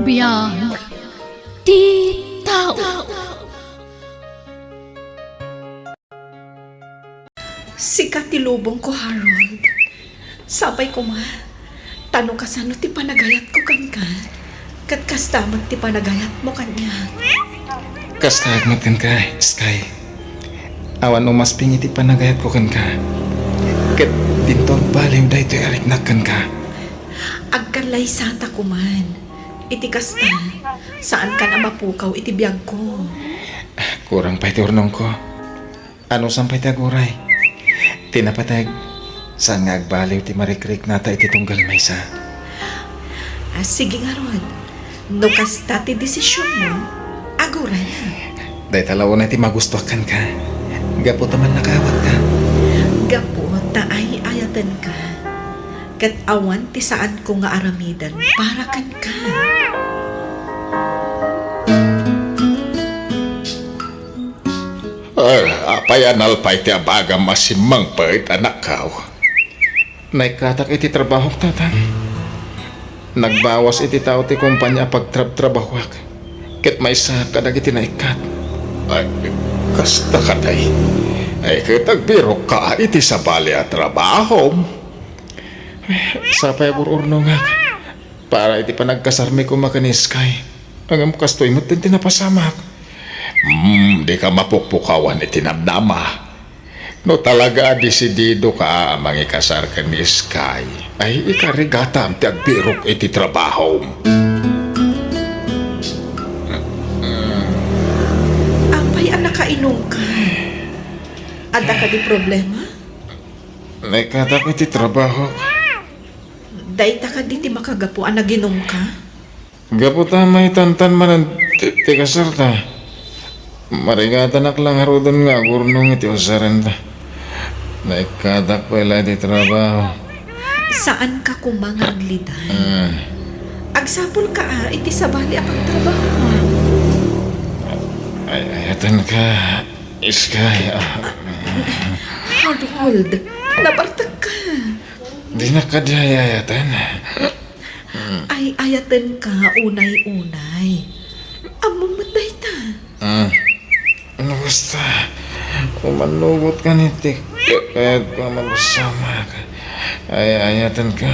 biyag ti tao. Sikat ti lubong ko, Harold. Sabay ko ma, tanong ka sano ti panagayat ko kan ka. Kat kastamag ti panagayat mo kanya. Kastag matin ka, Sky. Awan o mas pingiti panagayat ko kan ka. Kat dintong baliw da ito'y ariknakan ka. Agkalay sata ko man. Iti kasta, saan ka na mapukaw iti biyag ko. Kurang pa iti urnong ko. Ano sampay taguray? Tinapatag, saan nga agbaliw ti marikrik nata iti tunggal may sa. Sige nga Rod, no kasta ti desisyon mo, aguray ha. Dahil talaw na ti magustuhan ka. Gapo taman nakawat ka. Gapo ta ay ayatan ka. Kat awan ti saan ko nga aramidan para kan ka. Apayan alpay ti abaga masimang pait anak kaw. Naikatak iti trabaho tatang. Nagbawas iti tao ti kumpanya pagtrabahwak. Ket may sa kadag iti naikat. Ay, kasta katay. Ay, kitagbiro ka iti sa bali at trabaho. Sapay ururnongak. Para iti panagkasarmi ko makaniskay. Ang kastoy mo din tinapasamak. Di ka mapukpukawan itinamnama. No talaga desidido ka mangikasar ka ni Sky, ay ikarigata ang tiagbirok iti trabaho. Apay anak kainom ka. Ada ka di problema? Naikatak iti trabaho. Day ta ka di ti makagapu ang naginom ka? Gapo tamay tantan manan ti kasarta. Marigatan lang harudon nga gurnong iti usaran ta. Naikatak pala iti trabaho. Saan ka kumangang liday? Agsapol ka iti sabali ang pagtrabaho mo. Ay, ayatan ka, Sky. Harold, nabartag ka. Di na kadayayatan. Ay ayatan ka unay-unay. Amamatay ta. Ano basta? Umanugot ka niti. Kahit pa magusama ka. Ay, ayatan ka.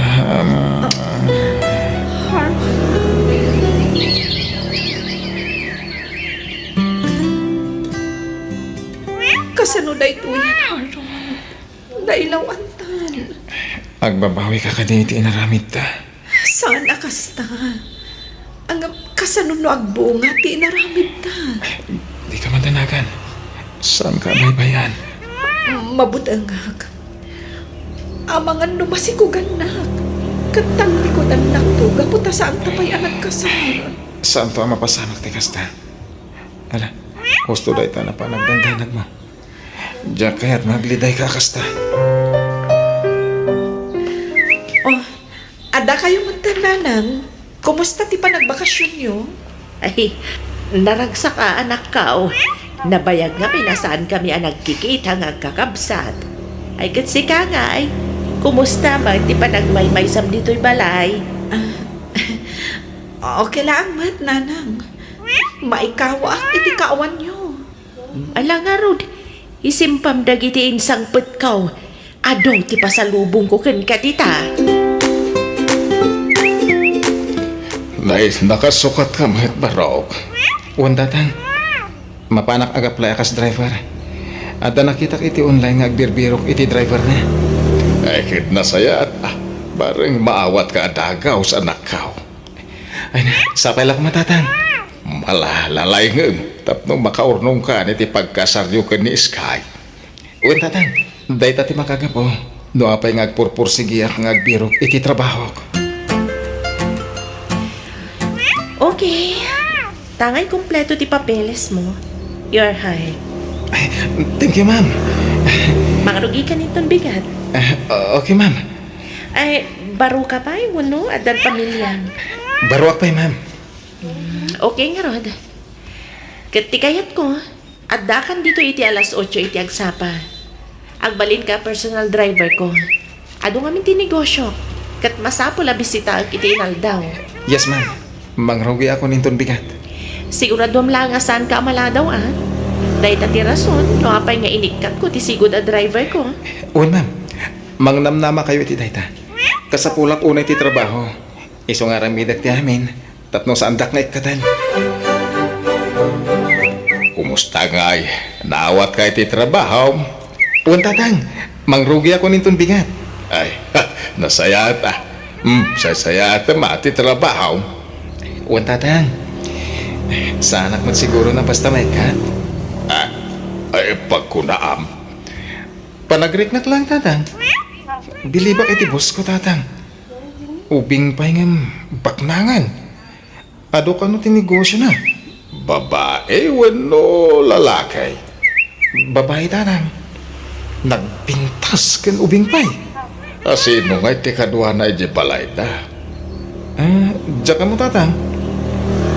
Kasano da ito yan, Harold? Dailaw antan. Agbabawi ka kaniti inaramid ta. Saan akasta? Ang kasano no agbunga ti inaramid ta. Di ka madanagan. Saan ka may bayan? Mabutangag. Amangan no masikuganak. Katang likod anak to, gaputa saan tapay anak kasar. Saan to ang mapasamak ti kasta? Ala, gusto da ita na pa nagdandanag mo. Diyan kaya't magliday ka kasta. Oh, ada kayo magtananang. Kumusta ti pa nagbakasyon nyo? Ay, naragsa ka anak ka. Nabayag nga pinasaan kami ang nagkikita nga kakabsat. Ay katsi ka nga ay, kumusta ba ti pa nagmaymaysam dito'y balay? Okay lang, mat, nanang. Maikawa iti kaawan nyo. Ala nga Rod, isimpam dagiti insang petkaw. Ado ti pasalubong ko ken kadita. Nais, nakasukat ka mahit barok. Wandatan, mapanak agaplay akas driver. Ada nakita iti online nga agbirbirok iti driver na. Ay, kit na saya at bareng maawat ka adagaw sa anak ka. Ay na, sapay lang matatan. Malalalay ng tapnong makaurnong ka niti pagkasaryo ka ni Sky. Wandatan, day tati makagapo. No apay ngagpurpursigiyak ngagbirok iti trabaho. Okay. Tangay kompleto ti papeles mo. You're hired. Ay, thank you, ma'am. Makarugi ka niton bigat. Okay, ma'am. Ay, baro ka pa wano at dal pamilya. Baruak pa, ma'am. Okay nga Rod. Katikayat ko, addakan dito iti alas 8 iti agsapa. Agbalin ka personal driver ko. Ado nga minti negosyo. Kat masapo la bisita iti inaldaw. Yes, ma'am. Mangrugi ako ninton bigat. Siguradom lang nga saan ka maladaw Dahil tati rason, no apay nga inikat ko ti sigod a driver ko. Uwan, ma'am. Mangnamnama kayo iti dayta. Kasapulak unay ti trabaho. Iso nga ramidak ti amin. Tatno sa andak nga ikatan. Kumusta ngay? Naawat ka iti trabaho? Uwan, tatang. Mangrugi ako ninton bigat. Ay, nasayata. Sasayata mati trabaho. Uwan, tatang. Saanak magsiguro na basta may kat. Ay, pagkunaam. Panagrik lang, tatang. Bilibak iti boss ko, tatang. Ubing pa'y ngam baknangan. Ado ka no tinegosyo na. Babae, wano lalakay. Babae, tatang. Nagpintas kan ubing pa'y. Sino nga'y tikadwa na iti balay na? Diyak ka mo, tatang.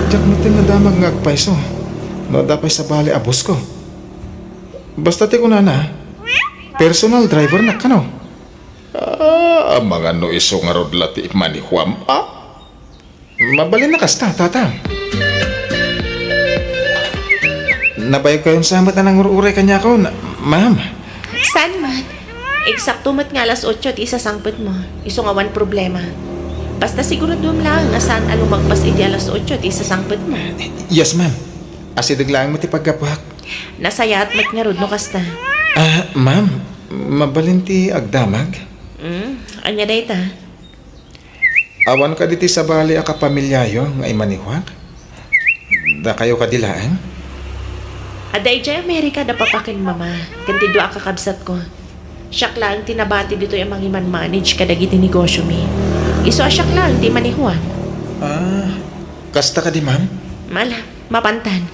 Diyak mo tinadamag ngagpaiso. No, dapay sa bali abos ko. Basta ti ko na, personal driver na ka, no? Mga no iso nga rod lati manihuam. Mabalin na kasta, tatang. Nabayag kayong samat na nang uray kanya ko, ma'am. Saan man? Eksakto mat nga alas 8 ti isasangpet mo. Iso nga wan problema. Basta siguradom lang nga saan alumagpas iti alas 8 ti isasangpet mo. Yes, ma'am. Asidaglaan mo ti pagkapak. Nasayat mat nga rod no kasta. Ma'am, mabalin ti agdamag? Anya dayta? Awan ka diti sa bali a kapamilyayo nga imanihuak? Da kayo kadilaan? Aday jay Amerika da papakin mama. Kanti doa kakabsat ko. Siyak lang tinabati dito yung mga manage kadagiti negosyo mi. Iso siyak lang ti manihuan. Kasta ka di, ma'am? Mala, mapantan.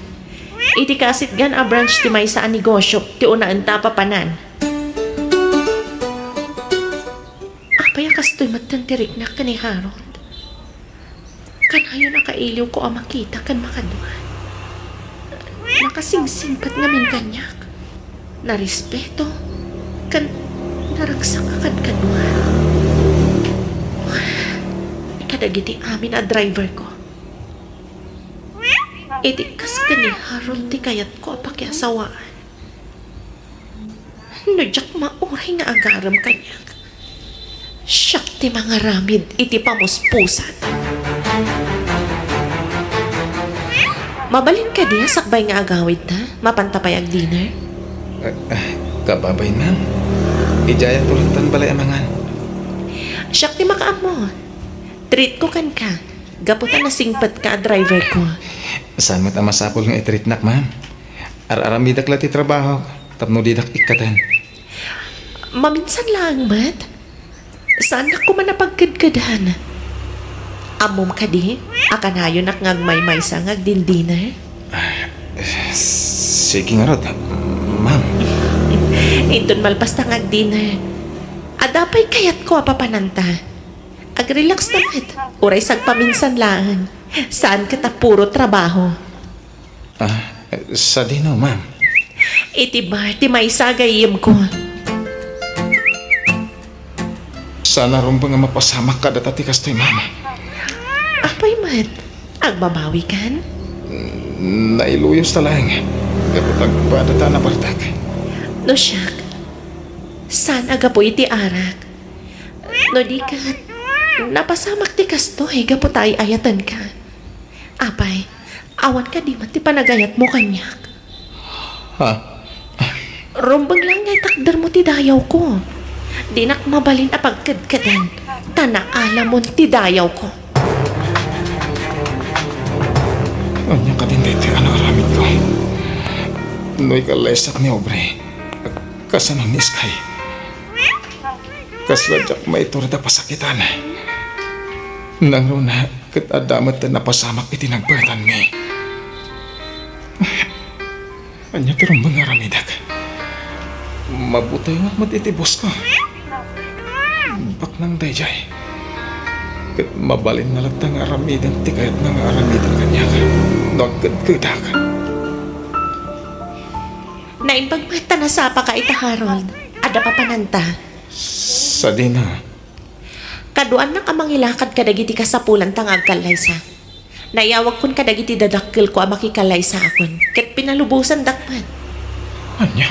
Iti kasit gan a branch ti may saan negosyo ti unaan tapapanan. Apaya kastoy magtantirik na ka ni Harold. Kanayo nakailiw ko ang makita kan makaduan. Nakasingsingkat ngamin kanyak. Narespeto. Kan naragsak akad kaduan. Kadagiti amin a driver ko. Iti kas ka ni Harold ti kayat ko apakiasawaan. Nadyak mauray nga agaram kanyak. Siyak ti mga ramid iti pamuspusan. Mabalin ka diya sakbay nga agawid na, mapantapay ag dinner. Kababay, ma'am. Ijayan tulitan balay amangan. Siyak ti makaamon. Treat ko kan ka. Gaputan na singpat ka driver ko. Saan mo't ang masapol nga itritnak, ma'am? Ar-aramidak lati trabaho. Tapno didak ikatan. Maminsan lang, mat. Saan ako man napagkadkadan? Amom ka di? Akanayo nak ngagmay-may sa ngagdindiner? Sige nga rod, ma'am. Indon malpas na ngagdiner. Adapay kayat ko apapananta. Ag-relax na mat. Uray sagpaminsan lang. Saan kita puro trabaho? Sa dino, ma'am. Iti bar, ti may sagayim ko. Sana rin ba nga mapasamak ka datati kastoy, ma'am? Apay mat, agbabawi kan? Nailuyos na lang. Kapag agpadata na bartak. No siyak, saan aga po iti arak? No di ka, napasamak ti kastoy, gapo tayo ayatan ka. Apay, awan ka di mat ti panagayat mo kanyak. Rumbang lang ngay takdar mo ti dayaw ko. Di nak mabalin a pagkadkadan. Tanaala mo ti dayaw ko. Anya ka din dito, ano aramid ko. No'y kalesak ni Obre. Kasanang ni Sky. Kasladyak maitur da pasakitan. Nang runa, kat adamat na napasamak itinagpatan mi. Anya turong mga ramidak. Mabutay nga matitibos ko. Bak nang dayjay. Kat mabalin na latang aramidan ti kayat ng aramidan kanya. Nagkadkadak. Naimbagmata na sapa ka ita Harold. Ada pa pananta. Sa dina. Kaduan na kamangilakad kadagiti kasapulan tangag kalaysa. Nayawag kon kadag iti dadakkel ko a makikalay sa akon. Ket pinalubusan dakpan. Anya?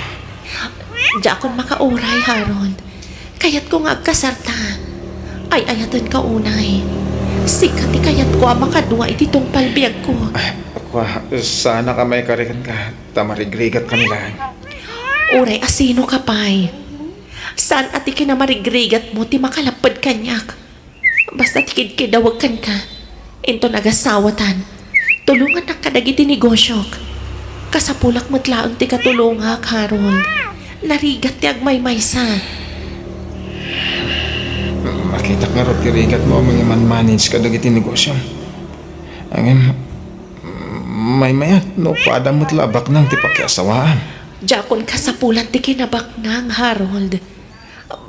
Di akon makauray, Harold. Kayat ko nga agkasarta. Ay ayatan ka unay. Sikat ti kayat ko a makadunga iti tungpal biyag ko. Ay, sana ka may karikan ka. Tamarigrigat ka nila. Uray, asino ka pay? Saan ati kinamarigrigat mo ti makalapad kanyak? Basta tikid-kidawag kan ka. Into nagasawatan. Tulungan na kadag iti negosyok. Kasapulak matlaang ti katulungak, Harold. Narigat ti agmay-maysa. Makita ka rin tirigat mo mga man-manage ka iti negosyo. Ang may mayat no padamot labak ng ti pakiasawaan. Jakon kasapulan ti kinabak nang, Harold.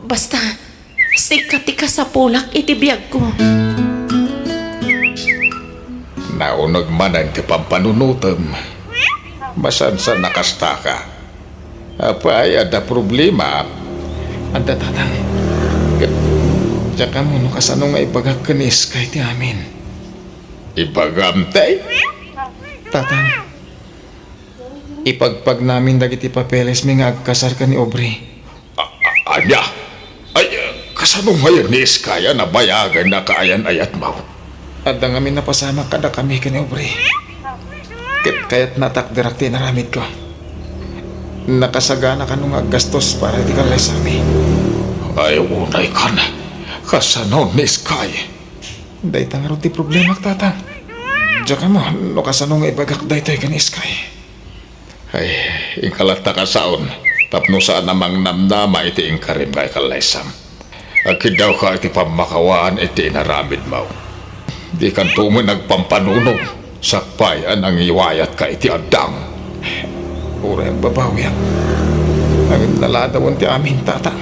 Basta, sikat ti kasapulak iti biyag ko. Naunog man ang ti pampanunutom. Masan sa nakasta ka. Apay, ada problema. Anda tatang. Tsaka mo no kasano nga ibagak kanis kay ti amin. Ibagam tay? Tatang. Ipagpag namin dagiti papeles mi nga agkasar ka ni Aubrey. Anya? Ay, kasano ngayon ni Iskaya na bayagan na kaayan ayat mo? At ang amin napasama kada kami ka ni Aubrey. Kaya't natakdirakti na ramid ko. Nakasagana ka nung aggastos para di kalay sa amin. Ay, unay ka na. Kasano ni Iskaya? Day tangarong ti problema, tatang. Diyan ka mo, no kasano nga ibagak day tayo ka ni Iskaya. Ay, ingkalat na kasaon. Tapno saan namang namnama iti ingkarim kay kalaysam. Agkid daw ka iti pamakawaan iti inaramid mo. Di kan tumo nagpampanunog. Sakpayan ang iwayat ka iti adang. Uray ang babawi ang naladawan ti amin, tatang.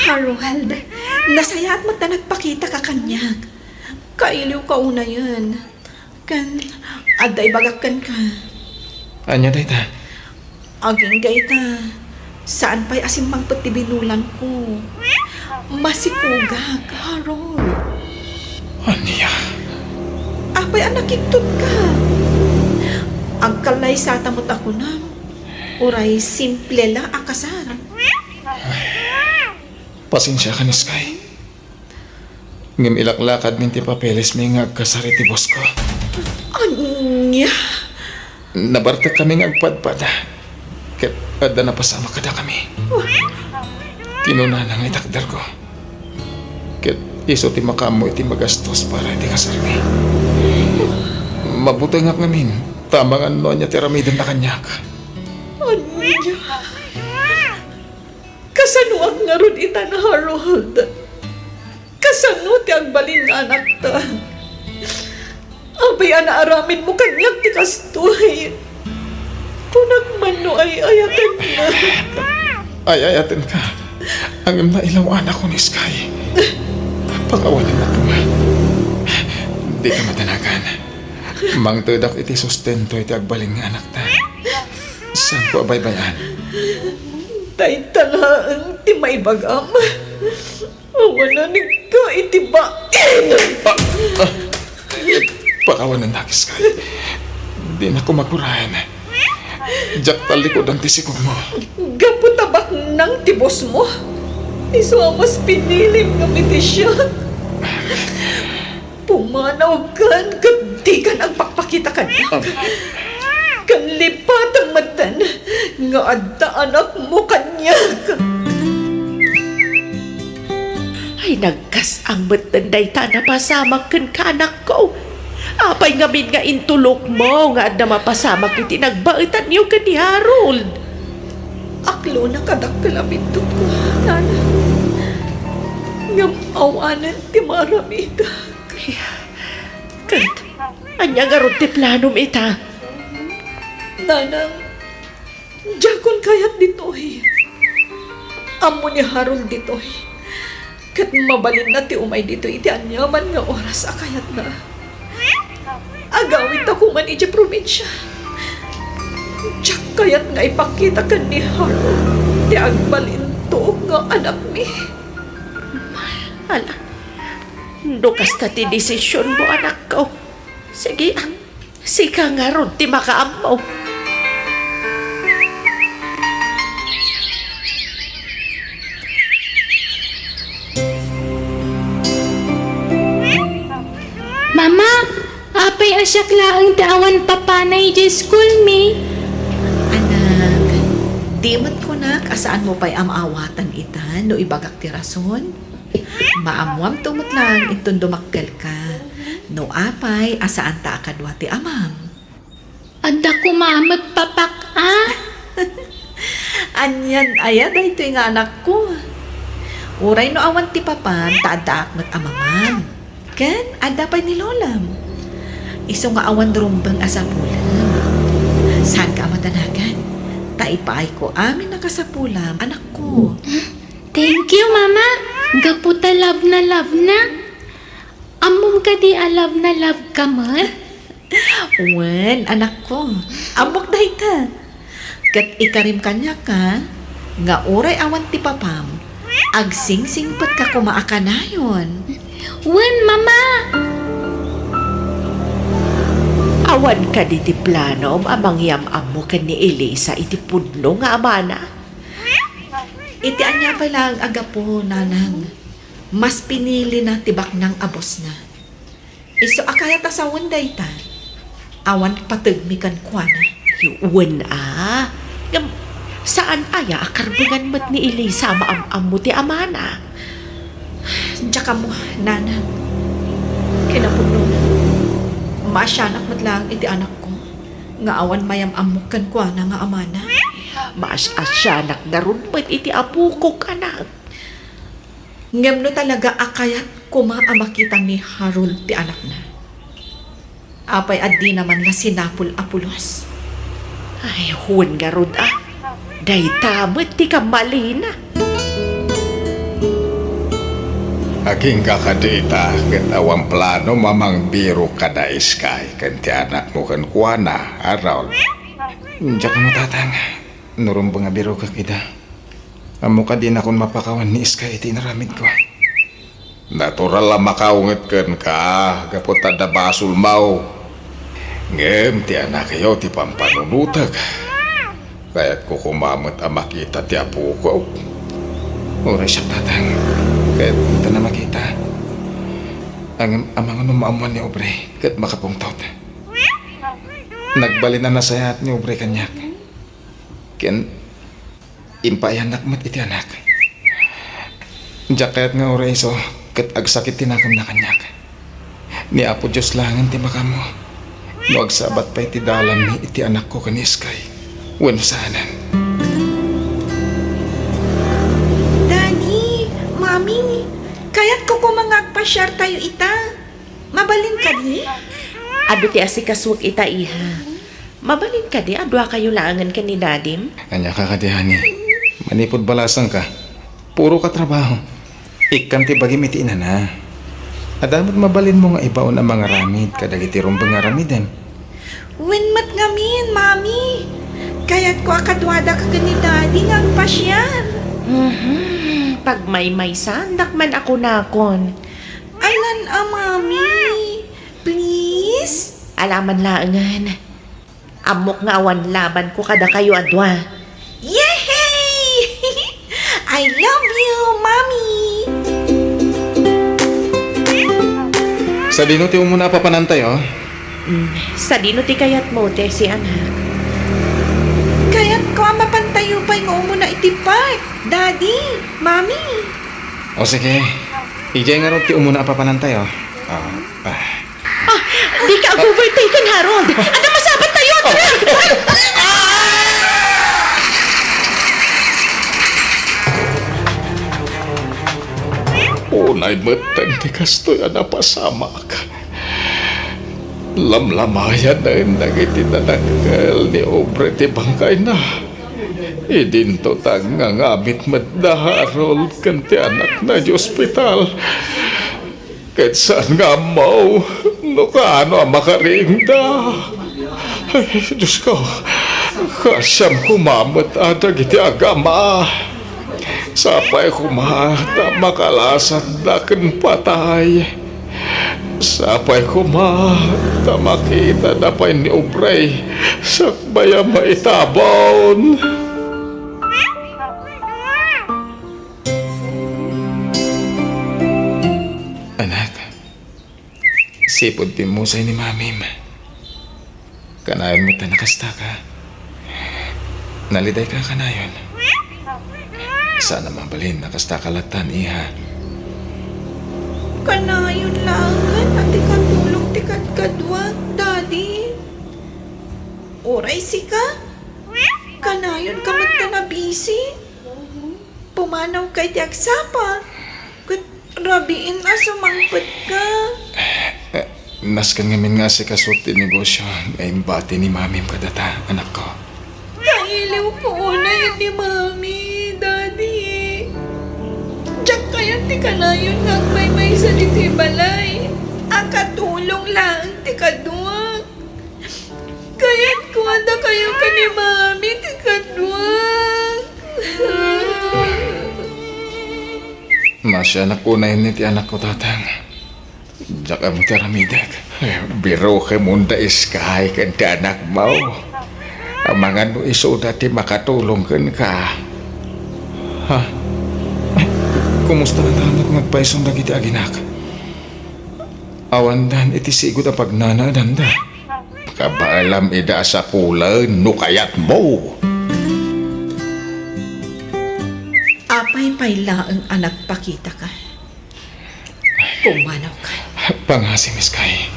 Harold, nasayaat mo ta nagpakita ka kanyag. Kailiw ka una yun. Kan, aday bagakan ka. Anya day ta? Aging gayta. Saan pa'y asimbang pati binulan ko? Masikugag, Harold. Anya? Apay anakitod ka. Ang kalay sa tamot ako na. Uray simple la akasar. Pasensya ka ni Sky. Ngim ilaklakad minti papeles may nga agkasar iti boss ko. Anya? Nabartak kami nga agpadpada. Ket adda napasama kada kami. Kinuna nang itakdar ko. Ket iso ti makamo iti magastos para iti kasarmi. Mabuti nga ngamin. Tamang ano niya tiramidan na kanya ka. Anya? Kasanuag nga ron ita na Harold. Kasano ti agbalin nga anak ta. Abay anaaramin mo kanyang ti kastoy. Kunag man no ay ayatan na. Ay ayatin ka. Ang nailawan ako ni Sky. Pakawalan na kuma. Di ka matanagan. Mang tudak iti sustento iti agbalin nga anak ta. Saan ko abay-bayan? Tay talaan ti may bagam. Awananig ka iti bain. Pakawanan na Sky. Di na ko makurahan. Diyak talikod ang tisikog mo. Gaputabak ng tibos mo. Isuamas pinilim ng mitisya. Pumanaw kan, di ka nagpakpakita ka niya. Kan lipat ang matan, nga adda anak mo kanya. Ay, nagkas ang matanday ta na pasamak kan kanak ko. Apay nga min nga intulok mo nga adda mapasamak iti nagbaitan niyo ka ni Harold. Aklo na kadakkalabindot ko, nana. Nga awanan ti maramida. Kant, anya nga ron ti planom ita. Nanang, jakon kayat ditoy. Amo ni Harold ditoy. Kat mabalin na ti umay dito iti anyaman nga oras akayat na. Agawit ako man iti probinsya. Diyak kayat nga ipakita ka ni Harold. Ti agbalin to nga anak mi. Ala, Dukas ka ti desisyon mo, anak ko. Sige, sika nga ron ti makaamaw. Mama, apay asyak laang daawan papanay di school mi. Anak, di mo't ko nak, asaan mo pa'y amawatan ita, no ibagak ti rason? Maamwam tumot lang, itong dumakkel ka. No apay, asaan ta akadwa ti amam? Adda ko mamat papak Anyan, ayada ito yung anak ko. Uray no awan ti papan, taadaak mat amamam. Ken, ada pa'y ni lolam. Iso nga awan rumbang asapulam. Saan ka matanagan? Taipaay ko amin nakasapulam, anak ko. Thank you, Mama. Gaputa love na. Amom ka di love na love ka man. Wen, anak ko. Amok dahi ta. Kat ikarim kanya ka, nga uray awan ti papam, agsingsingpot ka kumaakanayon. Wen, Mama. Awan ka di ti plano amang yam-am mo ka ni Elisa iti pudno nga amana. Iti anya pa lang agapo, nanang. Mas pinili na tibak ng abos na. Iso akaya ta sa wanday ta. Awan patagmikan kwa na. Yuwan Ngam, saan aya akarbungan mo't ni Elisa maam-am mo ti amana? Tsaka mo, nanang. Kinapuno. Masyanak mat lang iti anak ko. Nga awan mayam amukan kwa na nga amana. Asyanak na ron mo't iti apu ko anak. Ngem no talaga akayat kumaamakita ni Harold ti anak na. Apay addi naman na sinapul apulos. Ay, huwan nga ron Day tamot ti kamalina. Aking kakadita, kat awang plano mamang biro kada iskay, kan ti anak mo kan kuana, araw. Diyak mo tatang, nurumbang nga biro ka kita. Amo ka din akong mapakawan ni iskay iti naramid ko. Natural lang makaungat kan ka, gapot tada basul mau. Ngem ti anak kayo ti pampanunutag. Kaya't ko kumamot ang makita ti apo ko. Oray siya tatang. Kaya't punta na makita. Ang mga numaamuan ni Obre, kaya't makapungtot. Nagbali na nasayat ni Obre kanyak. Ken, impayanak mat iti anak. Diyak kaya't nga oray so, kaya't agsakit tinakam na kanyak. Ni Apo Diyos langan ti makamo. No agsabat pa iti dalan ni iti anak ko kaniskay. Wen sanan. Daddy, Mami, kaya't ko kumangagpasyar tayo ita. Mabalin ka di? Ado ti asikaswag ita iha. Mabalin ka di, adwa kayo langan ka ni Dadim. Kanya ka kadihani. Manipod balasang ka. Puro ka trabaho. Ikan ti bagim iti ina na. Adamot mabalin mo nga ibaon ang mga ramid kadagiti rumbang nga ramidan. Winmat ngamin, Mami. Kaya't ko akadwada ka ni Daddy ngagpasyar. Pag may sandak man ako nakon. Alan Mami. Please? Alaman laangan. Amok nga awan laban ko kada kayo adwa. Yay! I love you, Mami. Sa dinuti mo muna papanantay, oh. Sa dino ti kayat mo, te si anak. Kaya't ko ang mapantayo pa yung muna itipat. Daddy, Mami. O sige. Ijay nga rin ti umuna papanantay, oh. Di ka overtaken, Harold. Ano masabat tayo? Unay matang ti kastoy na pasama ka. Lamlamayan na yung nagitinanakal ni Obre ti bangkay na. Idinto tang nga ngamit maddaharol kan ti anak na di ospital. Kahit saan nga mo, no kaano ang makaringda. Ay, Diyos ko, kasyam kumamot adag iti agama. Sapay kumata makalasad daken patay. Sapay ko makita na pa ni Obray. Sakbaya maitabon. Anak, sipod pimusay ni Mamim. Kanayon mo ta nakasta ka. Naliday ka kanayon. Sana mabalin nakasta ka latan, iha. Kanayon langan at ikatulong tikat kadwag, Daddy. Oray sika. Kanayon kamat ka na busy. Pumanaw kay ti agsapa. Kat rabiin na sumangpad ka. Naskan ngamin nga si kasulti negosyo. Ngayon bati ni Mamim kadata, anak ko. Kailiw ko na yun ni Mami, Daddy. Diyak kayo ti kanayon nga may sa diti balay. Akatulong lang ti kaduwag. Kaya't kuwanda kayo ka ni Mami ti kaduwag. Masya anak unay ni ti anak ko tatang. Diyak mo taramidag. Biro ka munda iskay kanta anak mo. Amangan mo iso dati makatulong ka. Ha? Kumusta na tamat magpaisong lagi ti aginak? Awandan iti sigod ang pagnanadanda. Kabaalam ida sa kulan no kayat mo. Apay-pay laang anak pakita ka. Pumanaw ka. Pangasi, Miss Kay.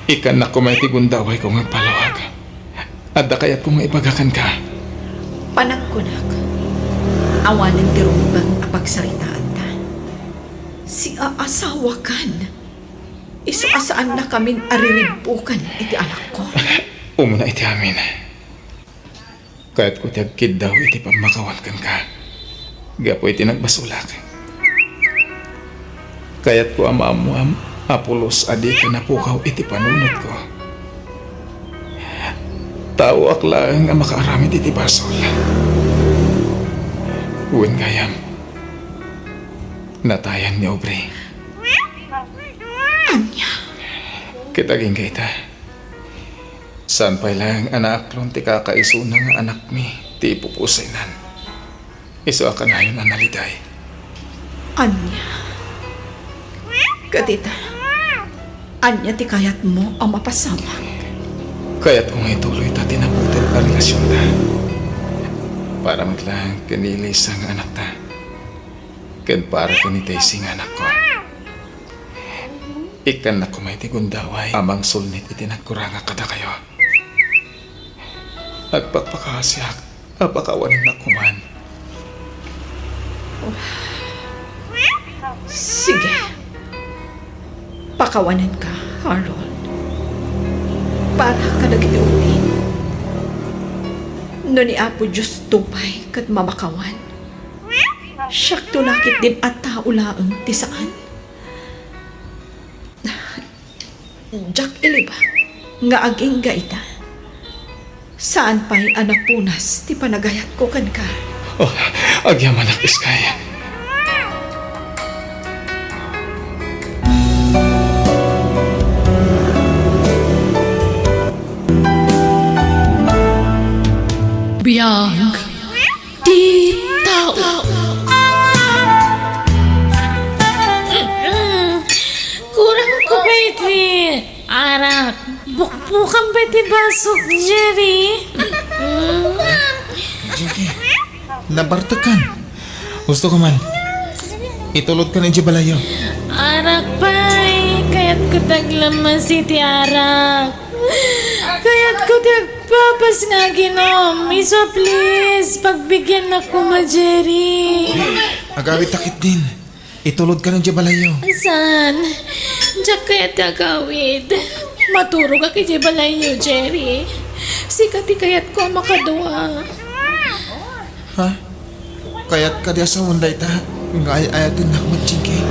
Ikan na kumay tigundaway ko ng palawag. Adda kaya't kung maibagakan ka. Panagkunak. Awanan ti rumbang apagsaritaan ta. Si aasawa kan. Iso asaan na kamin ariribbukan iti anak ko. Umuna iti amin. Kaya't ko tiyagkid daw iti pamakawan ka. Gapo iti nagbasulak. Kaya't ko amamuam apulos adi ka na pukaw iti panunod ko. Tao aklang nga makaaramid iti basol. Uwan gayam. Natayan ni Aubrey. Anya. Kitaging kita. San pa'y lang anak lon ti kakaiso na nga anak mi ti ipupusay nan. Iso ka na yun analiday. Anya. Kadita. Anya ti kayat mo ang mapasama. Kaya't kung ituloy ta tinabutan ang relasyon ta. Para maglang kanilis ang anak ta. Kan para kanitay sing anak ko. Ikan na kumay ti gundaway. Amang sulnit itinagkuranga kada kayo. Nagpagpakasyak. Apakawanin na kuman. Sige. Pakawanan ka, Harold. Para ka nag-iunin. No ni Apo Diyos tupay kat mamakawan. Siyak tulakit din at taulaang tisaan. Jack iliba, nga aging gaita. Saan pa'y anak punas ti panagayat ko kan ka? Oh, agyaman na Iskay. Biyang di tao. Kurang ko ba iti arak? Bukbukan ba iti basok, Jerry? Nabartakan. Gusto ko man. Itulod ka na di balayo. Arak pa'y kaya't ko taglamas iti arak. Kaya't ko tagpapas nga ginom. Iso please, pagbigyan ako ma, Jerry. Agawit takit din. Itulod ka na di balayo. Saan? Diyak kaya't agawid. Maturo ka kay Jebalayo, Jerry. Sikati kaya't ko makaduwa. Ha? Kaya't ka di sa munday ta. Nga ayatin na matjingki.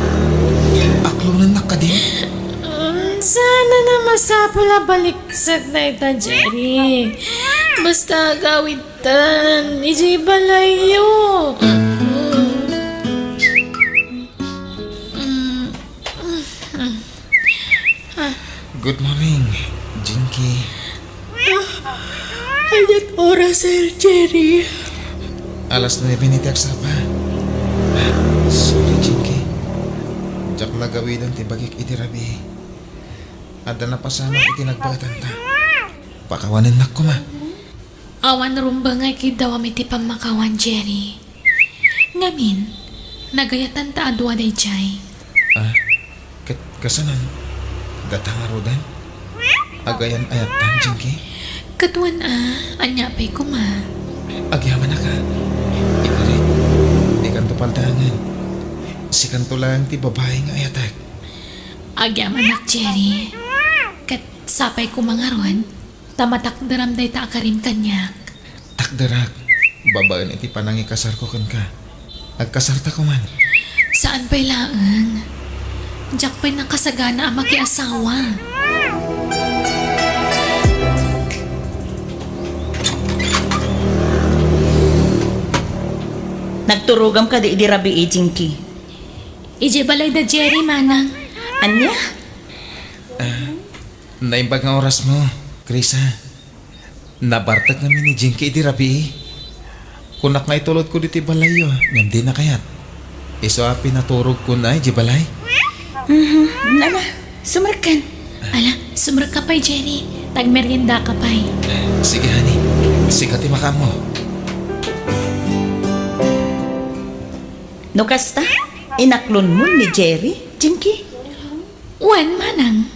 Aklunan na ka din. Sana na masapula baliksag na ita, Jerry. Basta gawin tan, iji balayo. Good morning, Jinky. Ayat oras, Sir Jerry. Alas 9 ni Tersapa. Sorry, Jinky. Jak na gawin ti bagik iti rabi. Ada na pasama iti nagbagatan ta. Pakawanin na ko ma. Awan rumbangay kidaw iti pamakawan, Jerry. Ngamin, nagayatan ta adwa day jay. Kasanan? Gatang arudan? Agayan ayatan, Jinky? Katuan anya pa'y kuma. Agyaman na ka. Ikarit. Ikan to paldangan. Sikan to lang ti babae nga ayatak. Agyamanak, Jerry. Kat sapay ko mga ron, tamatak daram day ta akarim kanyak. Takdarak. Babaan iti panangi kasar ko kan ka. Agkasarta ko man. Saan pa'y laang? Diyak pa'y nakasagana ang makiasawa. Nagturugam ka di rabi Jinky. Ije balay da Jerry, manang. Anya? Naimbag nga oras mo, Krisa. Nabartag namin ni Jinky iti rabi. Kunak nga itulot ko diti balayo, ngam di na kayat. Iso pinaturog ko na iti balay. Nala, sumarkan. Ala, sumrag ka pa'y, Jerry. Tagmerienda ka pa'y. Sige, honey. Sikati makam mo. No kasta, inaklon mo ni Jerry, Jinky. Wan, manang.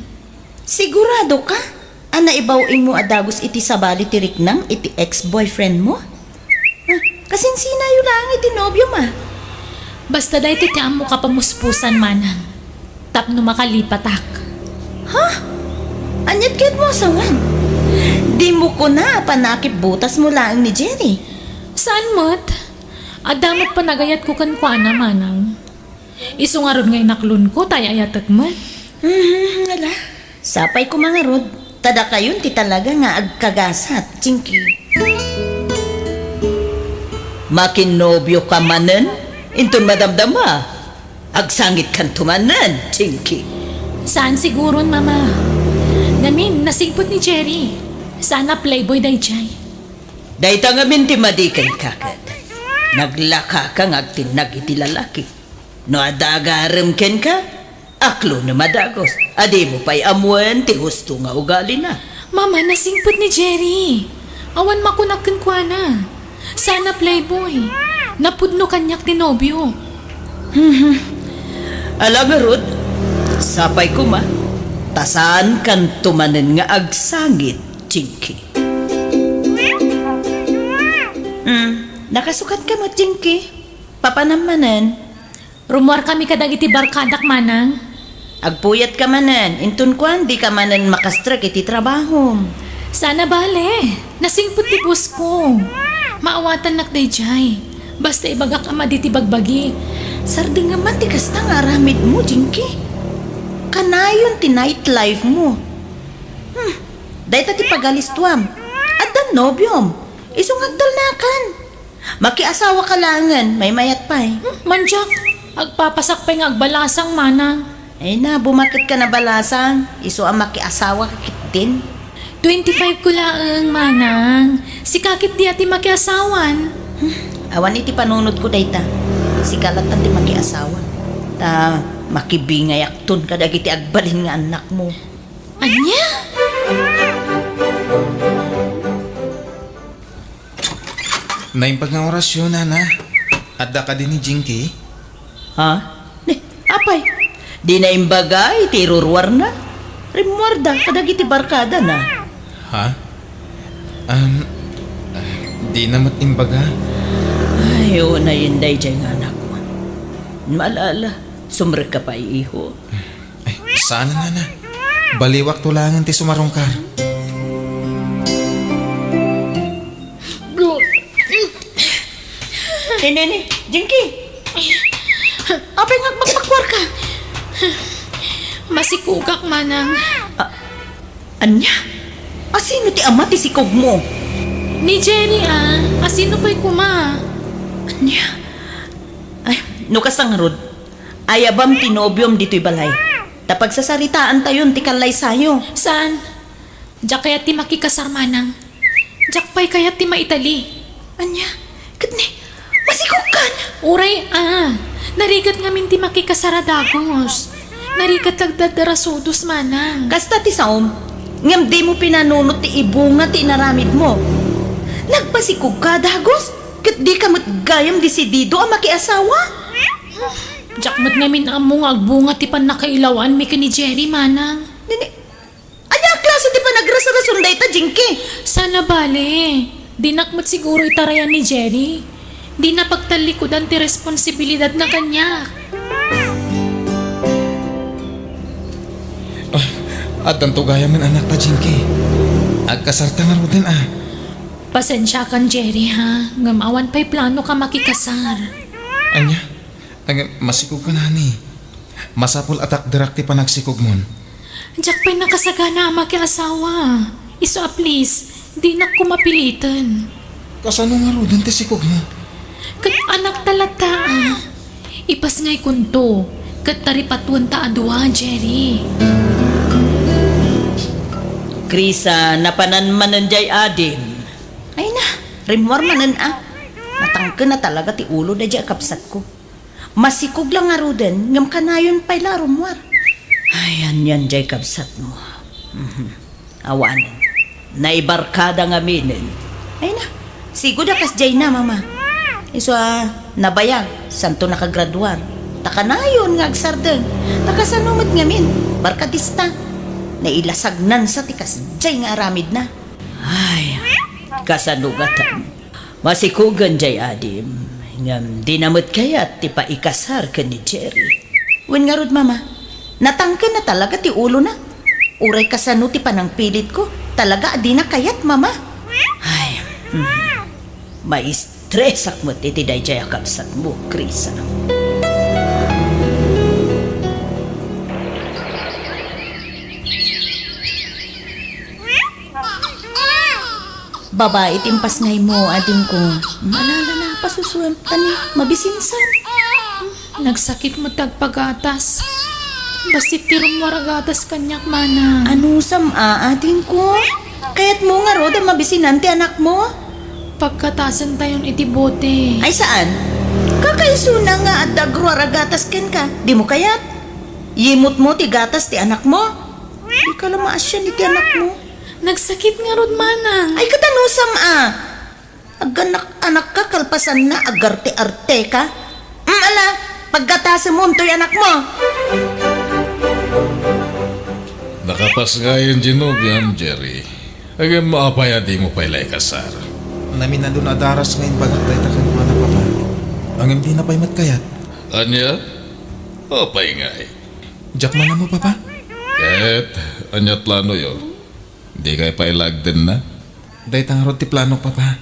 Sigurado ka? Ana ibawin mo adagos iti sabali ti Riknang iti ex-boyfriend mo? Kasin sinayo lang iti nobyo ma. Basta dahi titiam mo ka pamuspusan, manang. Tapno makalipatak. Anyat kit mo asawan. Di mo ko na panakip butas mo lang ni Jerry. Saan mo't? Adamot pa nagayat ko kan kuana, manang. Iso nga ron ngay naklun ko, tayo ayatak mo. Ala, sapay ko mga rod. Tada kayon ti talaga nga agkagasat, Jinky. Makinobyo ka manen? Intun madamdama. Agsangit kan tumanen, Jinky. Saan siguron, mama? Namin, nasipot ni Jerry. Sana playboy day jay. Dahita nga minti madikan kakad. Naglaka ka nga tinag iti lalaki. No adagarem ken ka, aklo na madagos. Adi mo pa'y amuan ti husto nga ugali na. Mama, nasingpot ni Jerry. Awan makunakan kwa na. Sana playboy. Napudno kanyak ni nobyo. Alam nga Rod, sapay ko ma, tasaan kan tumanen nga agsangit, Jinky. Nakasukat ka mo, Jinky. Papanamanan. Rumor kami kadagiti barkadak, manang. Agpuyat ka manan, intun kwan di ka manan makastrak iti trabaho. Sana bale. Nasingpot ti bus ko. Maawatan nak day jay. Basta ibagak ama di ti bagbagi. Sardi nga man ti kasta nga aramid mo, Jinky. Kanayon ti nightlife mo. Dahita ti pagalistuam. At dan nobyom. Isong agdalnakan. Makiasawa ka langan, may mayat pa eh. Manjak, agpapasak pa nga agbalasang, manang. Ay na, bumakit ka na balasang. Iso ang makiasawa ka kitin. 25 ko laang, manang. Si kakit di ati makiasawan. Awan iti panunod ko dayta. Si kalatan ti makiasawa. Ta makibingay akton kadag iti agbalin nga anak mo. Anya? Naimbag nga orasyon, Nana. Adda ka din ni Jinky. Ha? Apay, di na imbagay, ti rurwar na. Rimwarda, kadag iti barkada na. Ha? Di namat imbaga. Ay, oo na yun day dyan nga anak ko. Maalala, sumrek ka pa iho. Ay, sana, Nana. Baliwak tulangan ti sumarungkar. Nene, Jinky. Apay nga magpakwar ka. Masikugak, manang. Anya? Asino ti ama ti sikog mo? Ni Jerry, asino pa'y kuma? Anya? Ay, no kasang rod. Ayabam tinobyom dito'y balay. Tapag sasaritaan tayon ti kalay sayo. Saan? Jak kayat ti makikasar manang. Jak pa'y kayat ti maitali. Anya, katni, masikukan. Uray, narigat ngamin ti makikasaradagos. Narigat lagdadarasudos manang. Kasta ti saom, ngam di mo pinanunot ti ibunga ti inaramid mo. Nagpasikog ka, Dagos? Kat di ka matgayam desidido ang makiasawa? Jak mat ngamin among agbunga ti pan nakailawan mi ni Jerry manang. Nini, anya klase ti pa nagrasa-rason day ta, Jinky? Sana bale. Dinakmat siguro itarayan ni Jerry. Di na pagtalikodan ti responsibilidad na kanya. At danto gaya man anak ta, Jinky. Agkasarta nga ro din Pasensya kan Jerry ha. Ngamawan pa'y plano ka makikasar. Anya, masikog ka na ni. Masapol atak dirak ti panagsikog mon. Jak pa'y nakasagana ang makiasawa. Iso please, di na ko mapilitan. Kasano nga ro din ti sikog mo? Kat anak talata Ipas ngay kunto. Kat taripatuan ta adwa, Jerry. Krisa, napanan manan jay adim. Ay na, rimwar manan Natangka na talaga ti ulo na jay kapsat ko. Masikog lang nga ro din, ngam kanayon pa'y larumwar. Ay, yan jay kapsat mo. Awanan. Naibarkada nga minin. Ay na, sigod akas jay na, mama. Iso nabayag, santo nakagraduar. Takanayon nga agsardeng. Takasanumot ngamin, barkadista. Nailasagnan sa tikas jay nga aramid na. Ay, kasanugatan. Masikugan jay adim. Ngam dinamot kayat ti paikasar ka ni Jerry. Wen nga rod, mama, natangka na talaga ti ulo na. Uray kasano ti panang pilit ko. Talaga adi na kayat, mama. Ay, maistresak mo ti day jay akapsat mo, Krisa. Babae timpas ngay mo, ading ko. Malala na, pasusuan tani, mabisinsan. Nagsakit mo tagpagatas. Basit tirong waragatas kanyak mana. Ano ading ko? Kaya't mo nga roda mabisinan ti anak mo? Pagkatasan tayon iti bote. Ay saan? Kakaisuna nga at dagruaragatas ken ka. Di mo kayat? Yimot mo ti gatas ti anak mo? Di ka lamaas siya ni ti anak mo. Nagsakit nga rod manang. Ay katanusam Aganak-anak ka kalpasan na agarte-arte ka? Ala, pagkatasan mo to'y anak mo. Nakapas nga yung ginugyan, Jerry. Agam maapaya di mo pa'y kasar. Namin na doon adaras ngayon bagat tayo takang mana papa. Ang hindi na pa'y matkayat. Anya? Opay nga eh. Jak man na mo papa. Ket, anyat plano yo. Di kay pailag din na. Day tangarod ti plano papa.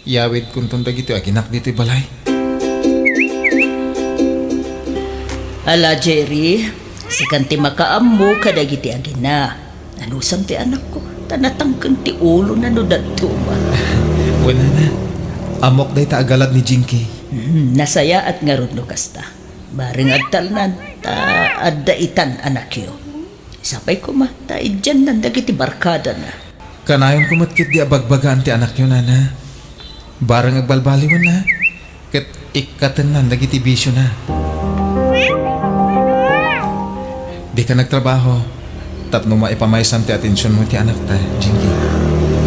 Yawid kung tundag ito aginak dito balay. Ala, Jerry, si kanti makaammo kadagiti agina. Anusam ti anak ko, tanatangkan ti ulo na no datuma. Wala na. Amok day ta agalad ni Jinky. Nasaya at ngarod no kasta. Baring agtalnan, ta addaitan anak yo. Sapay ko ta idyan nandagiti barkada na. Kanayon kumatkit di abagbagaan ti anak yun, nana. Barang agbalbaliwan na. Kat ikatan na, nagiti bisyo na. Di ka nagtrabaho. Tapno maipamaysan ti atensyon mo ti anak ta, Jinky.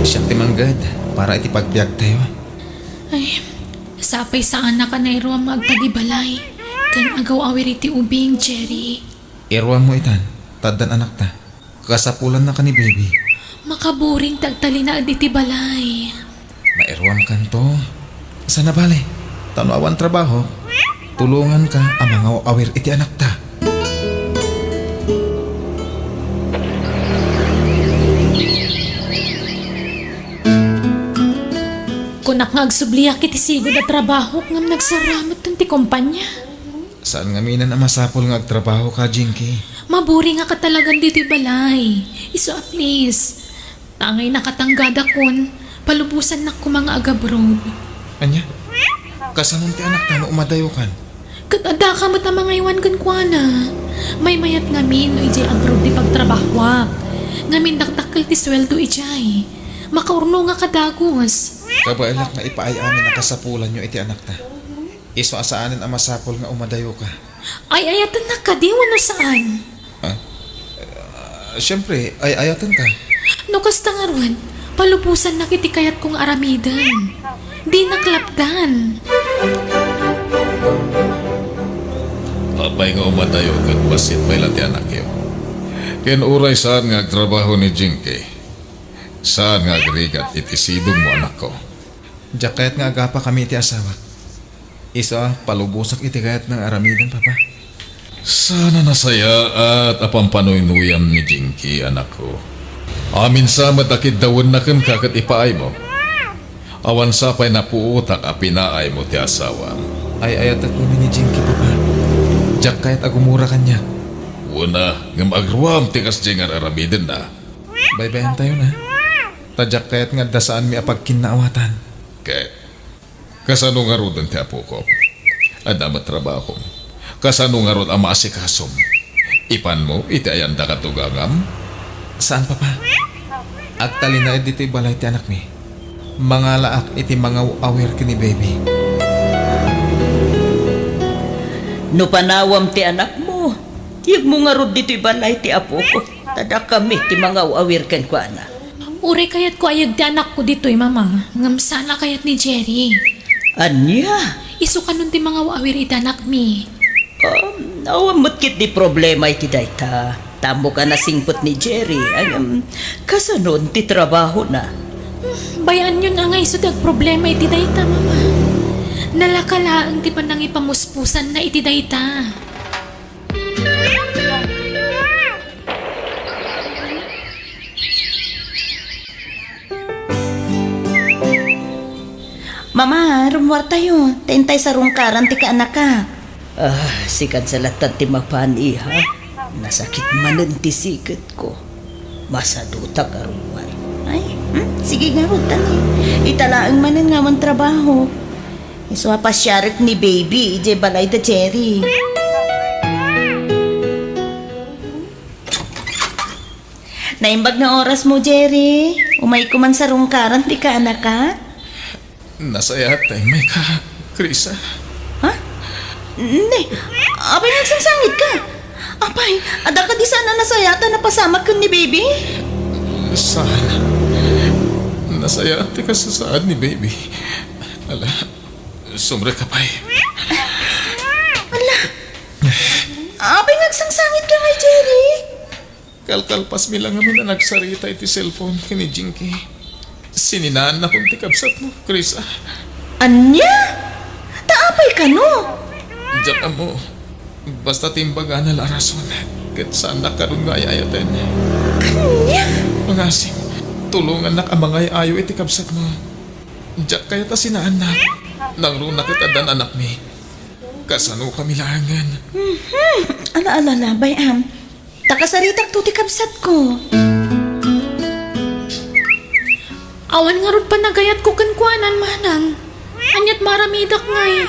Siyak ti manggad, para iti pagbiag tayo. Ay, sapay sa anak ka na iruam magtagibalay. Kan agaw awir iti ubing, Jerry. Irwan mo itan, taddan anak ta. Kasapulan na ka ni baby. Makaburing tagtali na iti balay. Mairwam kanto. Sana bale, tanawan trabaho. Tulungan ka ang mga awir iti anak ta. Kunak nga agsubliak iti sigod at trabaho ngam nagsaramot ng ti kumpanya. Saan nga minan ang masapol nga agtrabaho ka, Jinky? Maburi nga ka talagang dito balay. Iso please. Tangay nakatanggada kon. Palubusan na ko mga agabrod. Anya? Kasanon ti anak ta mo umadayo kan? Katada ka mo ta mga iwan kan kwa na. May mayat ngamin no ijay abroad di pagtrabahwak. Ngamin dakdakkel ti sweldo ijay. Makaurno nga kadagos. Kabailak nga ipaay amin ang kasapulan nyo iti anak na. Iso asaanin ang masapol nga umadayo ka. Ay ayatan na ka, di wano saan. Siyempre, ay ayatan ka. No kasta nga ron, palupusan na kiti kayat kong aramidan. Di naklapdan. Apay nga umadayo kat basit may lati anak yo. Ken uray saan nga trabaho ni Jinky. Saan nga agrigat iti sidong mo anak ko. Jakayat nga agapa kami iti asawa. Iso palubusak iti kayat ng aramidan, papa. Sana nasaya at apampanuynuyam ni Jinky anak ko. Amin sa matakid dawon na kan kakat ipaay mo. Awan sapay na puutak a pinaay mo ti asawa. Ay ayatat kami ni Jinky, papa. Jakayat agumura kanya. Una, ngam agruam ti kasjeng aramiden na. Baybayan tayo na. Tadyak kayat nga dasaan mi apagkinaawatan. Kaya, kasano nga ron ti apo ko? Adama trabaho. Kasano nga ron ang maasikasom? Ipan mo, iti ayanda katugangam? Saan, papa? Agtali na dito balay ti anak mi. Mga laak iti mga aware kini baby. No panawam ti anak mo. Yung mo nga rod dito'y balay ti apo ko. Tada kami ti mga awirken ko anak. Uri kayat ko ayag ti anak ko dito'y mama. Ngam sana kayat ni Jerry. Anya? Isu ka nun ti mga awir iti anak mi. Awamot kit di problema iti dayta. Tamo ka na singpot ni Jerry. Kasanon ti trabaho na. Bayan yun nga isu ti problema iti dayta mama. Nalakalaang ti panang ipamuspusan na iti dayta. Mama, rumwar tayo. Tentay sa rungkaran ti ka anak ka. Sikat sa latan ti mapani ha. Nasakit manan ti sikat ko. Masaduta ka rumwar. Ay, sige nga rutan eh. Italaang manan nga man trabaho. Iswa pa syarik ni baby, ije balay da Jerry. Naimbag na oras mo, Jerry. Umay ko man sa rungkaran ti ka anak ka. Nasaya tayo may ka, Krisa. Ha? Hindi. Apay nagsangsangit ka. Apay, ada ka di sana nasayata na pasama ka ni baby? Saan? Nasaya ka sa saan ni baby. Ala, sumre ka pa'y. Ala. Apay nagsangsangit ka kay Jerry. Kalkalpas mi lang amin na nagsarita iti cellphone kini Jinky. Sininaan na kung tikabsat mo, Krisa. Anya? Taapay ka no? Diyan mo. Basta timbaga na larason. Kat saan na karun nga ayayatin. Anya? Pangasing, tulungan na ka mga ayaw iti kabsat mo. Diyan kaya ta sinaan na. Nang runa kita dan anak mi. Kasano kami langan. Ala, bayam. Takasaritak to tikabsat ko. Awan nga ron pa nagayat ko kankwanan manang. Anyat maramidak ngay.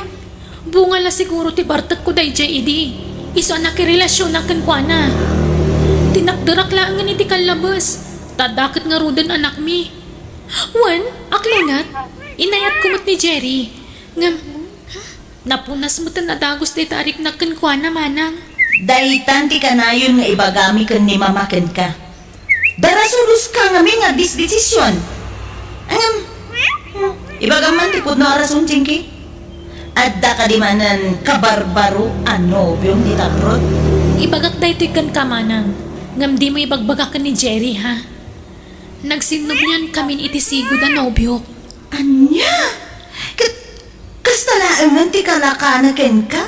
Bunga la siguro ti bartak ko day jay idi. Iso anak relasyon na kankwana. Tinakdarak lang nga iti kalabas. Tadakit nga rudan anak mi. Wan, aklingat. Inayat kumot ni Jerry. Ngam, napunas mo tanadagos di tarik na kankwana manang. Daitan ti kanayon nga ibagami kan ni mamaken ka. Darasulus ka nga mi nga desisyon. Ibagaman ti pud na rason, Jinky. Adda ka di manan kabarbaro ano biyong ditaprot. Ibagak da ito'y kan kamanang. Ngam di mo ibagbagak ka ni Jerry ha. Nagsinubyan kami itisigo da nobyo. Anya? Kastalaan ti kalakanaken ka?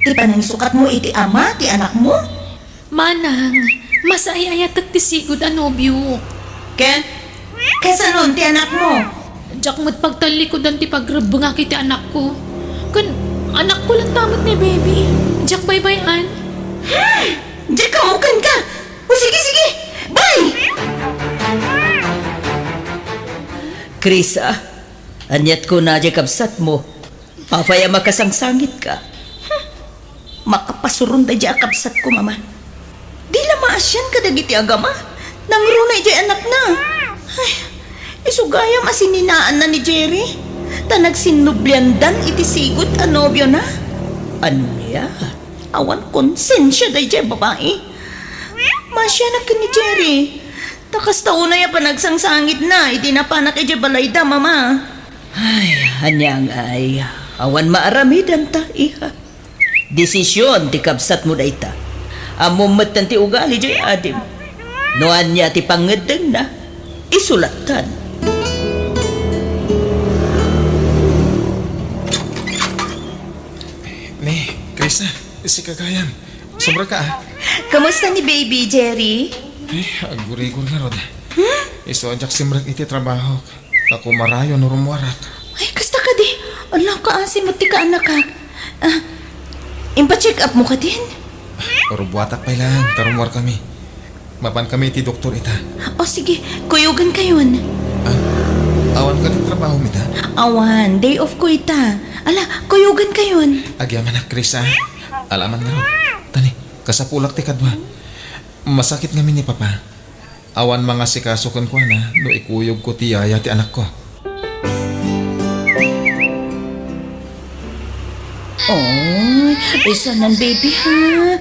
Ti panang sukat mo iti ama, ti anak mo? Manang, masayayat at tisigo da nobyo. Ken? Kesa nun ti anak mo? Diyak mo't pagtalikodan ti pagrabungak iti anak ko. Kun, anak ko lang tamot ni baby. Diyak baybayan. Diyak kamukan ka! O sige! Bye! Krisa, anyat ko na diyak kabsat mo. Papaya makasangsangit ka. Makapasuron da di akabsat ko, mama. Di la maasyan ka dagiti agama. Nangrunay di anak na. Ay, isugaya masininaan na ni Jerry. Ta nagsinublyandan iti sigot a nobyo na. Anya? Awan konsensya day di babae. Masya na ka ni Jerry. Takas taon na ya pa nagsangsangit na. Iti na pa na kay balayda, mama. Ay, hanyang ay. Awan maaramidan ta, iha. Desisyon ti kabsat mo da ita. Amumat ti ugali jay adim. Noan niya ti pangedeng na. Isulatan. Ni, Krista, si Kagayam. Sobra ka ah. Kamusta ni baby, Jerry? Aguri-gur nga rod. Iso ajak simrag iti trabaho. Ako marayo no rumwarak. Ay, kasta ka di. Allah ka asim at ti ka anak ka. Impa-check up mo ka din? Pero buwatak pa lang, tarumwar kami. Mapan kami iti doktor ita. O sige, kuyugan kayon. Awan ka ng trabaho mita. Awan, day off ko ita. Ala, kuyugan kayon. Agyaman na, Chris ah. Alaman nga ro. Tani, kasapulak ti kadwa. Masakit nga ni Papa. Awan mga sikasukan ko na no ikuyog ko ti yaya ti anak ko. Oh, isa nan baby ha.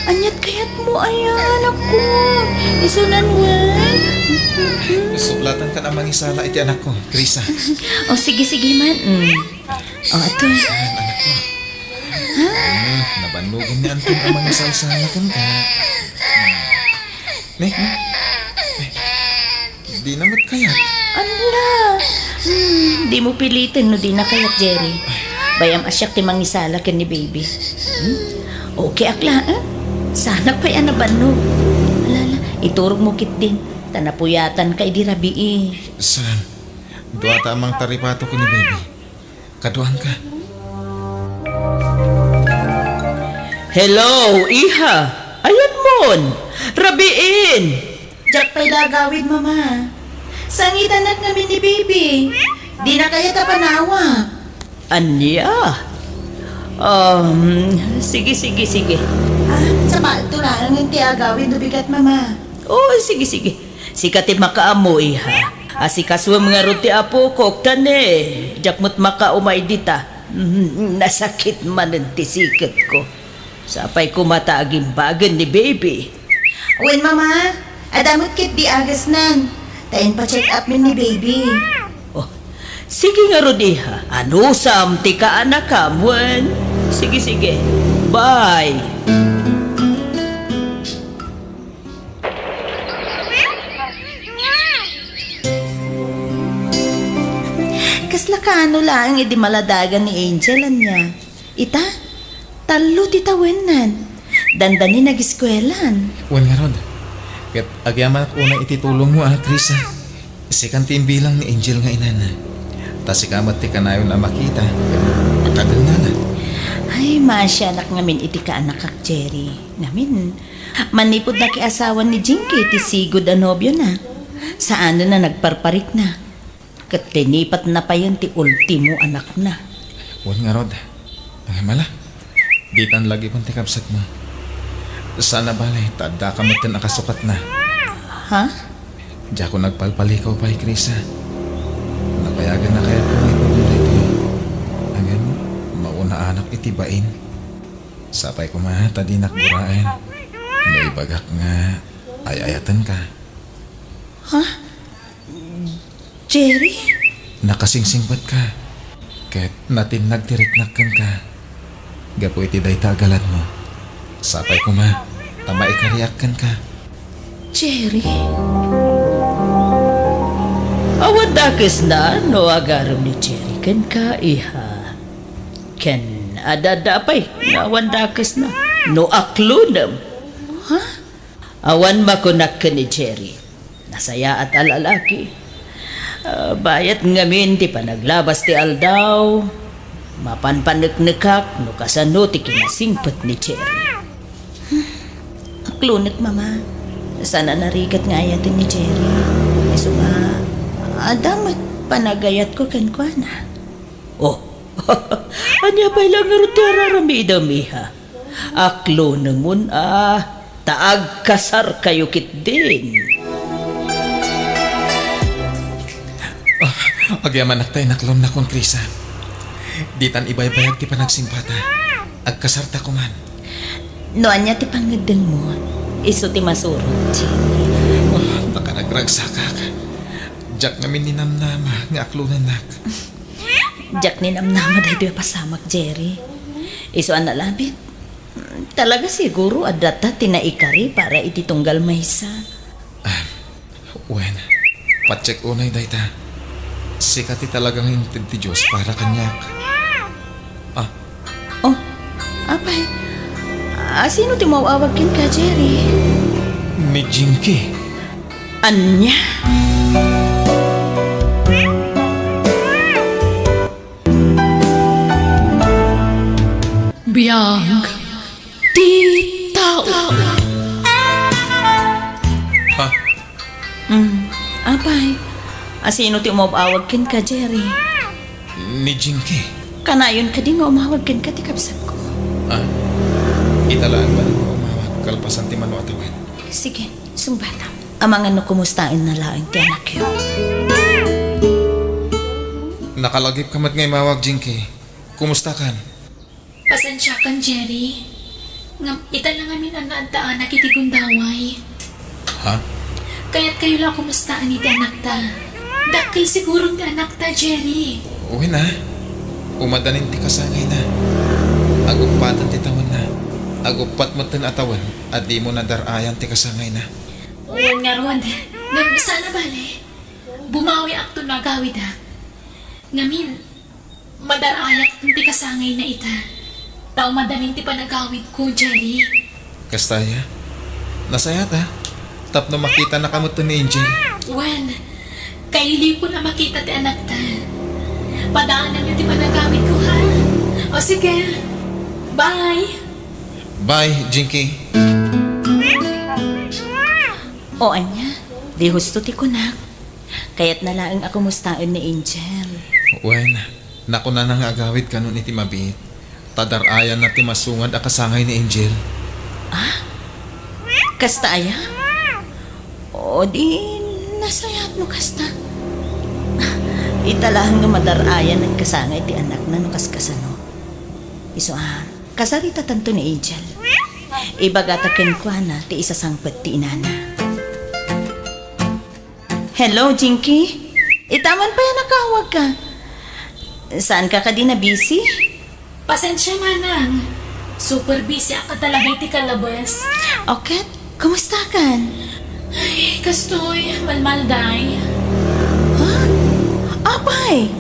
Anyat kayat mo ayan ako. Isa nan wen. Suplatan ka namang isala iti anak ko, Chris ah. O sige man. O ato. Anak ko. Nabanlugan ni Anton ang mga isala kan ka. Di namat kaya. Ala. Di mo pilitin no di na kayat Jerry. Bayam asyak ti mangisala ken ni baby. Okay akla Sana pa'y anaban no. Alala, iturog mo kit din. Tanapuyatan kay di rabii. San, doa tamang taripato ko ni baby. Kaduhan ka. Hello, iha. Ayan mon. Rabiin. Jack pa'y lagawid, mama. Sangitan at namin ni baby. Di na kaya tapanawa. Anya? Sige. Sa palto lang ang tiagawid bigat, mama. Oh, sige. Sikati makaamo, iha. Asikaswa mga ruti apo ko, tane. Jakmut makaumay dita. Nasakit man ang tisikat ko. Sapay ko mataaging bagan ni baby. Wen, mama. Adamot kit di agas nan. Tayin pa check up min ni baby. Oh, sige nga Rodiha. Ano samti ka anak ka, Mwen? Sige. Bye. Kasla ka ano lang idi maladagan ni Angel niya. Ita, talo titawenan. Dandani nag-eskwelahan. Wan nga rod. Kat agyaman at una ititulong mo Chris ah. Sikan ti bilang ni Angel nga inana. Tasikamat ti kanayon na makita. Pagkaganda na. Ay, masyanak ngamin iti ka anak kak Jerry. Ngamin, manipod na ki asawan ni Jinky ti sigod a nobyo na. Saan na nagparparik na. Kat tinipat na pa yun ti ultimo anak na. Wan nga rod. Ay mala. Di tan lagi pang ti kapsat mo. Sana balay, tada ka matin nakasukat na. Ha? Di ako nagpalpalikaw pa Chris ah. Napayagan na kaya kung ipagod na ito. Agan, mauna anak itibain. Sapay ko mahata di nakburain. May bagak nga, ayayatan ka. Ha? Jerry? Nakasingsingbat ka. Kahit natin nagtiriknakan ka. Gapo iti day tagalat mo. Sapay ko ma, tama ikariakan ka. Jerry? Awan dakis na, no agaram ni Jerry. Ken ka, iha. Ken adadapay, awan dakis na. No aklunam. Ha? Awan makunak ka ni Jerry. Nasaya at alalaki. Bayat ngamin ti panaglabas ti aldaw. Mapanpaneknekak no kasano ti kinasingpet ni Jerry. Aklunat, mama. Sana narigat nga ayatin ni Jerry. Iso nga, adamat panagayat ko kankwana. Oh, Anya pa lang nga rin tiraramida miha. Aklo naman taag kasar kayo kit din. Agyaman tayo naklon na kong Krisa. Di tan ibay-bayag ti panagsimpata. Agkasarta ko man. No anya ti pangagdang mo, iso ti masurot. Baka nagragsakak. Jack namin ninamnama nga aklunan nak. Jack ni namnama dahil pasamak, Jerry. Iso analabit. Talaga siguro adata tinaikari para ititunggal maysa. Wen, pacheck unay dayta. Sikati talagang hintid ti Diyos para kanyak. Oh, apay. Sino ti mawawagin ka, Jerry? Ni Jinky. Anya? Biyag. Di tao. Ha? Apay. Sino ti umawawagin ka, Jerry? Ni Jinky. Kanayon ka di nga umawagin ka ti kapsat ko. Italaan ba nang umawag kalpasan ti mano atawan? Sige, sumbata. Amang ano kumustain na laing ti anak yun. Nakalagip ka mat ngay mawag, Jinky. Kumusta kan? Pasensya kan, Jerry. Ngam, ita lang amin ang naantaan na kitigundaway. Ha? Kaya't kayo lang kumustaan iti anak ta. Dakil siguro ti anak ta, Jerry. Uwi na. Umadanin ti kasangay na. Agupatan ti tawan na. Agupat mo tin atawan at di mo nadarayan ti kasangay na. Uwan nga ron. Ngam, sana bale. Bumawi akto na gawid ha. Ngamin, madarayak ti kasangay na ita. Tao madaling ti panagawid ko, Jerry. Kastaya, nasaya ta. Tapno makita na kamot to ni Angel. Wen, kaili ko na makita ti anak ta. Padaanan niyo ti panagawid ko, ha? O sige, bye! Bye, Jinky. O anya, di husto ti kunak. Kaya't nalaang ako mustaan ni Angel. Wen, naku na nang agawid kanon iti mabit. Tadarayan na ti masungad a kasangay ni Angel. Kasta aya? O di nasayat mo kasta. Italahan nga madarayan at kasangay ti anak na nukaskasano. Iso kasarita tanto ni Angel. Ibagatakin ko na ti isasangpet ti inana. Hello, Jinky. Itaman pa yan nakawag ka. Saan ka di na busy? Pasensya manang. Super busy ako talaga iti kalabas. Okay, kumusta kan? Ay, kastoy, malmalday. Apay,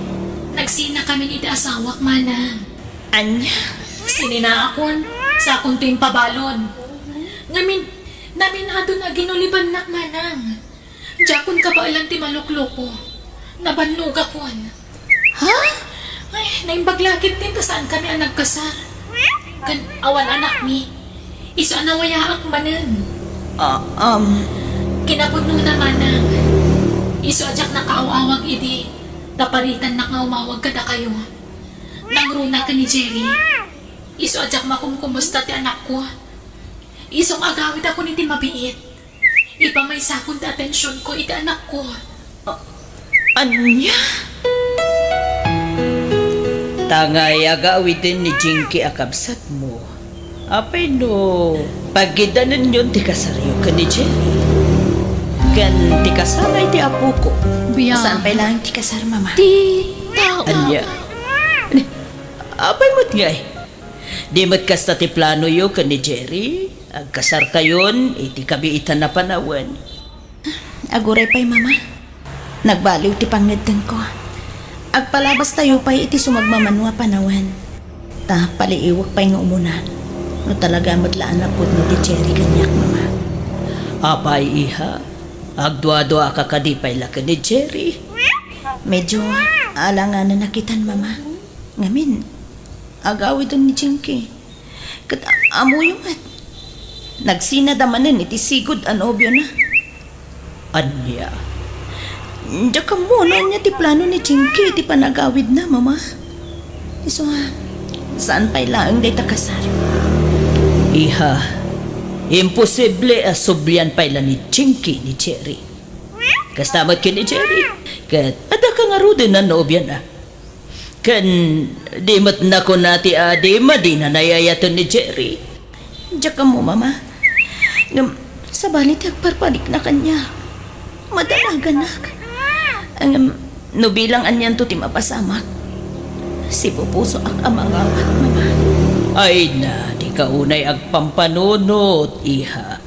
Nagsina kami iti asawak manang. anya? Sinina akon sa akong tuwing pabalon. Ngamin, namin adon na ginuliban nak manang. Jakon ka ba ilang ti malukloko? Nabanlog akon. Ha? Ay, naimbaglakit din ta saan kami ang nagkasar. Kan awan anak mi. Iso anawayaak manan. Kinapudno na manang. Iso ajak nakaawawag idi. Taparitan na kaumawag kada kayo. Nangruna ka ni Jerry. Iso ajak makumkumusta ti anak ko. Isong agawid ako ni ti mabiit. Ipamaysakon ti atensyon ko iti anak ko. Anya? Tangay agawid din ni Jinky akabsat mo. Apay no, pagidanan yun ti kasaryo ka ni Jerry. Kan ti kasaray ti apo ko. Biya. Saan pa lang ti kasar, mama? Di tao. Anya? Apay mo't ngay. Di mo't kasta ti plano yo ka ni Jerry. Agkasar kayon, iti kabiitan na panawan. Aguray pa'y, mama. Nagbaliw ti pangidan ko. Agpalabas tayo pa'y iti sumagmamanwa panawan. Ta, paliiwag pa'y nga umuna. No talaga madlaan na po no ti Jerry kanyak, mama. Apay, iha. Agdwa-dwa ka kadipay laka ni Jerry. Medyo alangan na nakitan, mama. Ngamin, agawid ni Jinky. Kat amoy at nagsinadamanin iti sigod anobyo na. Anya? Diyan ka muna niya ti plano ni Jinky iti panagawid na, mama. Iso saan pa'y laang day takasar? Iha, imposible asublian pala ni Chinky ni Cherry. Kastamat ki ni Cherry. Kat ada ka nga ro din na nobya na. Kan di mat na ko nati adi di na nayayatan ni Cherry. Diyak ka mo, mama. Sa balit agparpanik na kanya. Madalaganak. No bilang anyan to ti mapasamak. Si Pupuso ang amangawat, mama. Ay na, di ka unay agpampanunot, iha.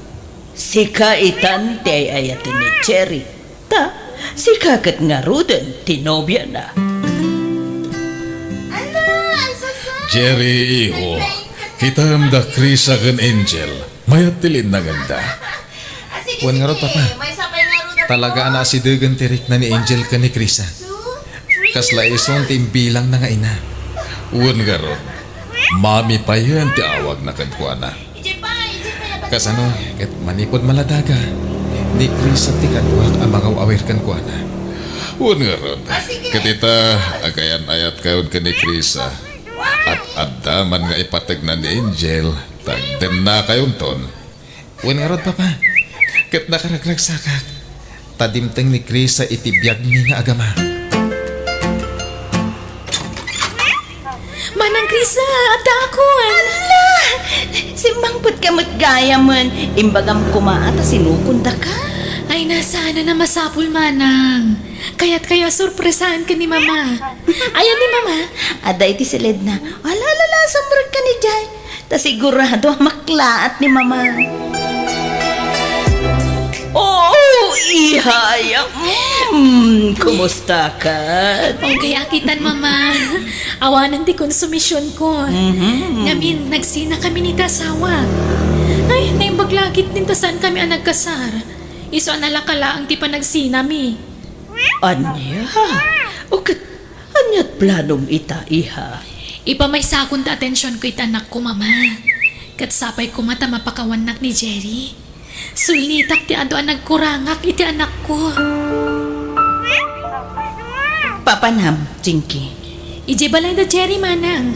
Si kaitan ti ay ayatin ni Cherry. Ta, si kakat nga ro din, tinobya na. Jerry, iho. Kita da Krisa kan Angel. Mayat tilin na ganda. Wan nga ro, papa. Talaga na si Degan tirik na ni Angel ka ni Krisa. Kasla ison timbilang na nga ina. Uwan nga ron. Mami pa yan ti awag na kankwana. Kasano, ket manipod maladaga. Ni Krisa ti kadwak ang mga awir kankwana. Uwan nga ron. Katita, agayan ayat kayon ka ni Krisa. At adaman nga ipatag na ni Angel. Tagden na kayon ton. Wan nga ro, papa. Ket nakaragrag sakak. Tadimteng ni Krisa itibiyag ni nga agama. Manang Krisa, adakon! Simbangput ka matgaya man. Imbagam kumaata sinukunda ka. Ay, nasaan na masapul, manang. Kaya't kaya surpresahan ka ni mama. Ayan ni mama. Ada iti silid na. Ala, samurag ka ni Jay. Ta sigurado maklaat ni mama. Oh, ihaya. Kumusta ka? Ang kayakitan, mama. Awanan di konsumisyon ko. Ngamin, nagsina kami ni tasawa. Ay, naimbaglagit din tasan kami ang nagkasar. Iso analakala ang di pa nagsina mi. Anya? O kat, anyat planong ita, iha? Ipa may sakon ta atensyon ko ita anak ko, mama. Kat sapay ko mata mapakawanak ni Jerry. Sulitak ti ado ang nagkurangak iti anak ko. Papanam, Jinky. Ije balay da Jerry, manang.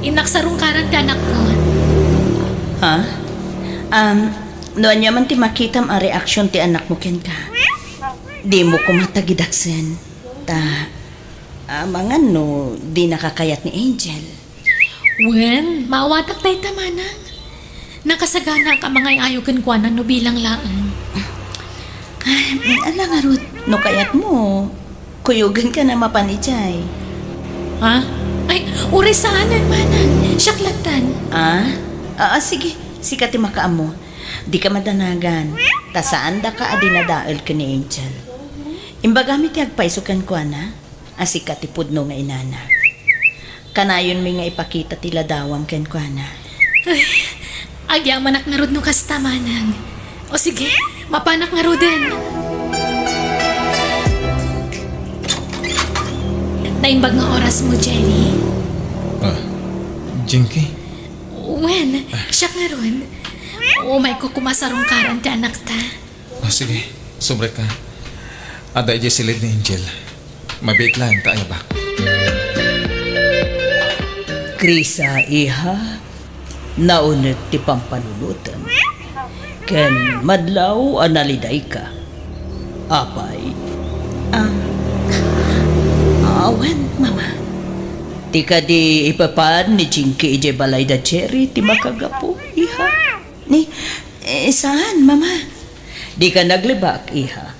Inaksarong karan ti anak ko. Ha? Noon yaman ti makitam ang reaksyon ti anak mo ken ka. Di mo kumatagidaksen. Mangan no, di nakakayat ni Angel. Wen, maawatak tayo tamanang. Nakasagana ka mga ayaw kwa na no bilang laan. Ala nga Ruth, no kayat mo. Kuyugan ka na mapanijay. Ha? Ay, uri saanan, manang. Syaklatan. Sige. Sikat ti makaam mo. Di ka madanagan. Tasaan da ka adinadaol ka ni Angel. Imbagamit ti agpaisukan ko na. Asikat ti pudno nga inana. Kanayon mi nga ipakita ti ladawam ken ko na. Agyaman ak nga rod no kasta, manang. O sige, mapanak nga rodin. Naimbag nga oras mo, Jenny. Jinky? Wen, siya nga ron. May kukumasarong karan ti anak ta. Sige, sobre ka. Ada ije silid ni Angel. Mabait lang tayo ba? Krisa, iha, naunit ti pampanunutan. Ken madlaw analiday ka. Apay, Awan, mama. ti ka di ipapan ni Jinky ije balay da Cherry ti makagapo, iha. Saan, mama? Di ka naglibak, iha.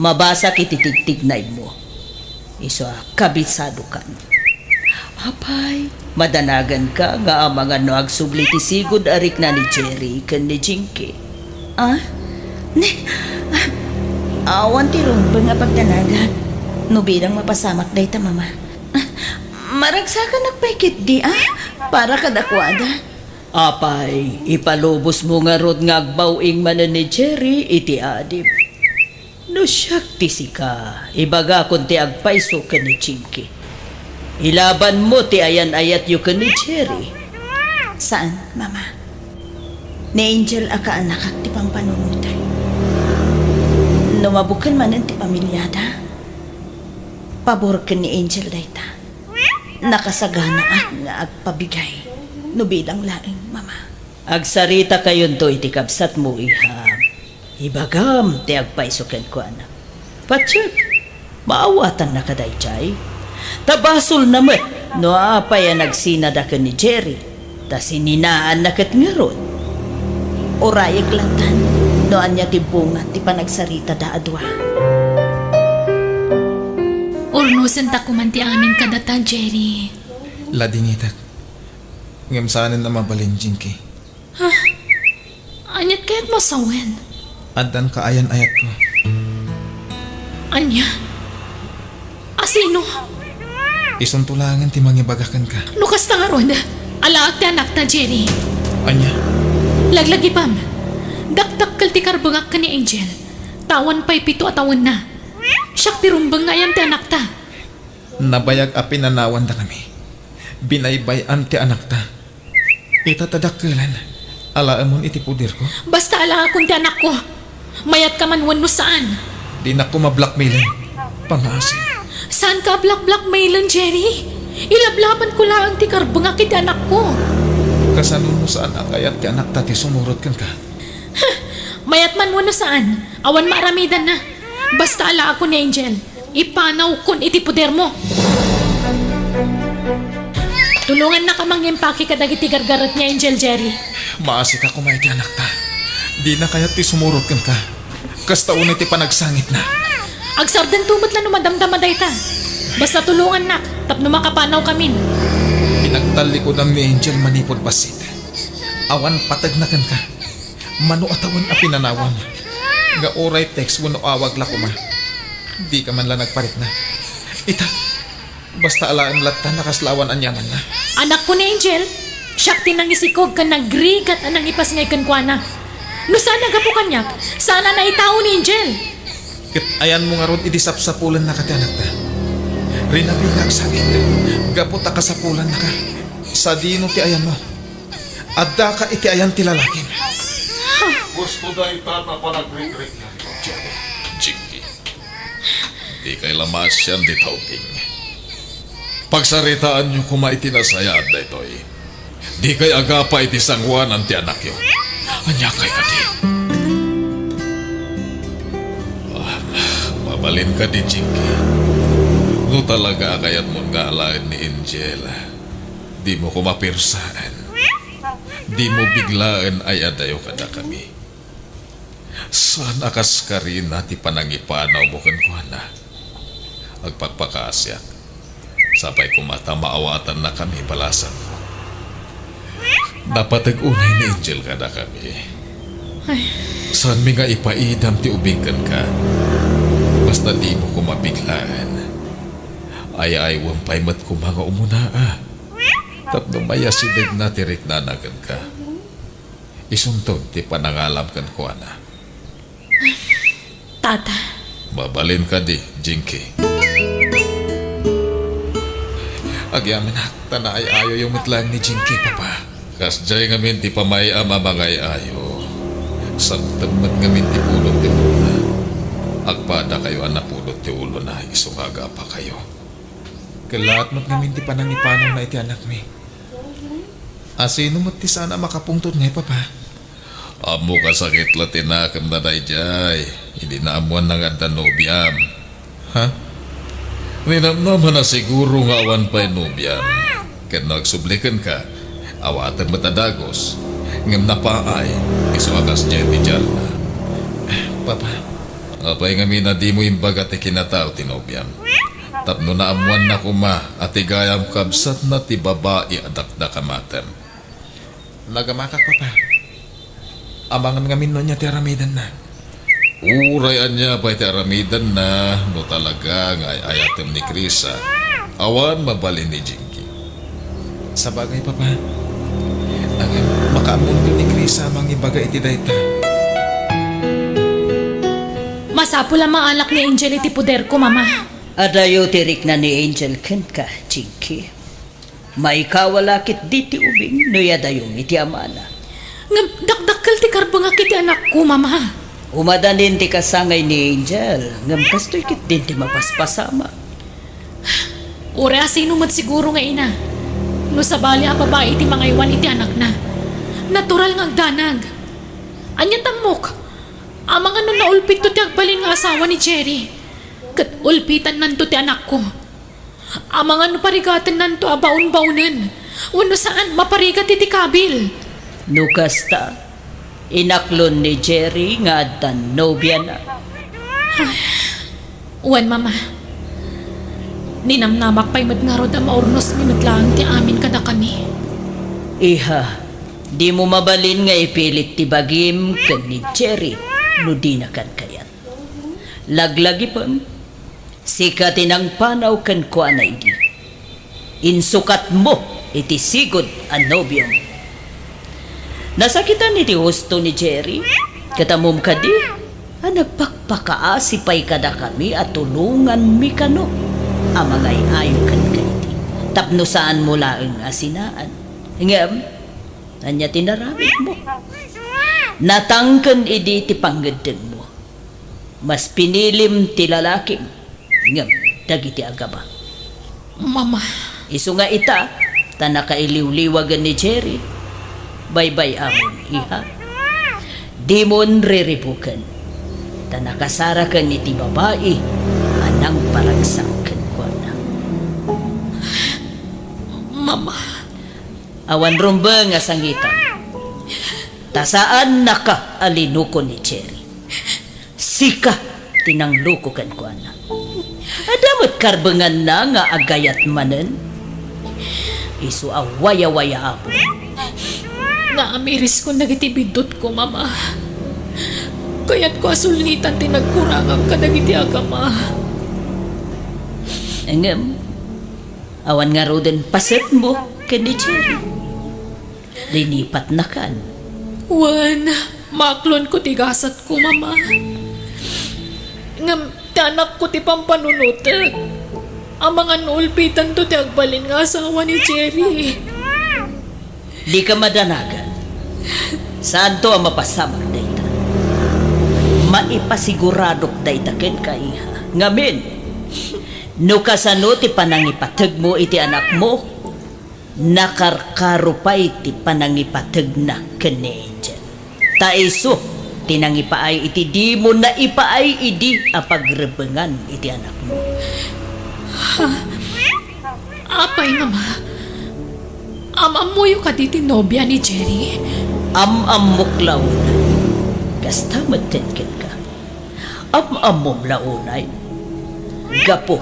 Mabasa kititigtignay mo. Iso kabisado kan. Apay, madanagan ka nga ang mga no agsubli ti sigod arik na ni Cherry ken ni Jinky. Awan ti rumpa nga pagdanagan. No bilang mapasamak day ta, mama. Maragsakan nagpaikit di, para kadakwada. Apay, ipalubos mo nga rod nga agbawing manan ni Cherry iti adip. No siyak ti sika, ibaga kun ti agpaiso ka ni Jinky. Ilaban mo ti ayan-ayat yu ka ni Cherry. Saan, mama? Ni Angel aka anak at ti pampanunutay. Numabukan manan ti pamilyada. Pabor ka ni Angel dayta. nakasagana nga agpabigay. No bilang laing mama. Agsarita kayon to iti kabsat mo iha. Ibagam ti agpaisuken ko na. Patsik, maawatan na kaday chay. Tabasol naman, no apay ang nagsinadakan ni Jerry. Ta sininaan na kat nga ron. Orayag lantan, no anya tibungan ti panagsarita da adwa. Urnusan ta kumanti amin kadata, Jerry. Ladingitak. Ngam saanin na mabalin, Jinky. Anyat kaya't masawen. Adan kaayan-ayat ko. Anya? Asino? Isuntulangan ti mangibagakan ka. Lukas ta nga ron. Alaak ti anak ta, Jerry. Anya, Laglagi pam. Dakdakkel ti karbangak ka ni Angel. Tawan pa'y 7 atawan na. Siyak ti rumbang nga yan ti anak ta. nabayag a pinanawan da kami. Binaybayan ti anak ta. Itatadakkelan. Alaamon iti pudir ko. Basta ala akong ti anak ko. Mayat ka man wano saan. Di na ko mablackmailan. Pangasin. Saan ka black-blackmailan, Jerry? Ilablaban ko lang ti karbangak ti anak ko. Kasanuno saan ang kayat ti anak ta ti sumurot kan ka. Mayat man wano saan. Awan maaramidan na. Basta ala ako ni Angel. Ipanaw kun iti puder mo. Tulungan na ka mangimpaki ka dagiti gargarot ni Angel, Jerry. Maasi ka kumay ti anak ta. Di na kayat ti sumurot kan ka. Kastaunay ti panagsangit na. Agsardan tumot lang numadamdamaday ta. Basta tulungan na. Tapno makapanaw kamin. Pinagtalikodan ni Angel manipod basit. Awan patag na kan ka. Mano atawan a pinanawan. Nga oray text wano awag la kuma. Di ka man lang nagparit na. Ita, basta alaan latta nakaslawan anyaman na. Anak ko ni Angel, siyak tinang isikog ka nagrigat anang ipas ngay kankwana. No sana gapo kanyak, sana na itao ni Angel. Kit ayan mo nga ron idisapsapulan na ka ti anak ta. Rinabingag sakit. Gapot ka sapulan na ka. Sa dino ti ayan mo. Adda ka iti ayan ti lalakin. Gusto da itata pa nagrik-rik yan. Jinky. Di kay lamas yan di tauping. Pagsaritaan nyo kuma itinasayad na ito'y. Di kay agapa iti sangwanan ti anak yo. Anya kay ka di. Mabalin ka di, Jinky. No talaga kayat mo nga alain ni Angel. Di mo ko mapirsaan. Di mo biglaan ay adayo kada kami. Saan akas ka rin nati panangipanaw mo kan ko na. Agpagpakasyak. Sapay kumata maawatan na kami balasan ko. Napatag-unay ni Angel kada kami. Saan mi nga ipaidam ti ubingkan ka. Basta di mo ko mabiglaan. Ay wampay mat ko mga umunaa. Tapno maya sinig na tirik nanagan ka. Isuntog ti panangalam kan ko na. Tata, Mabalin ka di, Jinky. Agyaman hakta na ay ayo yung mitlang ni Jinky, papa. Kasjay ngamin ti pamay amamangay ayo. Samtamat ngamin ti pulot ti ulo na. Agpada kayo ang napulot ti ulo na isungaga pa kayo. Kalat mat ngamin ti panangipanaw na iti anak mi. Asino mat ti sana makapungtot ngay, papa. Amo kasakit latinakam na dayjay. Hindi na amuan na nga danobiyam. Ha? Ninamnaman na siguro nga awan pa'y nubiyan. Kat nagsublikan ka, awatan matadagos. Ngam na paay, isuakas niya ti Jarna. Papa, Apay nga mina di mo imbaga ti kinatao tinobiyam. Tapno na amuan na kuma at igayam kabsat na ti babae adak na kamatem. nagamakak, papa. Amangan ngamin no niya ti aramidan na. Urayan niya pa'y ti aramidan na no talaga nga ayatem ni Krisa. Awan mabalin ni Jinky. Sa bagay, papa. Ang makamundo ni Krisa mangibaga iti dayta. masapo lang maalak ni Angel iti puder ko, mama. Adayo tirik na ni Angel ken ka, Jinky. Maikawalakit di ti ubing no yadayong iti amana. Nga dakdakkel ti karbangak iti anak ko, mama. Umadanin ti kasangay ni Angel, ngam kastoy kit din ti mapaspasama. Ura sino mat siguro nga ina. No sabali a babae iti mga iwan iti anak na. Natural nga agdanag. Anya tamok. Ang mga no naulpit to ti agbalin nga asawa ni Jerry. Kat ulpitan nanto ti anak ko. Ang mga no parigatan nanto a baon-baonan. Wano saan maparigat iti kabil. No kasta, inaklon ni Jerry nga addan nobya na. Uwan, mama. Ninamnamak pa'y madngarod ang maurnos minutlang ti amin kada kami. Iha, di mo mabalin nga ipilit ti bagim ken ni Jerry no di na kan kayat. Laglagi pang, sikatin ang panaw kan kwa na idi. Insukat mo iti sigod ang nobyong. Nasakitan iti husto ni Jerry, katamom ka di, nagpakpakaasipay kada kami at tulungan mi kano. Amangay ayo kan kaiti. Tapno saan mo laeng asinaan. Ngam, anya tinaramit mo. Natangken idi ti panggedeng mo. Mas pinilim ti lalaking. Ngam, dagiti agaba. Mama, Isu nga ita, tanakailiw-liwagan ni Jerry. Bye-bye amon, iha. Di mon riribukan. Tanakasarakan ni ti babae, anang paragsangkan ko na. mama. Awan rumba nga sangitan. Tasaan naka alinuko ni Jerry. Sika tinangluko kan ko na. Adamot karbengan na nga agayat manen. Isu awaya-waya apo. Naamiris ko nagitibidot ko, mama. Kaya't ko asulitan tinagkurangam ka nagiti agama. Engem, awan nga roden paset mo ken ni Jerry. Linipat na kan. Wan, maklon ko tigasat ko, mama. Ngam, tanak ko ti pampanunutag. Ang mga nulpitan to ti agbalin nga asawa ni Jerry. Di ka madanagan. Saan to ang mapasamag dayta? Maipasiguradok dayta ken kaiha. Ngamin, no kasano ti panangipatag mo iti anak mo, nakarkarupay ti panangipatag na ken ni Angel. Taiso, tinangipaay iti di mo na ipaay idi apagrebengan iti anak mo. Apay, mama. Amamuyo ka diti nobya ni Jerry. Am-amok launay. Kasta matenken ka. Am-amom launay. Gapo,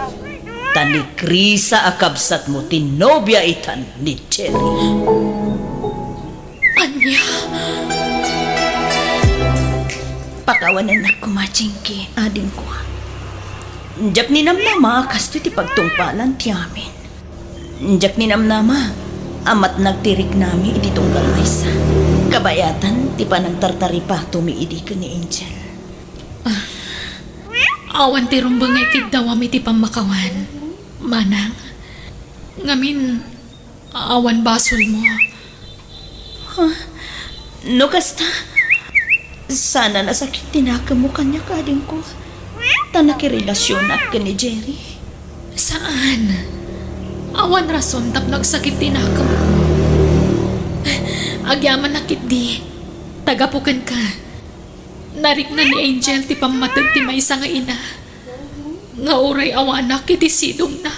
tanikrisa akabsat mo tinobya itan ni Jerry. Anya, Pakawanan na kumachingki, ading ko. Njak ni namnama, kasto ti pagtungpalan ti amin. Njak ni namnama, amat nagtirik nami iti tunggal maysa. Kabayatan, ti panagtartari pa tumiidi ka ni Angel. awan ti rumbangay kidawami ti pamakawan. Manang, ngamin, awan basol mo. No kasta, sana nasakit tinaka mo kanya kading ko. Tanakirelasyon at ka ni Jerry. Saan? Awan rason tap nagsakit tinakam ko. Agyaman nakit di. Tagapukan ka. Narik na ni Angel ti pamatag ti maysa nga ina. Nga uray awanak iti sidong na.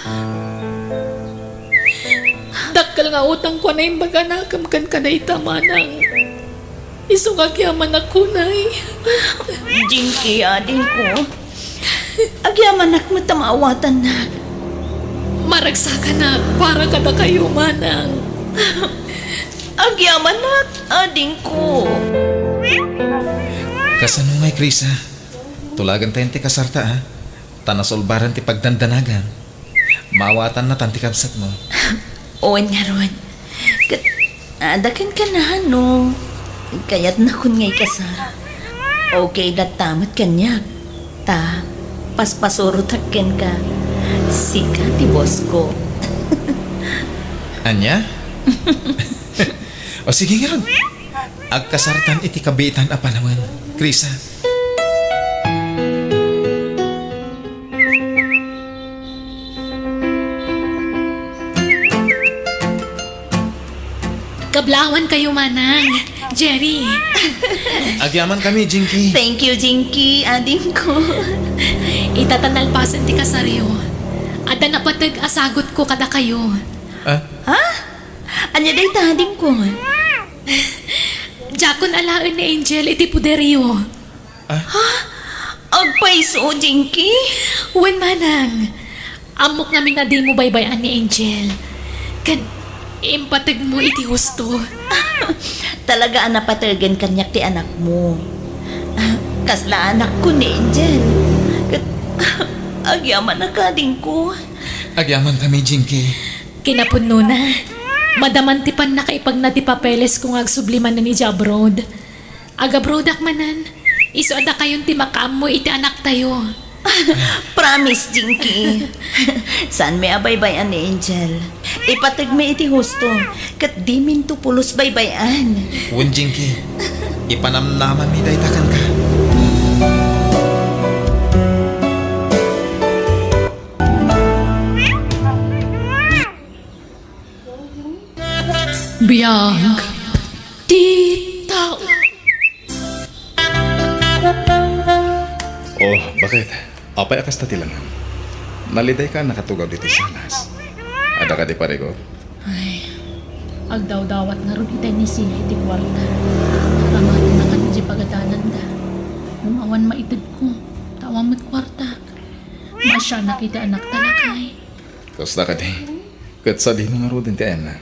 Dakkel nga utang ko na yung baga nakam kan kaday tamanang. Isong agyaman ako nay. Jinky, ading ko. Agyaman ak matamawatan na. Maragsakan na para kada kayo manang. Agyaman ak, ading ko. Kasano ngay, Krisa? Tulagan tayo ti kasarta, ha? Tanasolbaran ti pagdandanagan. Mawatan na tanti kapsat mo. Owen nga ron. Adakan ka na, no? Kaya't na kun ngay kasar. Okay na tamat kanyak. Ta, paspasurutakken ka. Sika ti boss ko. Anya? O sige nga ron. Agkasartan iti kabitan apa naman, Krisa. Magablawan kayo manang. Jerry, Agyaman kami, Jinky. Thank you, Jinky, ading ko. itatanalpasan ti kasaryo. Ada napatag asagot ko kada kayo. Anya day tading ko. Jakon alaan ni Angel iti puderyo. Agpaiso, Jinky. Wen manang. Amok namin na di mo baybayan ni Angel. Kan impatag mo iti husto. Talaga napatagan kanyak ti anak mo. Kasla anak ko ni Angel. Agyaman na kading ko. Agyaman kami, Jinky. Kinapuno na. Madamantipan na kaipag na ti papeles kung agsubliman na ni Jabrod. Agabrodak manan. Iso ada kayon ti makaam mo iti anak tayo. Promise, Jinky. Saan may abaybayan ni Angel? Ipatag may iti husto. Kat di min to pulos baybayan. Wen, Jinky. Ipanamnaman mi daytakan ka. Biyag. Ti tao. Oh, bakit? Apay akas tatilangan. Naliday ka nakatugaw dito sa salas. Ada ka di parego? Agdaw-dawat nga ron itay ni Sina iti kwarta. Ramatan na kanya di pagadanan da. Umawan maitid ko. Tawamot kwarta. Masya nakita anak talakay. Kasta ka di. Kat sa di nga ro din ti na.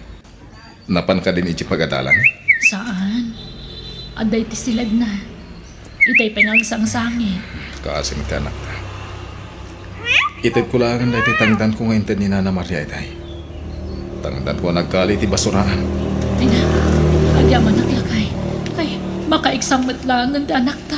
Napan ka din iti pagadalan? Saan? Aday ti silag na. Itay pengagsang-sangit. Kaasim ti anak na. Itid ko lang na iti tangdan ko ngayon ni Nana Maria itay. Tangdan ko nagkali ti basuraan. Ay na, agyaman naglakay. Ay, makaiksamot lang ang anak ta.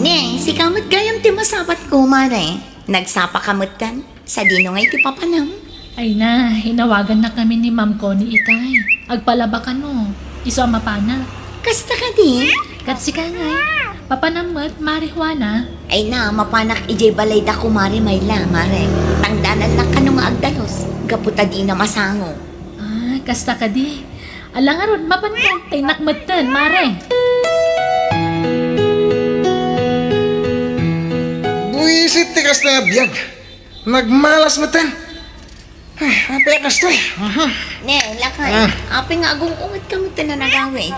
Ne, si kamot gayam ti masabat ko, mare. Nagsapa kamot kan, sa dino ngay ti papanam. Ay na, hinawagan na kami ni Ma'am Connie itay. Agpalabakan mo. Iso ang mapana. Kasta ka di? Katsi ka ngay. Papanamot, marihuana. Ay na, mapanak ijay balay da kumari may la, mare. Tangdanan lang ka nung agdalos. Gaputa di na masango. Ah, kasta ka di. Alang aron, mapankan, tay nakmatan, mare. Buisit ti kas na biyag. Nagmalas mo ten. Ay, apay kas to eh. Ne, lakay. Api nga agong ungat ka mo na nagawin.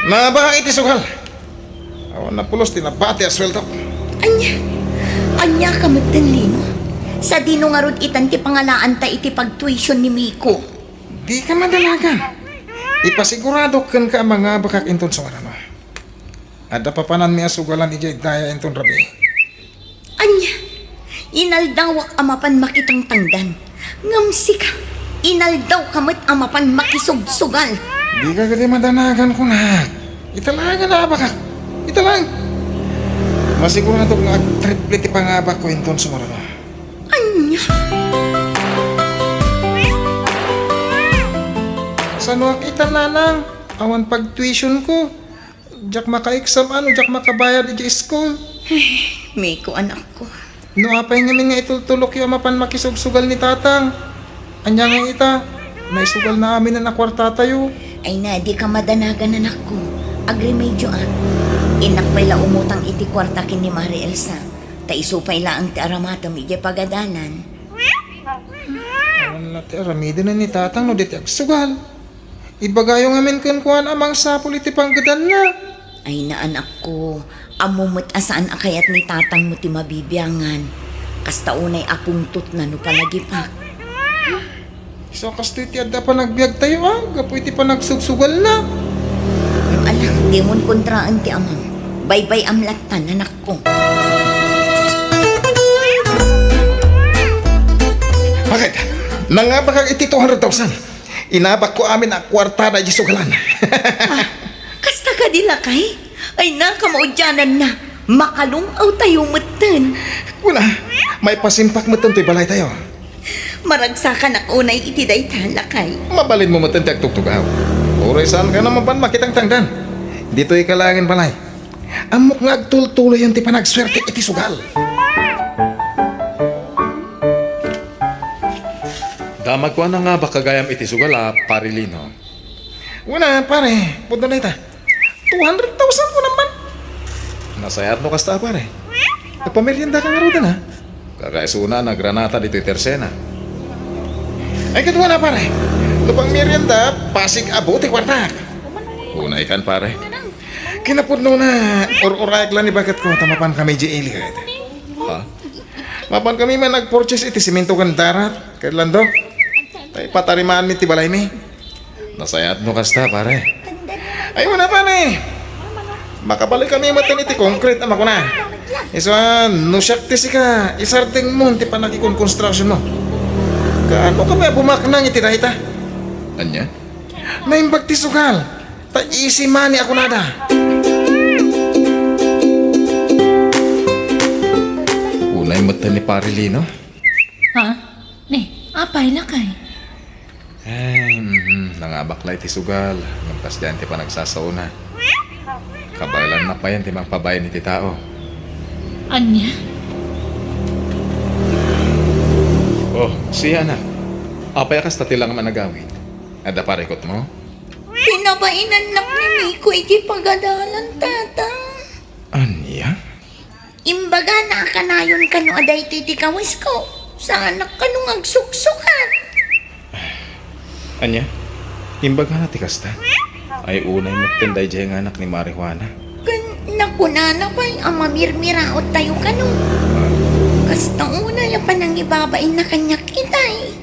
Nabaka iti sugal. Awan na pulos tinabati aswelto. Anya ka mo lino. Sa dino nga rod itan ti pangalaan ta iti pag-tuition ni Miko. Di ka madalagan. Ipasigurado kan ka mga bakak inton sa warano. Ada papanan niya sugalan ijay daya inton rabi. Anya, inaldawak amapan makitang tangdan. Ngamsi ka, inaldaw kamot amapan makisugsugal. Di ka gadi madanagan ko na. Italagan na bakak. Italang. Masigurado nga triple ti pangabak ko inton sa warano. Anya, Saan kita nanang? Awan pag-tuition ko. Diyak maka-exam ano, diyak makabayad ijay school. Miko anak ko. No apay ngamin nga itultulok yung mapan makisugsugal ni tatang. Anya nga ita, naisugal na amin na nakwarta tayo. Ay na, di ka madanagan anak ko. Agrimedyo Inak pa'y la umutang iti kwarta kin ni Mari Elsa. Ta isupay la ang ti aramatom iti pagadalan. Awan na ti aramida na ni tatang no diti agsugal. Ibagayo ngamin kuan amang sapul iti panggadan na. Ay na anak ko, amumot asaan akayat ni tatang mo ti mabibiyangan. Kasta unay apungtot na no palagipak. So kasto iti adda pa nagbiag tayo gapo iti pa nagsugsugal na. Ang alam, di mon kontraan ti amang. Baybay amlatan anak ko. Bakit? Nangabakag iti 200,000. Inabak ko amin ang kwarta na isugalan. Kasta ka dila kay? Ay na, kamaudyanan na. Makalungaw tayo mutan. Wala, may pasimpak mo to'y balay tayo. Maragsakan ak unay iti daytan lakay. Mabalin mo matang tagtugtugaw. Uray saan ka naman pan makitang tangdan. Dito ikalangin balay. Amok nga agtultuloy yung ti panagswerte iti sugal. magkuha na nga ba kagayam iti sugala, parilino? Una, pare, punto na ita. 200,000 ko naman. Nasayat no kasta, pare. Nagpamerienda ka nga ro na. Kakaisuna na granata dito tersena. Ay, katuwa na, pare. Lupang merienda, pasig abuti kwartak. Una ikan, pare. Kinapudno na, or-orayag lang ni bagat ko, tamapan kami di ili kahit. Ha? Mapan kami man nag-purchase iti simento kan darat, kay Lando. Tay patarimaan mi ti balay mi. Nasayat no kasta, pare. Ay mo na, pare. Makabalik kami matan iti concrete ama ko na. Isa, no siyak ti sika, isarting mo ti panagikon construction mo. Kaano ka ba bumaknang iti dahita? Anya? Naimbag ti sukal. Ta easy money ako nada. Unay mata ni Parilino? Ha? Ne, apay na kay. Ay, nangabaklay ti sugal. Ngampas diyan ti panagsasauna. Kabalan na pa yan ti magpabayan ni ti tao. Anya? Oh, siya na. Apay akas tati lang managawin. Ada parikot mo? Pinabainan lang ni Miko iti pagadalan, tata. Anya? Imbaga na kanayon kano aday titi kawis ko. Sa anak kanong agsuksukan. Anya? Imbaga na ti kasta. Ay unay magtinday dyan ang anak ni Marijuana. Nakunana pa'y amamirmiraot tayo kano. Kasta una ya pa nang ibabain na kanya kitay.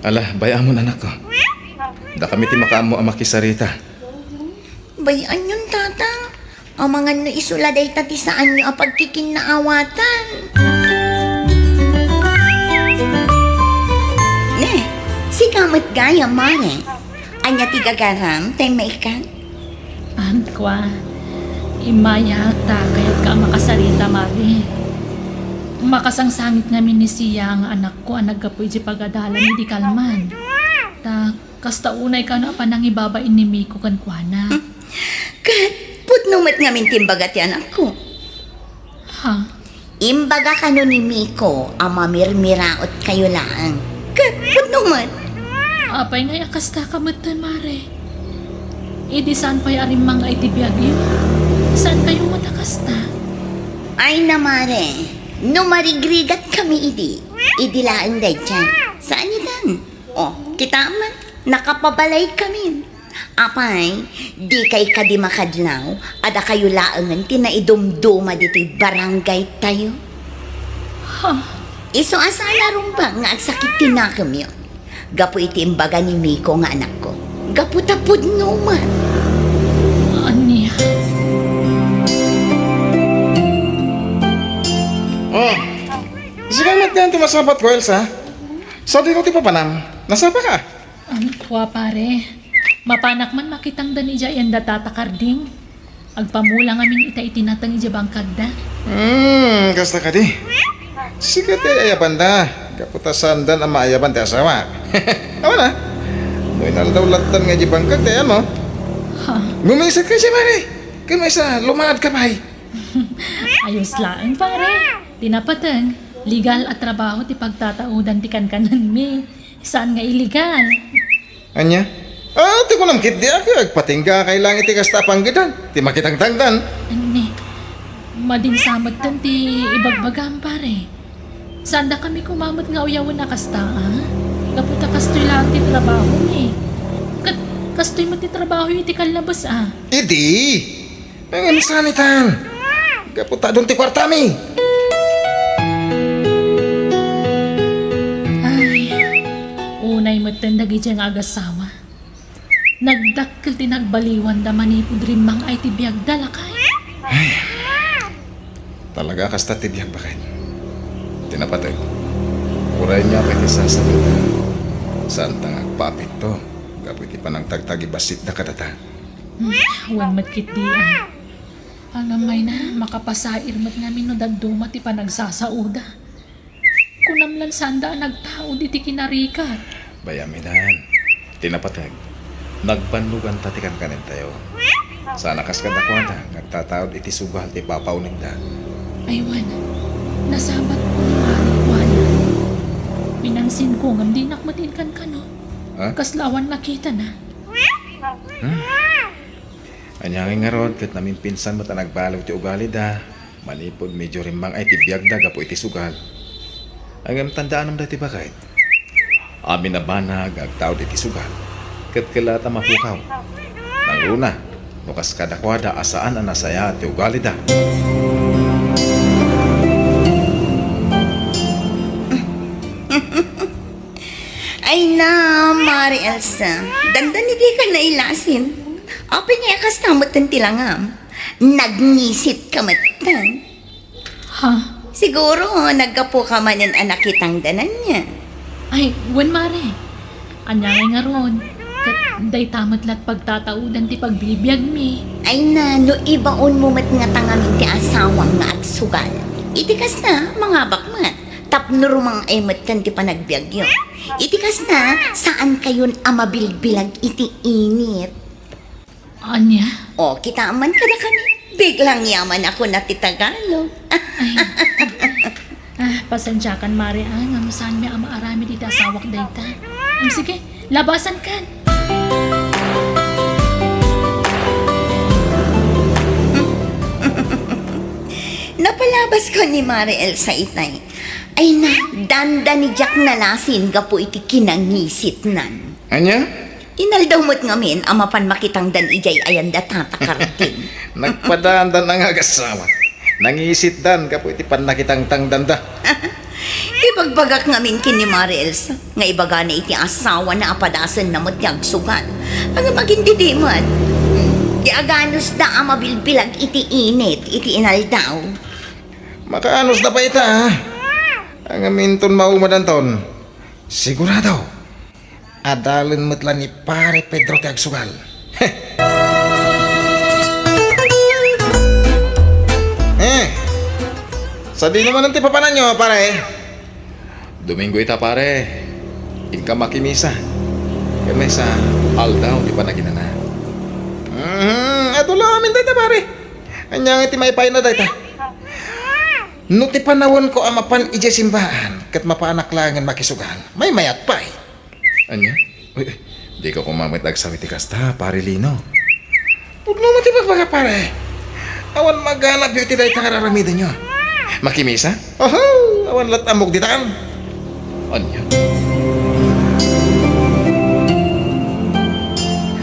Ala, bayaan mo anak ko. Da kami ti makaamo ang makisarita. Bayan yun, tata. Ang mga no isuladay tati saan nyo ang pagkikin na awatan. Ne, si kamot gaya, mare. Anya ti gagaram, tay maikan. Kwa, imaya ta kayat ka makasarita, Mari. Makasangsangit namin ni siya ang anak ko ang nagkapoy di pagadalan ni di kalman. Ta, kasta unay ka na pa nang ibabain ni Miko kan kuana. Kat, putnumat ngamin timbaga ti anak ko. Ha? Imbaga kano ni Miko, ang mamirmiraot kayo lang. Kat, putnumat. Apay nga yakas ka kamutan, Mare. Idi saan pa'y arimang ay tibiyagyo? Saan kayo matakasta? Ay na, mare. No marigrigat kami idi. Idilaan day dyan. Saan idan? Oh, kita man. Nakapabalay kami. Apay, di kay kadimakadlaw, ada kayo laangan tinaidumduma dito'y barangay tayo. Ha? Iso asala rumba nga agsakit tinakam yun. Gapo iti imbaga ni Miko nga anak ko. Gapo tapod numan. Anya? Oh, sigamat ka ang masabat ko, Elsa. Sa di ko ti papanam. Nasapa ka? Kwa, pare. Mapanak man makitang danija yan datatakarding. Agpamula ngamin ita itinatang ija bangkagda. Kasta ka di. Sigat ay ayaban da. Kaputasan dan ang maayaban ti asawa. Awa na. Noy naldawlatan nga di bangkag tayo mo. Ha? Gumisat ka siya, pare. Kaya may isa, lumaad ka pa Ayos lang, pare. Tinapatang, legal at trabaho ti pagtataudan ti kankanan mi. Saan nga illegal? Anya? Ah, ti ko nam kit di ako. Agpatingga kailangan ti kasta panggitan. Ti makitang tangdan. Ani, madinsamad tan ti ibagbagam, pare. Saan da kami kumamot nga uyawan na kasta, ha? Kaputa kastoy lang ti trabaho mi. Kastoy mo ti trabaho iti kalabas, ah. Idi! Ang sanitan. Kaputa doon ti kwartami. Ay, unay mo tandagi diyang agasawa. Nagdakkel tinagbaliwan da manipudrimang ay tibiyag dalakay. Talaga kasta tibiyang bakit. Tinapatay. Uray niya pa iti sasalita. Saan tang agpapit to? Kapit pa ng tagtagi basit na kadata. Huwag matkit di ah. Pangamay na, makapasair mat namin no dagduma ti panagsasauda. Kunamlan sanda nagtao di ti kinarikat. Bayaminan. Tinapatay. Nagbanlugan tatikan kanin tayo. Sana kas kadakwada. Nagtataod iti sugal ti papaw nigda. Aywan, nasabat ko ni Marijuana. Pinansin ko nga di nakmatinkan ka no. Ha? Kaslawan nakita na. Anyangin nga rod, kat namin pinsan mo ta nagbalog ti ugali da. Manipod medyo rimbang ay tibiyag da, gapo iti sugal. Ang tandaan naman dati ba kahit? Amin na banag, agtao iti sugal. Kat kalata mapukaw. Nang una, nukas kadakwada asaan ang nasaya ti ugali da. Ay na, Mari Elsa. Dandan hindi ka nailasin. Apay nga kastamot ng tilangam. Nagnisit ka matan. Ha? Siguro, nagkapo ka man ng anak kitang danan niya. Ay, wan mare. Anyangay nga ron. Kat day tamat lat pagtataudan ti pagbibiyag mi. Ay na, no ibaon mo mat nga tangamin ti asawang nga agsugal. Itikas na, mga bakmat. Tapno rumang ay matan ti panagbiagyo. Itikas na, saan kayon amabilbilag iti init. Anya? O, kita man ka na kami. Biglang yaman ako na ti Tagalog. Pasensya kan mare nga saan mi ama arami dito asawak dayta. Sige, labasan kan. Napalabas ko ni Mari Elsa itay. Ay na, danda ni Jack nalasin ka po iti kinangisit nan. Anya? Inaldaw mo't ngamin, amapan makitang dan ijay ayan da tatakarating. Nagpadaan na nga kasawa. Nangisit dan, kapo iti panakitang tangdanda. Ipagbagak ngamin kini Mari Elsa, nga ibaga na iti asawa na apadasan na mo't yagsugan. Ang magindidiman, di aganos da amabilbilag iti init, iti inaldaw. Makaanos na pa ita, ha? Ang aminton maumadanton. Sigurado. Adalin mo't lang ni pare Pedro ti agsugal. Sa di naman ang tipapanan nyo, pare. Domingo ita, pare. Inka makimisa. Kaya sa aldaw, di pa nagina na. Ato lang amin data, pare. Anyang iti may pay na data. No ti panawon ko amapan ije simbahan, kat mapaanak langan makisugal. May mayat pay. Anya? Uy, di ka kumamitag sa witikas ta, pare Lino. Pudno mo ti pagbaga, pare. Awan maghanap yung iti data kararamidan nyo. Makimisa? Oho! Awan lat amog ditaan. Anya?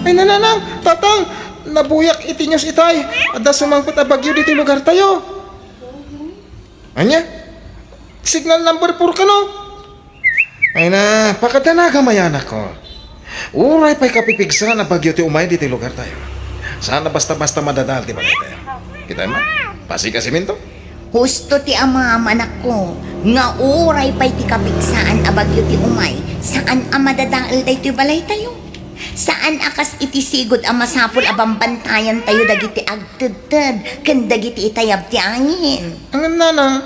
Ay nananang, tatang, nabuyak itinyos itay. Ada sumangkot a bagyo dito lugar tayo. Anya? Signal number 4 ka no? Ay na, pakadanaga mayan ako. Uray pa'y kapipigsa na bagyo ti umay dito lugar tayo. Sana basta-basta madadal ti bagay tayo. Kita mo? Pasi ka siminto? Husto ti ama anak ko, nga uray pa'y ti kapigsaan abagyo ti umay, saan amadadaal day ti balay tayo? Saan akas iti sigod ang masapol abambantayan tayo dagiti agtudtud, kan dagiti itayab ti angin. Ang nanang,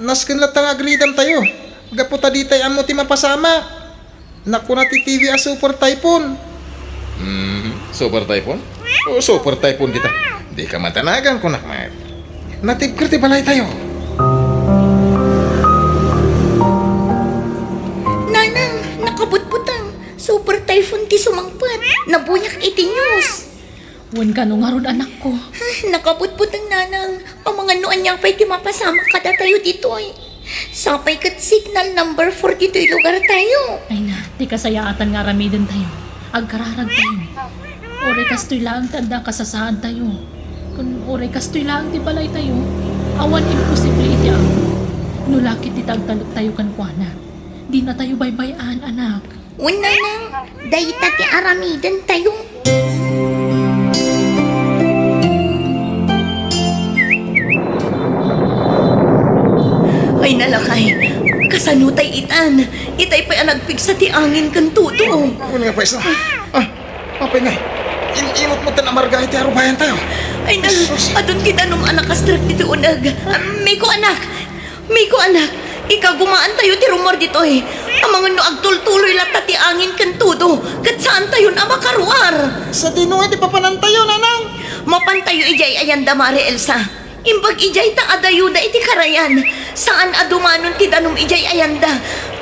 naskin latang agridam tayo. Gaputa di tayo amo ti mapasama. Naku na ti TV a super typhoon. Super typhoon? O super typhoon kita. Di ka matanagan ko nakmayat. Natibkir ti balay tayo. Nanang, nakabutbutang, super typhoon ti sumangpat, nabuyak iti news. Wan ka nung harod anak ko. Nakabutbutang nanang, ang mga nuan niya pa'y ti mapasama kada tayo dito ay. Sapay kat signal number 4 dito yung lugar tayo. Ay na, di kasayaatan nga ramidan tayo. Agkararag tayo. Ore kastoy lang tanda kasasaan tayo. Kung ore kastoy lang ti balay tayo, awan imposible iti ako. Nulakit ti tagtalot tayo kankwana. Di na tayo baybayan, anak. Una nang, dayta ti aramidan tayo. Ay nalakay, kasanutay itan. Itay pa'y nagpigsa ti angin kan tuto. Ano nga pa isa? Apay nga. Inimot mo tan amarga iti arubayan tayo. Ay na, adun kita nung anak kastrak dito unag. May ko anak, ikaw gumaan tayo ti rumor dito eh. Ang mga no agtultuloy lata ti angin kan tudo. Kat saan tayo na makaruar? Sa dinunga ti papanan tayo, nanang. Mapantayo ijay ayanda Mari Elsa. Imbag ijay ta adayuda iti karayan. Saan adumanon ti danum ijay ayanda.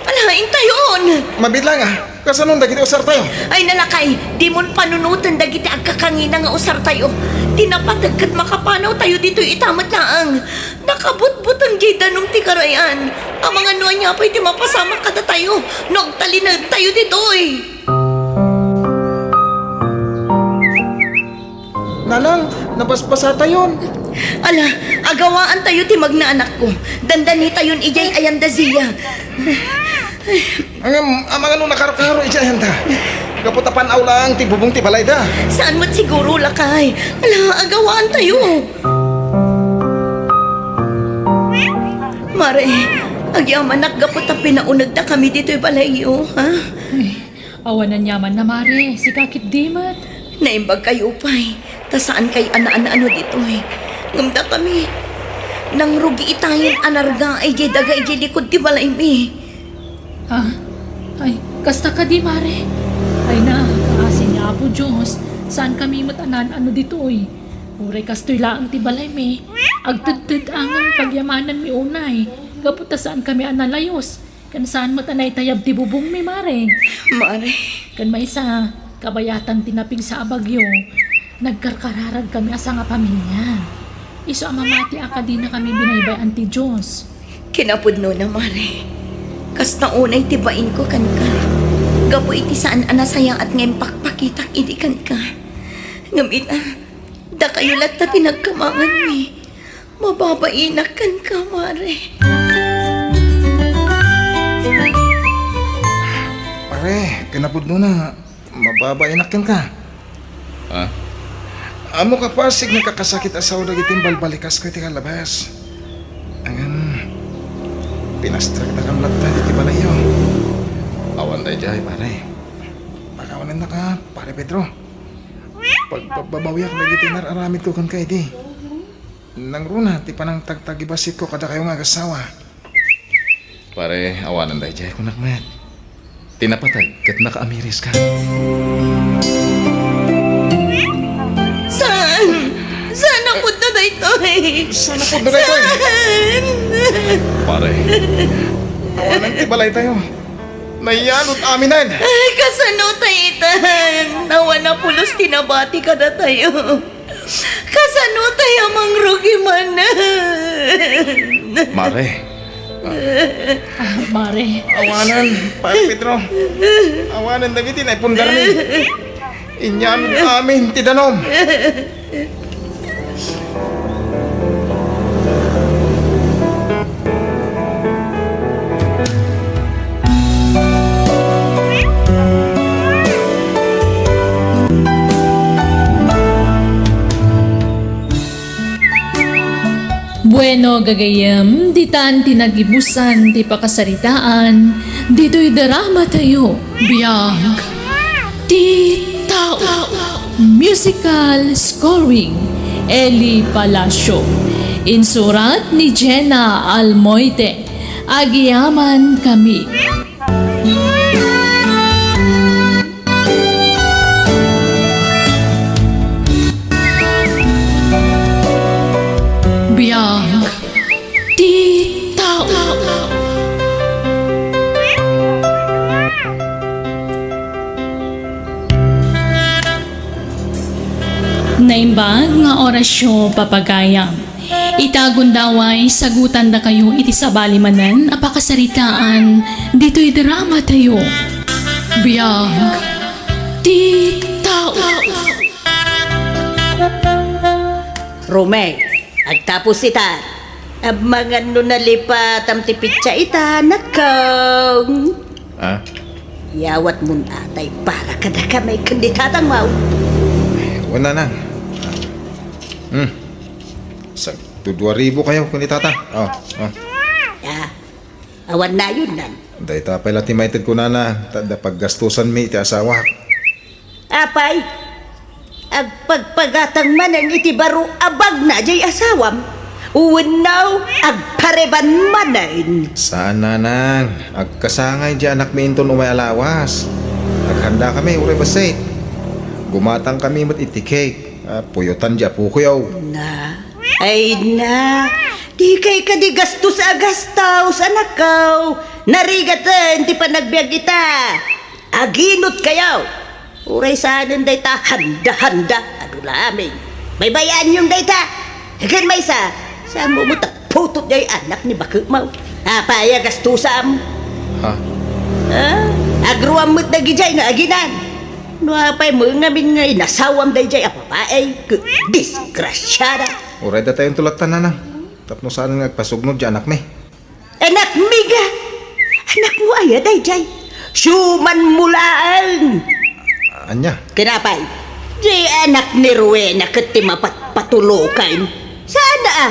Alain tayon! Mabit lang kasanong dagiti usar tayo. Ay nalakay, di mon panunutan dagiti agkakangina nga usar tayo. Tinapatag kat makapanaw tayo dito itamat laang. Nakabutbut ang gidanong ti karayan. Ang mga nuan niya pa'y ti mapasama kada tayo. Nagtalinag tayo dito Nanang, nabaspasa tayon. Ala, agawaan tayo ti magna anak ko. Dandani tayon ijay ayanda ziya. Ang mga nung nakarkaro ijayan ta. Kaputapan aw lang ti bubong ti balay da. Saan mo't siguro lakay? Ala, agawaan tayo. Mare, agyaman naggaputa pinaunag ta kami dito'y balayo, ha? Ay, awanan yaman na mare, si kakit dimat. Naimbag kayo pa'y, ta saan kay ana-ana-ano dito Ngamda kami, nang rugi itayin anarga ay jay daga ay jay likod ti balay mi. Ha? Ay, kasta ka di mare. Ay na, kaasin niya po Diyos. Saan kami matanan ano dito'y? Uray kastoy laang ti balay mi. Agtad-tad angang pagyamanan mi unay. Kaputa saan kami analayos. Kan saan matanay tayab ti bubong mi mare. Mare, Kan may isa, kabayatan tinaping sa abagyo. Nagkarkararag kami asa nga pamilya. Iso amamati akadi na kami binaybayan ti Diyos. kinapudno na mare. Kas naunay tibain ko kan ka. Gapo iti saan anasayang at ngayon pakpakitak iti kan ka. Ngamit da kayo lahat na tinagkamangan mi. Mababainak kan ka, mare. Pare, kinapudno na. Mababainakin ka. Ha? Amo ka pasig nakakasakit asaw dagiting balbalikas ko iti kalabas. Angan, pinastrag na kang latta iti balayo. Awan tayo jay, pare. Pagawanan na ka, pare Pedro. Pagbabawiak na iti nararamid ko kan ka iti. Nang runa, ti panang tagtagibasit ko kada kayo nga agasawa. Pare, awanan tayo jay kung nakmet. Tinapatag kat nakaamiris ka. Saan? Saan ako na dito Sana po na ito Pare, Awanan ti balay tayo. Nayanot aminan. Ay, kasano tayo itan? Nawa na pulos tinabati ka na tayo. Kasano tayo mangrugi man mare. Mare, Awanan, pare Pedro. Awanan dagiti na ipundar mi. Inyanod amin ti danom. bueno gagayam, ditan tinagibusan, di pakasaritaan, dito'y darama tayo, biyag, di tao, musical scoring, Eli Palacio, insurat ni Jenna Almoite, Agiyaman Kami. Biyag, di tao. Naimbag nga orasyo papagayam. Itagon daway sagutan da kayo iti sabalimanan apakasaritaan dito'y drama tayo. Biyag, di tao. Romay, agtapos ita. Mga nunalipat ang tipitsa ita, nakaw. Ha? Yawat mo atay para kada ka may kandidatang mau. Wala na. Sa 2,000 kayo kung tata. Oh. Ya, awan na yun nan. Dahil tapay lati maited ko na tada paggastusan mi iti asawa. Apay, agpagpagatang manan iti baro abag na jay asawam. Uwinaw, agpareban manan. Saan nanang? Agkasangay di anak mi inton umay alawas. Naghanda kami ure basay. Gumatang kami mat iti cake. Puyotan di po kuyaw. Na, ay na, di kay ka di gastos agastaw sa nakaw. Narigatan, ti pa nagbiag kita. Aginot kayaw. Uray saanan day ta, handa-handa. Ano lamig. Baybayaan yung day ta. Hagan may saan mo mo putot niya yung anak ni Bakit Mau. Apaya gastusam. Ha? Agruam mo't nagijay nga aginan. No apay mo nga min nga inasawam day jay apapaay. Disgrasyada. Uray da tayong tulaktan na nang. Tapno saan nga agpasugnod dyan anak ni. Anak miga. Anak mo ay day jay. Syuman mulaan. Anya? Kenapay? Di anak ni Rowena katimapat patulukan. Sana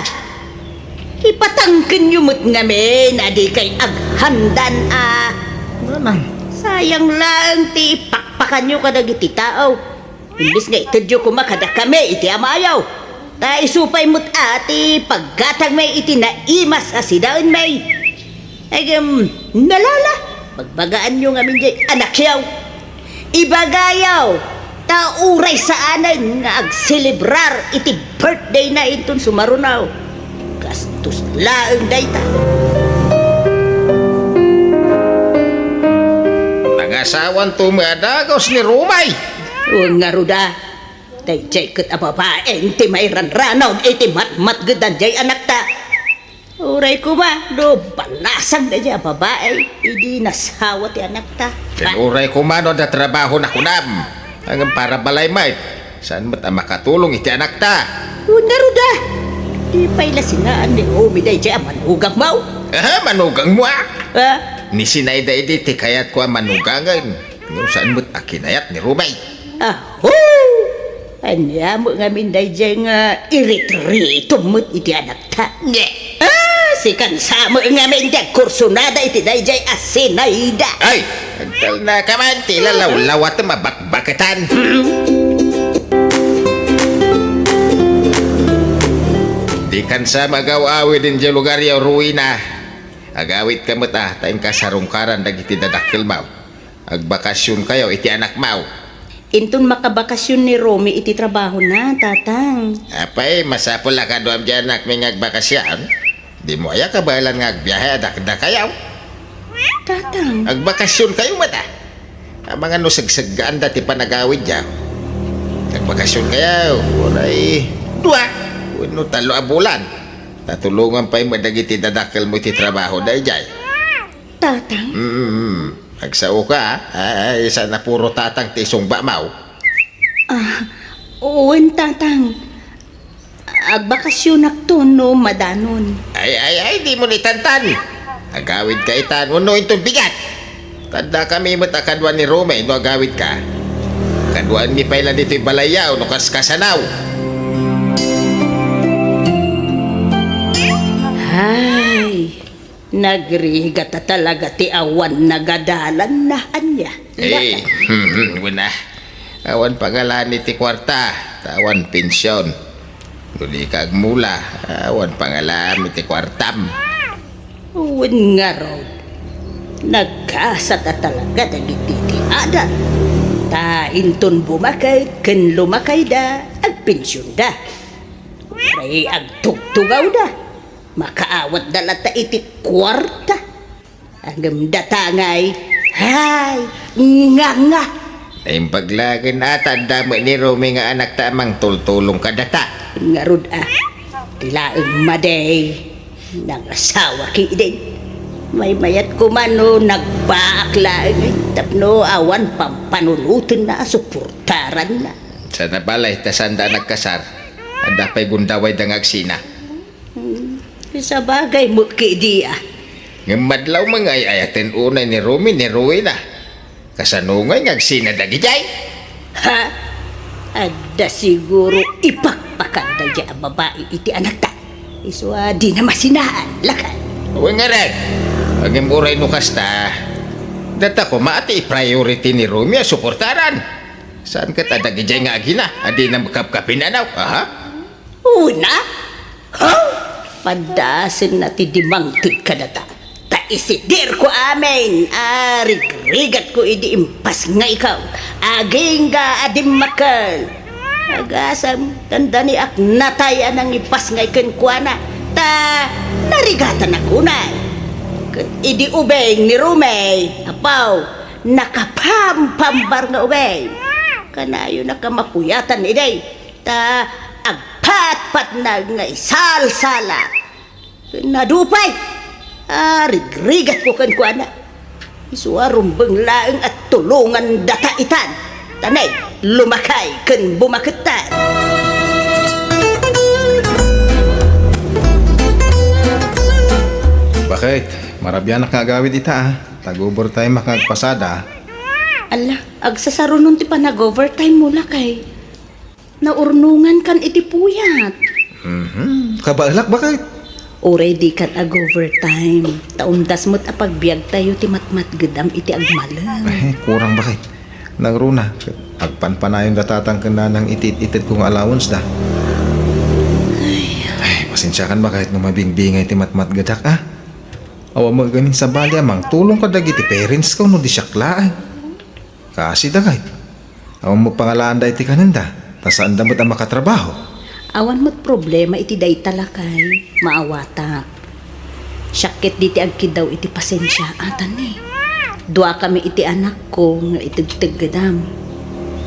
ipatangkin yung mo't ngamin, adi kay aghandan Nanang. Sayang lang ti ipakpakan nyo kadag iti tao. Imbis nga itadyo kumakada kami, iti amayaw. Ta isupay mo't ati paggatag may iti naimas asidaon may. Ay nalala, magbagaan nyo ngamin di anak yaw. Ibagayaw. Tauray sa anan nga agselebrar iti birthday na iton sumarunaw. Gastos laeng dayta. Nagasawan tumadagos ni Rumay. Uwang nga ruda. Dayjay kat ababaeng ti may ranranaw iti matmat gadan jay anak ta. Uray ko ba? Do balasang na jay ababae. Idi nasawa ti anak ta. Kinuray ko mano da trabaho na kunam. Hanggang para balay mait. Saan mo't makatulong iti anak ta? Uwang nga ruda. Di pa'y lasingaan ni Omi dayjay manugang mau. Manugang mo Ha? Ni sinay da iti kayat ko manugangan. Ngayon saan mo't akinayat ni Rumay. Aho! Anya mo nga minday dyan nga iritrito mo't iti anak ta. Nye! Sikan sa mo nga minday kursunada iti dayjay asinayda. Ay! Agtal na ka man, tila lawat na mabakbakatan. Di kan sa magaw-awi din dyan lugar yaw ruina. Agawit ka mo tayong kasarungkaran dagiti dadakil mau. Agbakasyon kayo iti anak mau. Intun makabakasyon ni Romy iti trabaho na, tatang. Apay, masapol na ka doon dyan anak may ngagbakasyan. Di mo aya kabalan nga agbiyahe adakda kayaw. Tatang. Agbakasyon kayo mata. Ang mga nusagsagaan dati pa nagawid dyan. Agbakasyon kayo. Uray, dua. Uno talo a bulan. Tatulungan pa yung madagiti dadakil mo iti trabaho dahil dyan. Tatang? Agsao ka, ay sana puro tatang ti sungba mau. Uwan, tatang. Agbakasyon akto no madanon. Ay, di mo ni tantan. Agawid ka itan, uno itong bigat. Tanda kami matakadwan ni Romay, no agawid ka. Kadwan ni Paila dito'y balayaw, no kaskasanaw. Ay, nagrigat na talaga ti awan nagadalan na anya. Wala. Awan pangalan ni ti kwarta, tawan pensyon. Duli kag mula, awan pangalan ni ti kwartam. Uwan nga raw. Nagkasat na talaga dagiti ti ada. Ta inton bumakay, ken lumakay da, agpensyon da. Uray agtugtugaw da. Makaawat dalata iti kwarta. Ang datangay, hay, nga. Ay paglagan ata dama ni Romy nga anak tamang tultulong kadata. Ngarud tilaeng maday, nang asawa ki din. May mayat ko man no, nagbaak lang, tapno awan pampanulutin na, suportaran na. Sana balay, tasanda nagkasar. Ada pa'y gundaway dangagsina. Sa bagay mo ki diya. Ngamadlaw mga ayayatin unay ni Romy ni Rowena. Kasanungay ngagsina dagijay. Ha? Ada siguro ipakpakan da diya babae iti anak ta. Iswa di na masinaan, lakan. Uy nga rin. Aging uray no kasta. Data ko maati priority ni Romy ang suportaran. Saan ka tadagijay nga agina? Adi na makapkapin anaw. Aha? Una? Ha? Padasin na ti dimangtid ka na ta. Ta isidir ko amin. Rigat ko idi impas nga ikaw. Aging ga adim makal. Agasam, tanda ni ak natay anang ipas nga ikan kuana. Ta narigatan ako na. Idi ubeng ni Rumay. Apaw, nakapampambar nga ubeng. Kanayo nakamapuyatan iday. Ta agpat-pat na nga isalsala. Nadupay. Rigrigat ko kan kuana. Isuarumbeng laeng at tulungan dataitan. Tanay, lumakay kan bumaketan. Bakit? Marabyan nga gawid ita Tag-over tayo makagpasada. Ala, agsasaro nun ti pa nag-overtime mula kay. Naurnungan kan iti puyat. Kabalak bakit? Already kan ag-overtime. Taundas mo't apagbiag tayo ti matmat gedam iti agmalam. Kurang bakit? Nagruna. Agpanpanayon datatang kena ng itit-itit kong allowance da. Pasensya kan ba kahit numabingbingay ti matmat gadak Awa mo ganin sa bali amang tulong ka dagiti parents ko no di syaklaan. Kasi da kahit. Awa mo pangalaan da iti kananda. Tasaan damot ang makatrabaho. Awan mo't problema iti day talakay. Maawatak. Syakit diti agkid daw iti pasensya atan Dua kami iti anak ko nga itugtug gedam.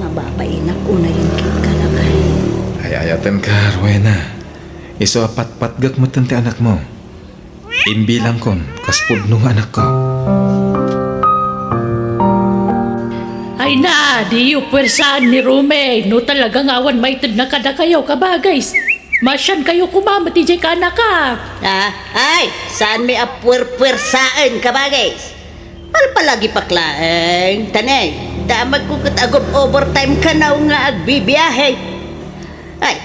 Mababainak una yung kit kalakay. Ayayatan ka, Rowena. Iso apat-patgak mo ti anak mo. Imbilang kon, kaspud nung anak ko. Ay na, di yung pwersaan ni Rumay. No talagang awan maitid na kada kayo kabagays. Masyan kayo kumama ti jay ka anak ka. Ay, saan may apwer-pwersaan ka bagay? Palpalagi paklaeng, tanay, damag ko katagop overtime ka na nga agbibiyahe. Ay,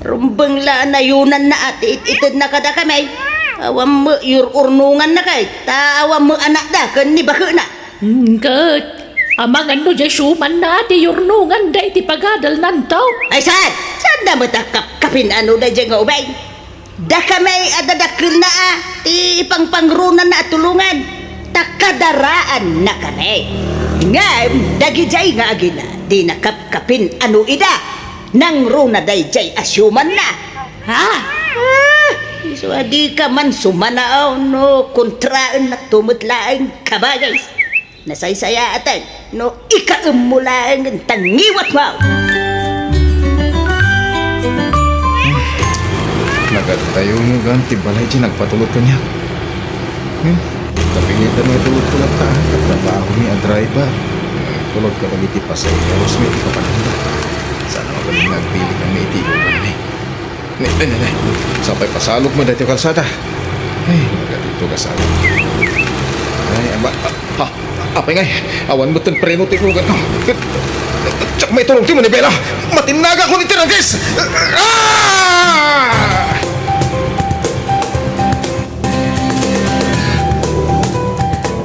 rumbang laan na yunan na ati, itid na kada kamay. Awam mo urnungan na kay, tawam mo anak da, kan ni bako na. Kat, amang ano jay suman na ati yurnungan da iti pagadal nantaw. Ay, saan? Saan na matakap-kapin ano da dyan nga ubay? Da kamay adadakil na ti pangpangrunan na tulungan. Takadaraan na kami. Nga, dagijay nga agina, di nakapkapin ano ida. Nang runa day jay asyuman na. Ha? So, di ka man sumanaaw no kontraan na tumutlaang kabagay. Nasaysaya atan, no ikaumulaan ng tangiwat mo. Nagatayo mo ganti balay di nagpatulot ka niya. Kapilitan mo tulot-tulot ka. Katrabaho niya driver. Tulog ka bang iti pasayeros may iti kapananda. Sana magaling nagpili ka may iti uban ni. Ne. Sampai pasalok mo dati kalsada. Ay, nagatito ka sana. Ay, apay ngay. Awan mo tan preno ti ugan ko. Tsak may tulong ti mo ni Bella. Matinaga ko ni Tiragis.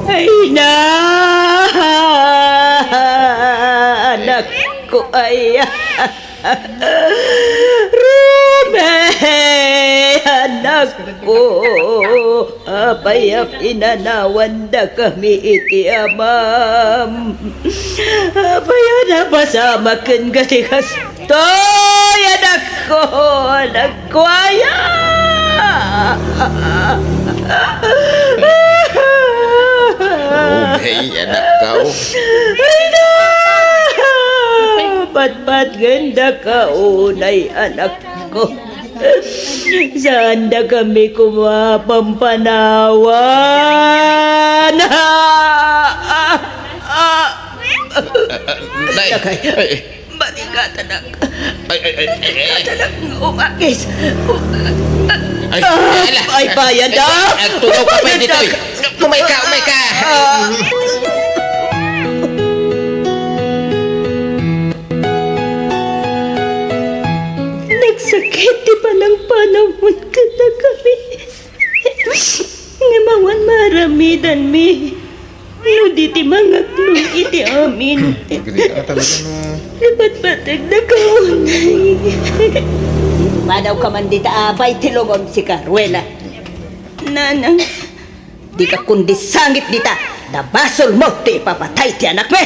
Ay na, anak ko ay Rumay, anak ko, apayap inanawan da kami iti amam. Apaya na pasama kan gatikas toy, anak ko aya. Hey, anak kau. Ay na! Ba't ganda ka, unay anak ko? Saan na kami kumapampanawan? Nay, Maligata na. ay. Umakis. Ay, bayan na. Tugaw ka pa dito. Umay ka. Nagsakit di pa ng panahon ka na kami. Ngamawan maramidan mi. No di ti mga klong iti amin. Gini ka talaga no. Lipat-patag na kaunay. Manaw ka man dita abay tilungon si Caruela. Nanang, di ka kundi sangit dita. Nabasol mo ti ipapatay ti anak me.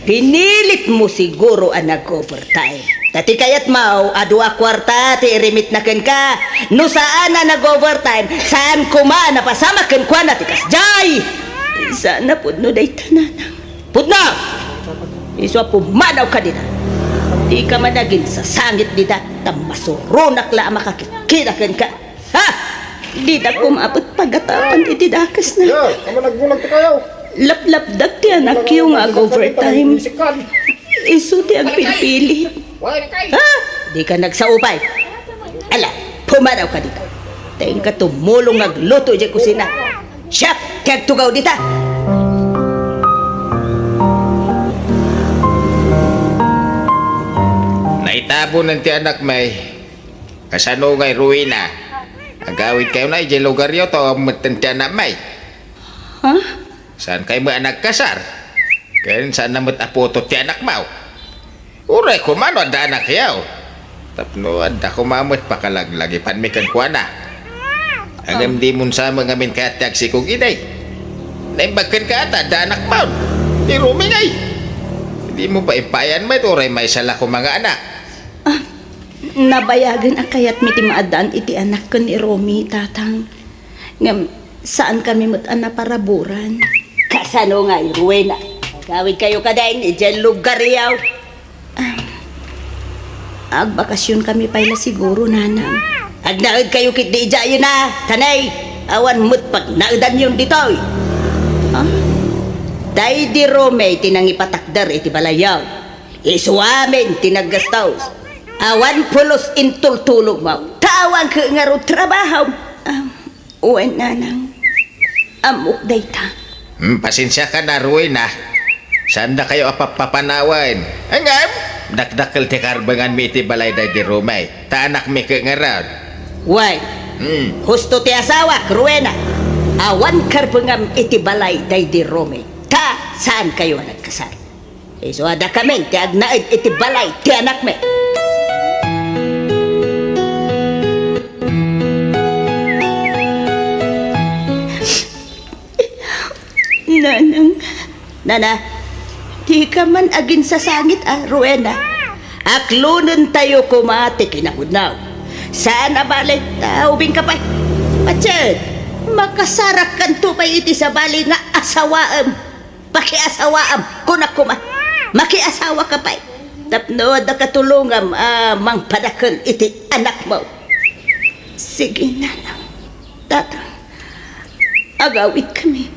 Pinilit mo siguro ang nag-overtime. Tati kayat mau, adua kwarta, ti irimit na ken ka. No saan na nag-overtime, saan kuma napasama ken kwa na ti kasjay. Sana pudno day tananang. Pudno! Iswa pumanaw ka dita. Di ka managin sa sangit dita, tamasurunak la makakikita ken ka. Ha? Di na kumapot pagatapan iti dakas na. Lap-lapdag ti anak yung overtime. Isu ti ang pilipili. Ha? Di ka nagsaupay. Ala, pumanaw ka dito. Taing ka tumulong nagluto di kusina. Siya, kaya tugaw dita. Naitabo ng ti anak may kasano ngay ruina. Agawid kayo na ijay lugar yo to amatan ti anak may. Ha? Saan kayo mo anak kasar? Kaya saan namat apoto ti anak mau? Uray kumano ada anak yaw. Tapno ada kumamot pakalaglagipan mi kan kuana. Agam di mun sa mga min katag si kong inay. Naimbakan ka ata ada anak mau. Di rumi ngay. Di mo pa ipayan may uray may sala ko mga anak. Nabayagan akayat mi ti maadan iti anak ko ni Romy, tatang. Ngam, saan kami mutan na paraburan? Kasano nga, Ruena? Kawid kayo kadain, dyan lugar yaw. Agbakasyon kami pala siguro, nanang. Agnaad kayo kit di dyan na, tanay. Awan mo't pag naudan yun ditoy. Day di Rome, tinangipatakdar iti balayaw. Isuamin, tinaggastaws. Awan pulos intultulog mo. Tawang ka nga ro trabaho. Uwan nanang. Amok day ta. Pasensya ka na, Ruina. Saan na kayo apapapanawan? Angam, dakdakal ti karbangan mi ti balay day di Romay. Taanak mi ka nga raw. Why? Husto ti asawa, Ruena. Awan karbangam iti balay day di Rome. Ta, saan kayo nagkasal? So ada kami, ti agnaid iti balay, ti anak me. Nanang, Nana, di ka man agin sa sangit, Ruena. Aklunan tayo kumati kinahudnaw. Saan na balik? Ubing ka pa. Pachad, makasarak kan tupay iti sa bali nga asawaam. Pakiasawaam, kunakuma. Makiasawa ka pa. Tapno, da katulungam, mang padakal iti anak mo. Sige, nanang. Tatang, agawit kami.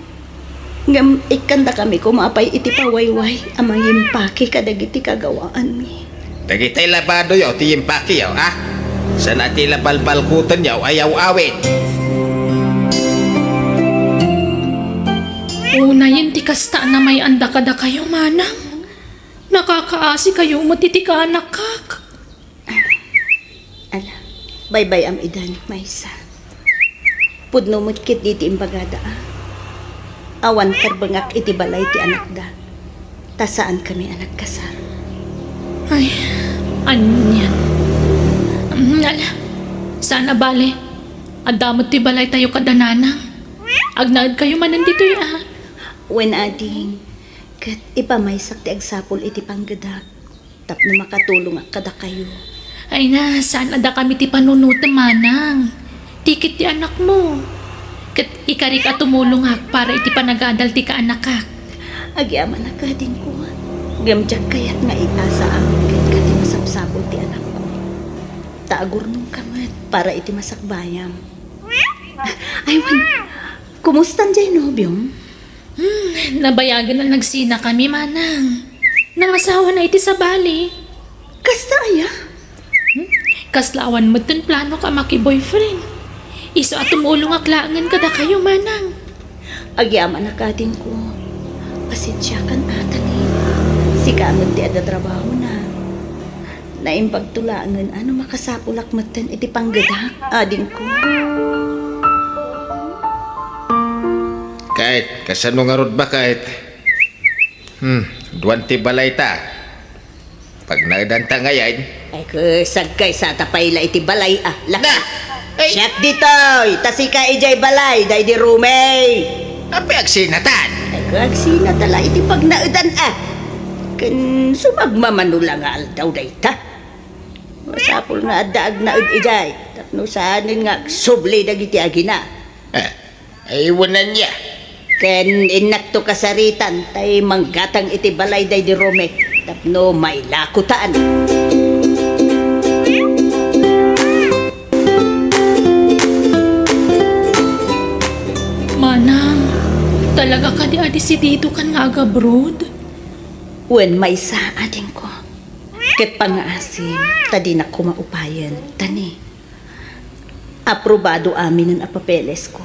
Ngam ikanda kami kumapay iti pawayway amang yimpaki kadagiti kagawaan mi. Dagitay labado yaw, ti yimpaki yaw, ha? Saan ati labalbalkutan yaw, ayaw awit. Una yun ti kasta na may anda kada kayo, manang. Nakakaasi kayo matitika anak kak. Ala, bye-bye am idan, Maysa. Pudno mo't kit diti imbagada, Awan karbangak iti balay ti anak da. Ta saan kami anak kasar? Ay, anyan. Ala, sana bale. Adamot ti balay tayo kadananang. Agnaad kayo manan dito ya. When ading, kat ipamaysak ti agsapol iti panggadak. Tapno makatulong ak kada kayo. Ay na, saan ada kami ti panunutan manang. Tikit ti anak mo. Kat ikari ka tumulong ak para iti panagadal ti ka anak kak. Agyaman na ka din ko. Gamjak kayat nga itasa amin kahit kati masapsabol ti anak ko. Tagur nung kamat para iti masakbayam. Aywan, kumustan dyan nobyong? Nabayagan na nagsina kami manang. Nangasawa na iti sa bali. Kasta aya? Kaslawan mo ton plano ka maki-boyfriend. Iso at tumulong aklangan kada kayo manang. Agyaman na ka din ko. Pasensya kan atanin. Si kamot ti ada trabaho na. Naimbag tulangan ano makasapulak matan iti panggadak adin ko. Kahit, kasano nga rod ba kahit? Duwan ti balay ta. Pag naidanta ngayon, Ay kusag kay sa tapay la iti balay laka. na! Ay, Siyak ditoy, tasika ijay balay, day di rumay. api agsinatan. Ay kagsina tala iti pagnaudan Kan sumagmamano lang nga aldaw day ta. Masapul nga adaag na ijay. Tapno saanin nga subli dagiti agina. Ay, wanan niya. Ken inak to kasaritan tay manggatang iti balay day di Rome. Tapno may lakutaan. Manang, talaga ka di adisidido kan nga agabroad? Wen may saadin ko. Ket pangaasin, tadi na kumaupayan, tani. Aprobado amin ang apapeles ko.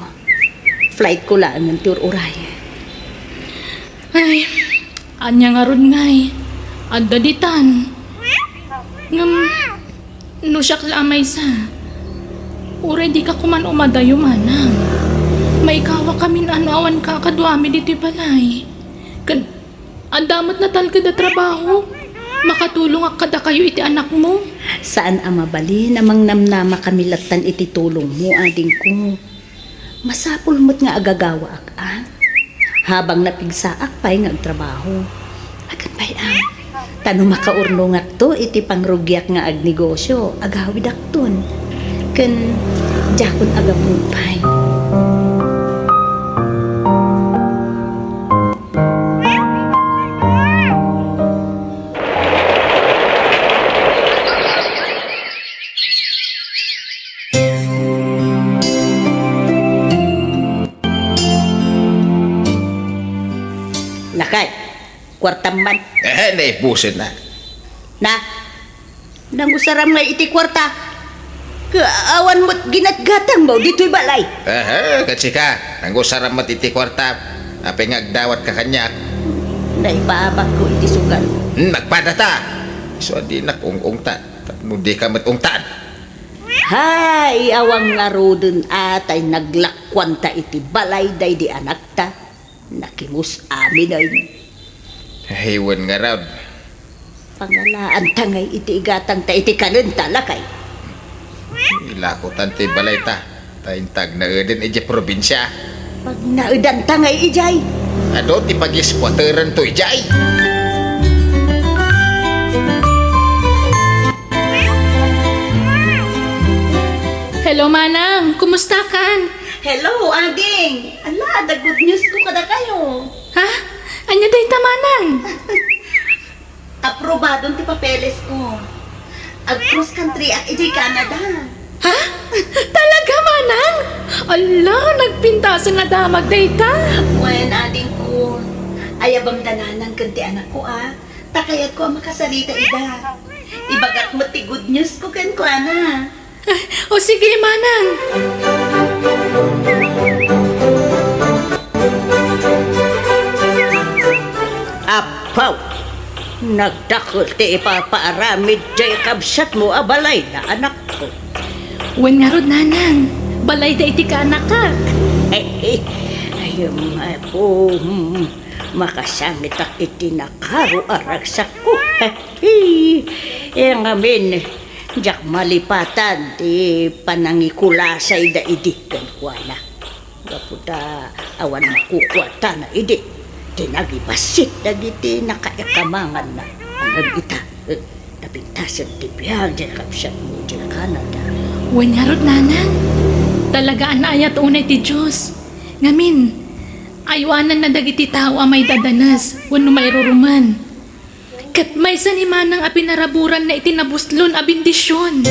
Flight ko lang ng tour urayan. Ay, anya nga ron ngay. Adda ditan. Ngam, no siya klamay sa. Ure di ka kuman umadayo manang. May kawa kami na anawan ka kaduami dito balay. Kan, andamot na talaga na trabaho. Makatulong ak kada kayo iti anak mo. Saan ang mabali namang namnama kami latan iti tulong mo, ading ko. Masapul mo't nga agagawa ak, ah? Habang napigsaak pa'y nga agtrabaho. Agan pa'y ang. Tano makaurnong ak to, iti pangrugyak nga agnegosyo, agawid ak ton. Kan, jakon agapupay. Nakay, kwartaman. Naipusin na. Na, nangusaram nga iti kwarta. Kaawan mo't ginatgatang mo dito'y balay. Kasi ka, nanggusaram mo titi kwarta. Apay nga agdawat ka kanyak. Naipabak ko iti sugal. Nagpadata. So, di na kung ta. Hindi ka matungtan. Hay, awang nga rodon atay naglakwanta iti balay day di anak ta. Nakimus amin ay Haywan nga raw. pangalaan tangay iti igatang ta iti kanon talakay. Ilakutan ti balay ta. Taintag na edin iji probinsya. Pag naudan tangay ijay. Ado ti pag-ispoteran to ijay. Hello manang, kumusta kan? Hello, ading. Ala, the good news ko kada kayo. Ha? Anya day tamanang? Aprobado ti papeles ko. Ag cross country at ijay Canada. Ha? Talaga manang? Ala, nagpintasan nga damag day ta. Wen, ading ko. Ayabang dananan kanti anak ko, ah. Takayat ko ang makasalita ida. Ibagat mo ti good news ko kan ko, ana. O sige manang. Apaw! Nagdakol ti ipapaaramid jay kabsat mo abalay na anak ko. Wen nga rod nanang, balay da iti ka anak ka. Ayun po, makasangit ak iti nakaro aragsak ko. Yang amin, jak malipatan ti panangikulasay da idikan ko na. Gaputa awan makukwata na idi. Tinagibasit dagiti nakaekamangan na. Ang ita, napintasan ti biyag di kapsat mo di Canada. Wen nga rod nanang, talaga anayat unay ti Diyos. Ngamin, aywanan na dagiti tao may dadanas, wano may ruruman. Kat may sanimanang apinaraburan na itinabuslon a bendisyon.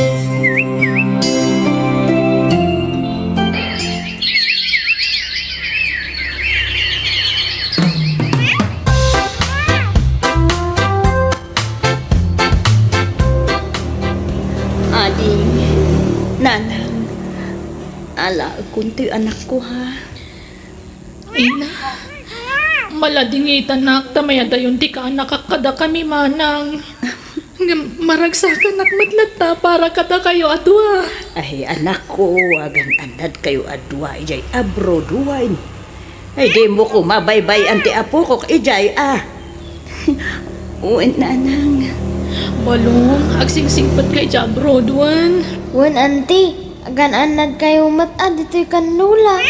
Ading, nanang, ala, kunti anak ko ha. Ina, maladingitan na akta dayon ti ka nakakada kami manang. Maragsakan akmatlata para kada kayo adwa. Ay, anak ko, agan anad kayo adwa, ijay abroad wine. Ay, di mo ko mabaybay anti apo ko, ijay ah. Uwan, nanang. Balong, agsingsingpat kay Jabroad wan. Wen auntie, agan anad kayo matad dito'y kanlula.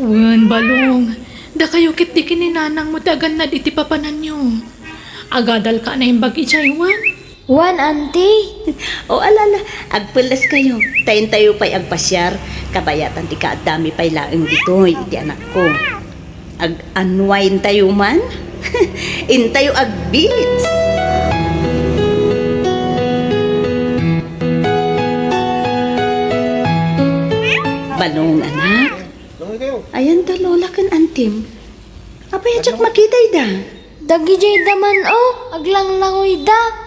Wan, balong. Da kayo kit di kininanang mo dagan na iti papanan nyo. Agadal ka na yung bag ijay wan. Wan, auntie. O alala, agpulas kayo. Tayin tayo pa'y agpasyar. Kabayatan ti kaadami pa'y laeng dito, iti anak ko. Ag-unwind tayo man. Intayo ag-beats. Balong anak. Ayan ta lola kan antim. Apay ajak makiday da. Dagi jay daman oh, aglang langoy da.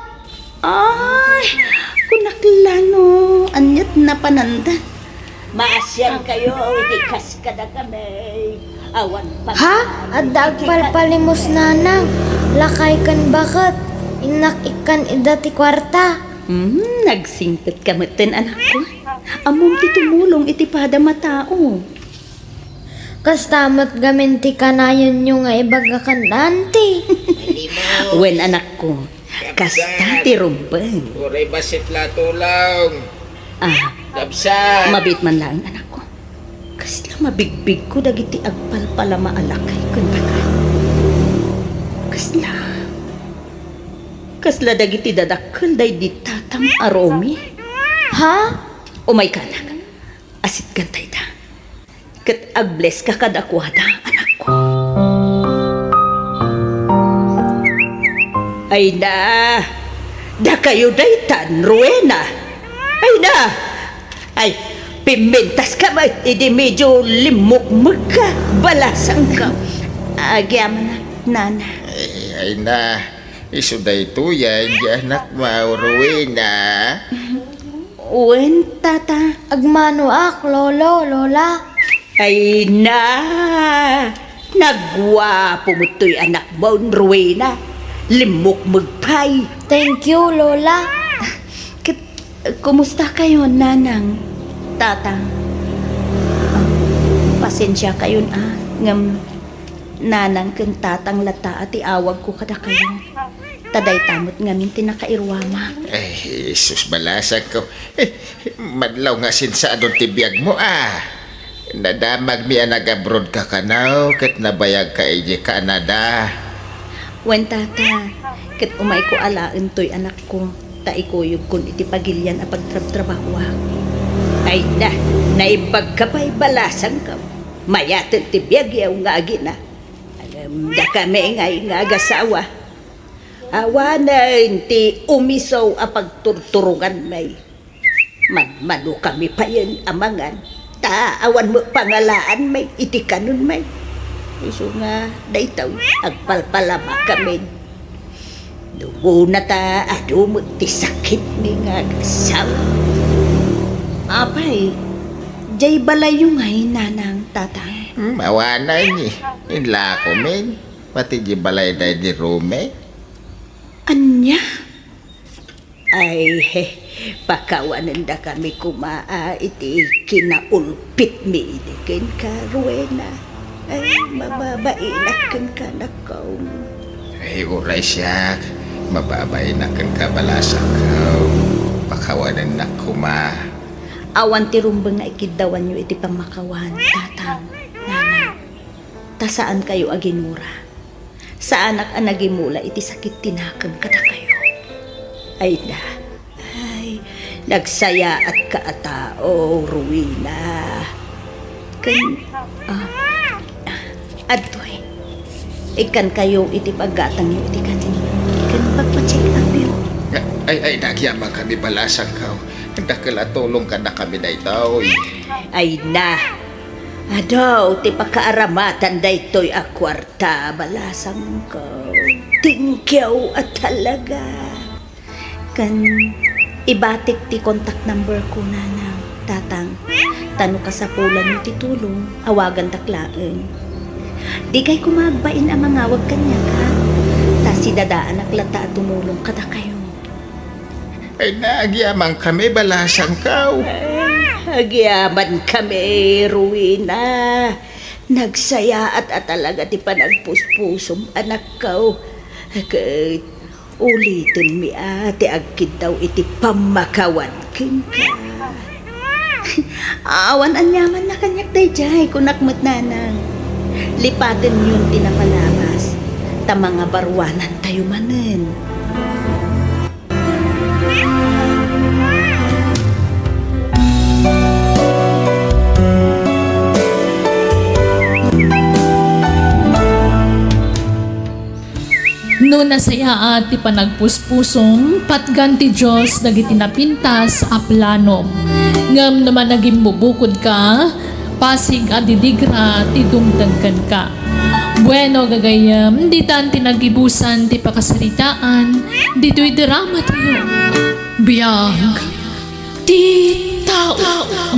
Ay, kunaklano. Anyat na pananda. Maasyang kayo, iti kaskada kami. Awan pa. Ha? Adda agpalpalimos nanang. Lakay kan bakit? Inak ikan ida ti kwarta. Nagsingpit ka matin anak ko. Amom ti tumulong iti pada matao. Kastamat gamin ti kanayon nyo nga ibaga kan auntie. Wen anak ko, kasta ti rumbeng. Uray basit latulong. Dabsa. Mabit man lang anak ko. Kasla mabigbig ko dagiti agpalpala maalakay kun bakay. Kasla dagiti dadakkel day di tatang aromi. Ha? Umay ka anak. Asit gantay da. Kat agbless ka kadakwada anak ko. Ay na. Da kayo day tan Rowena. Ay na. Ay, pimentas ka ba? Idi medyo limukmuk ka. Balasang ka. Agyaman na, nana. Ay na. Isuday tuyan, di anak mo, Rowena. Uwen, tata. Agmano ak, lolo, lola. Ay na. Nagwapo mo to'y anak mo, Rowena. Limukmuk-pay. Thank you, lola. Kumusta kayo, nanang? Tata. Pasensya kayo ngam nanang ken tatang lata at iawag ko kada kayo. Taday tamot ngamin tinakairwama. Ay, Jesus, balasag ko. Madlaw nga sinsa adon tibiyag mo, Nadamag mi nag-abroad ka kanaw, kat nabayag ka iji Canada. Wen tata, ket umay ko alaan to'y anak ko. Taikuyog kun iti pagilyan a pagtrabaho. Ay na, naibag ka pa'y balasang ka. Mayatan ti biyag yaw nga agina. Alam da kami nga agasawa. Awanan ti umisaw a pagturturugan may. Mano kami pa yan amangan. Awan mo pangalaan may itikanon may. Iso nga daytaw agpalpalama kami. Dugo na ta adumot ti sakit ni nga agasawa. Apay, jay balay yung ngay nanang tatay. Mawanay ni. Inla ko, men. Pati di balay na di Rome. Anya? Ay, pakawanan da kami kumaa iti kinaulpit mi iti ken ka, Rowena. Ay, mababainak ken ka nakaw. Ay, uray siya. Mababay na kan kabalasan ka. Pakawanan na kuma. Awan ti rumbeng nga ikidawan nyo iti pamakawan, tatang, nana. Ta saan kayo aginura? Sa anak ang nagimula iti sakit tinakam kada kayo. Ay na, ay, nagsaya at kaatao, Rowena. Adoy, ikan kayo iti paggatang nyo iti kanin. Ikan pagpa-check up yun. Ay, nagyamang kami balasan ka. Nakalatulong ka na kami na ito. Ay na, adaw, ti pakaaramatan da ito'y akwarta, balasang ko. Tingkyaw at talaga. Kan, ibatik ti contact number ko na ng tatang. Tano ka sa pulan mo ti tulong, awagan taklaan. Di kay kumagbain ang mangawag kanya ka. Ta si dadaan aklata at tumulong kada kayo. Ay, nagyamang kami balasan ka. Agyaman kami, Rowena. Nagsaya at talaga ti panagpuspusom anak ko. Kat ulitin mi ate agkid daw iti pamakawan kin ka. Awan anyaman na kanyak dayjay kunakmat nanang. Lipatin yun tinapalabas. Ta mga barwanan tayo manen. No nasaya at ti panagpuspusong patgan ti Diyos dagiti napintas a plano. Ngam naman naging bubukod ka, pasig a didigra ti dumdagkan ka. Bueno gagayam, di tan tinagibusan ti pakasaritaan, dito'y drama tayo. Biyag, ti tao,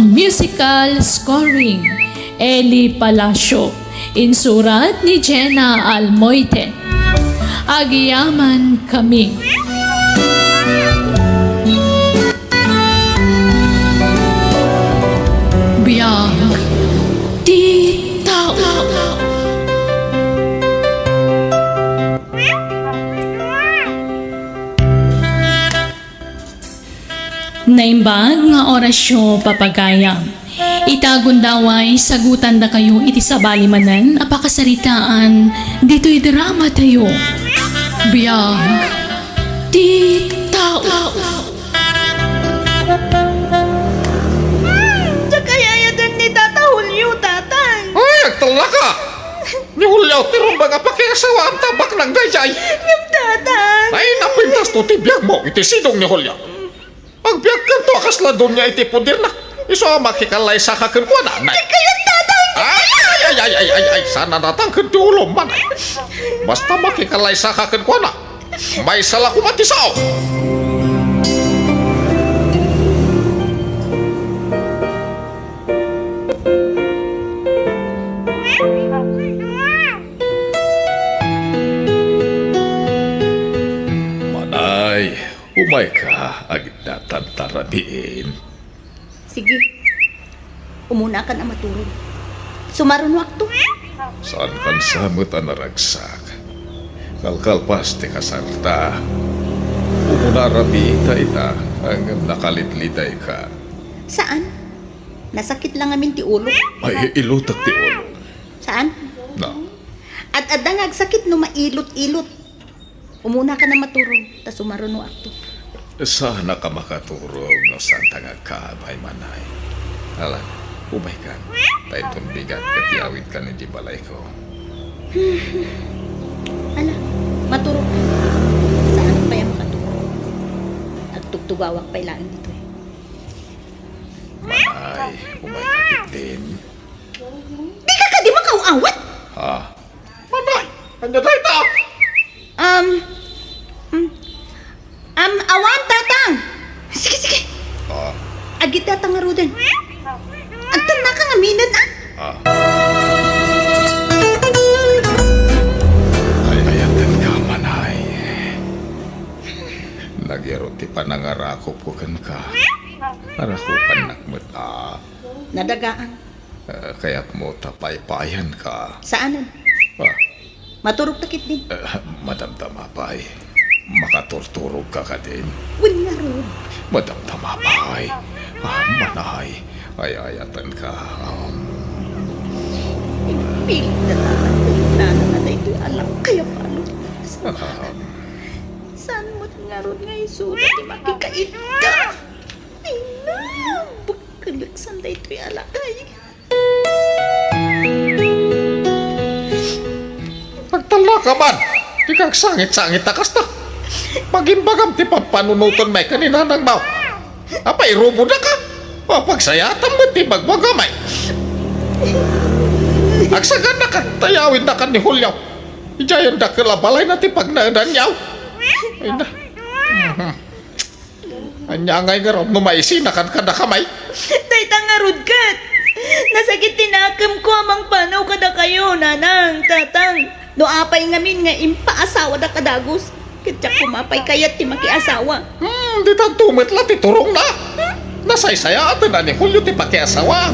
musical scoring, Eli Palacio, insurat ni Jenna Almoite. Agiyaman kami. Biyag, di tao. Naimbag nga orasyo papagayam. Itagon daway sagutan da kayo iti sabalimanan apakasaritaan dito'y drama tayo. Biyag, di tao. Tsakayayatan ni Tata Julio, tatang. Ay, agtala ka! Ni Julio, tirong baga pakiasawa ang tabak ng dayjay. Yung tatang. Ay, napintas to tibiyag mo, iti sidong ni Julio. Agbiag ka to, akasla doon niya iti pudir na. Iso makikalay sa kakin ko na, nay. Kayang tatang. Ay, sana natangkin ti ulo man ay. Basta makikalay sa kakin ko na. May sala ko matisaw. Manay, umay ka, agit na tantarabiin. Sige. Umuna ka na matulog. Sumaron wakto. Saan kan samot ang naragsak? Kalkalpas ti kasarta. Umunarabi ita hanggang nakalitliday ka. Saan? Nasakit lang amin ti ulo. Ay, ilutak ti ulo. Saan? No. At adangag sakit no mailot-ilot. Umuna ka na matulog. Tas sumaron wakto. Sana ka makaturog no santa nga kabay manay. Alam, umay ka. Tayo itong bigat katiawid ka ni balay ko. Ala, maturog ka. Saan pa yung makatulog? Nagtugtugawak pa ilaan dito eh. Manay, umay ka din. Di ka di makauawat! Ha? Manay, ano tayo ta? Awan, tatang! Sige, sige! Ha? Agit tatang nga roden. Antan na ka nga minan, ah! Ha? Ay, ayatan ka, manay. Nagyaro ti panangarakop ko kan ka. Narakupan nakmat Nadagaan. kaya't mo tapay-payan ka. Saanan? Ah, Maturog takit din. madamdama pa ay. Makaturturog ka ka din. Win nga rod. Madamdama pa ay. Manay. Ay ayatan ka. Pilit na tatang. Nana na ito alam. Kaya palo. Saan mo't nga rod nga isulat. Di makikait ka. Ay na. Pagkalaksan na ito'y alakay. Pagtala ka man. Di kang sangit-sangit takas na. Magimbagam ti pampanunuton may kanina ng mau. Apay, rubo na ka. Pagsayatan mo ti magbagamay. Agsagan na ka. Tayawin na ka ni Julio. Ijayan na kalabalay na ti pagnaadan niyaw. Ay na. Anya ngay nga ron, numaisi na kan kada kamay. Taytang nga rod kat. Nasakit tinakam ko amang panaw kada kayo, nanang, tatang. No apay ngamin nga impaasawa da kadagos. Katsak kumapay kayat ti makiasawa. Di tantumit la ti turong na. Nasaysaya ato na ni Julio ti pakiasawa.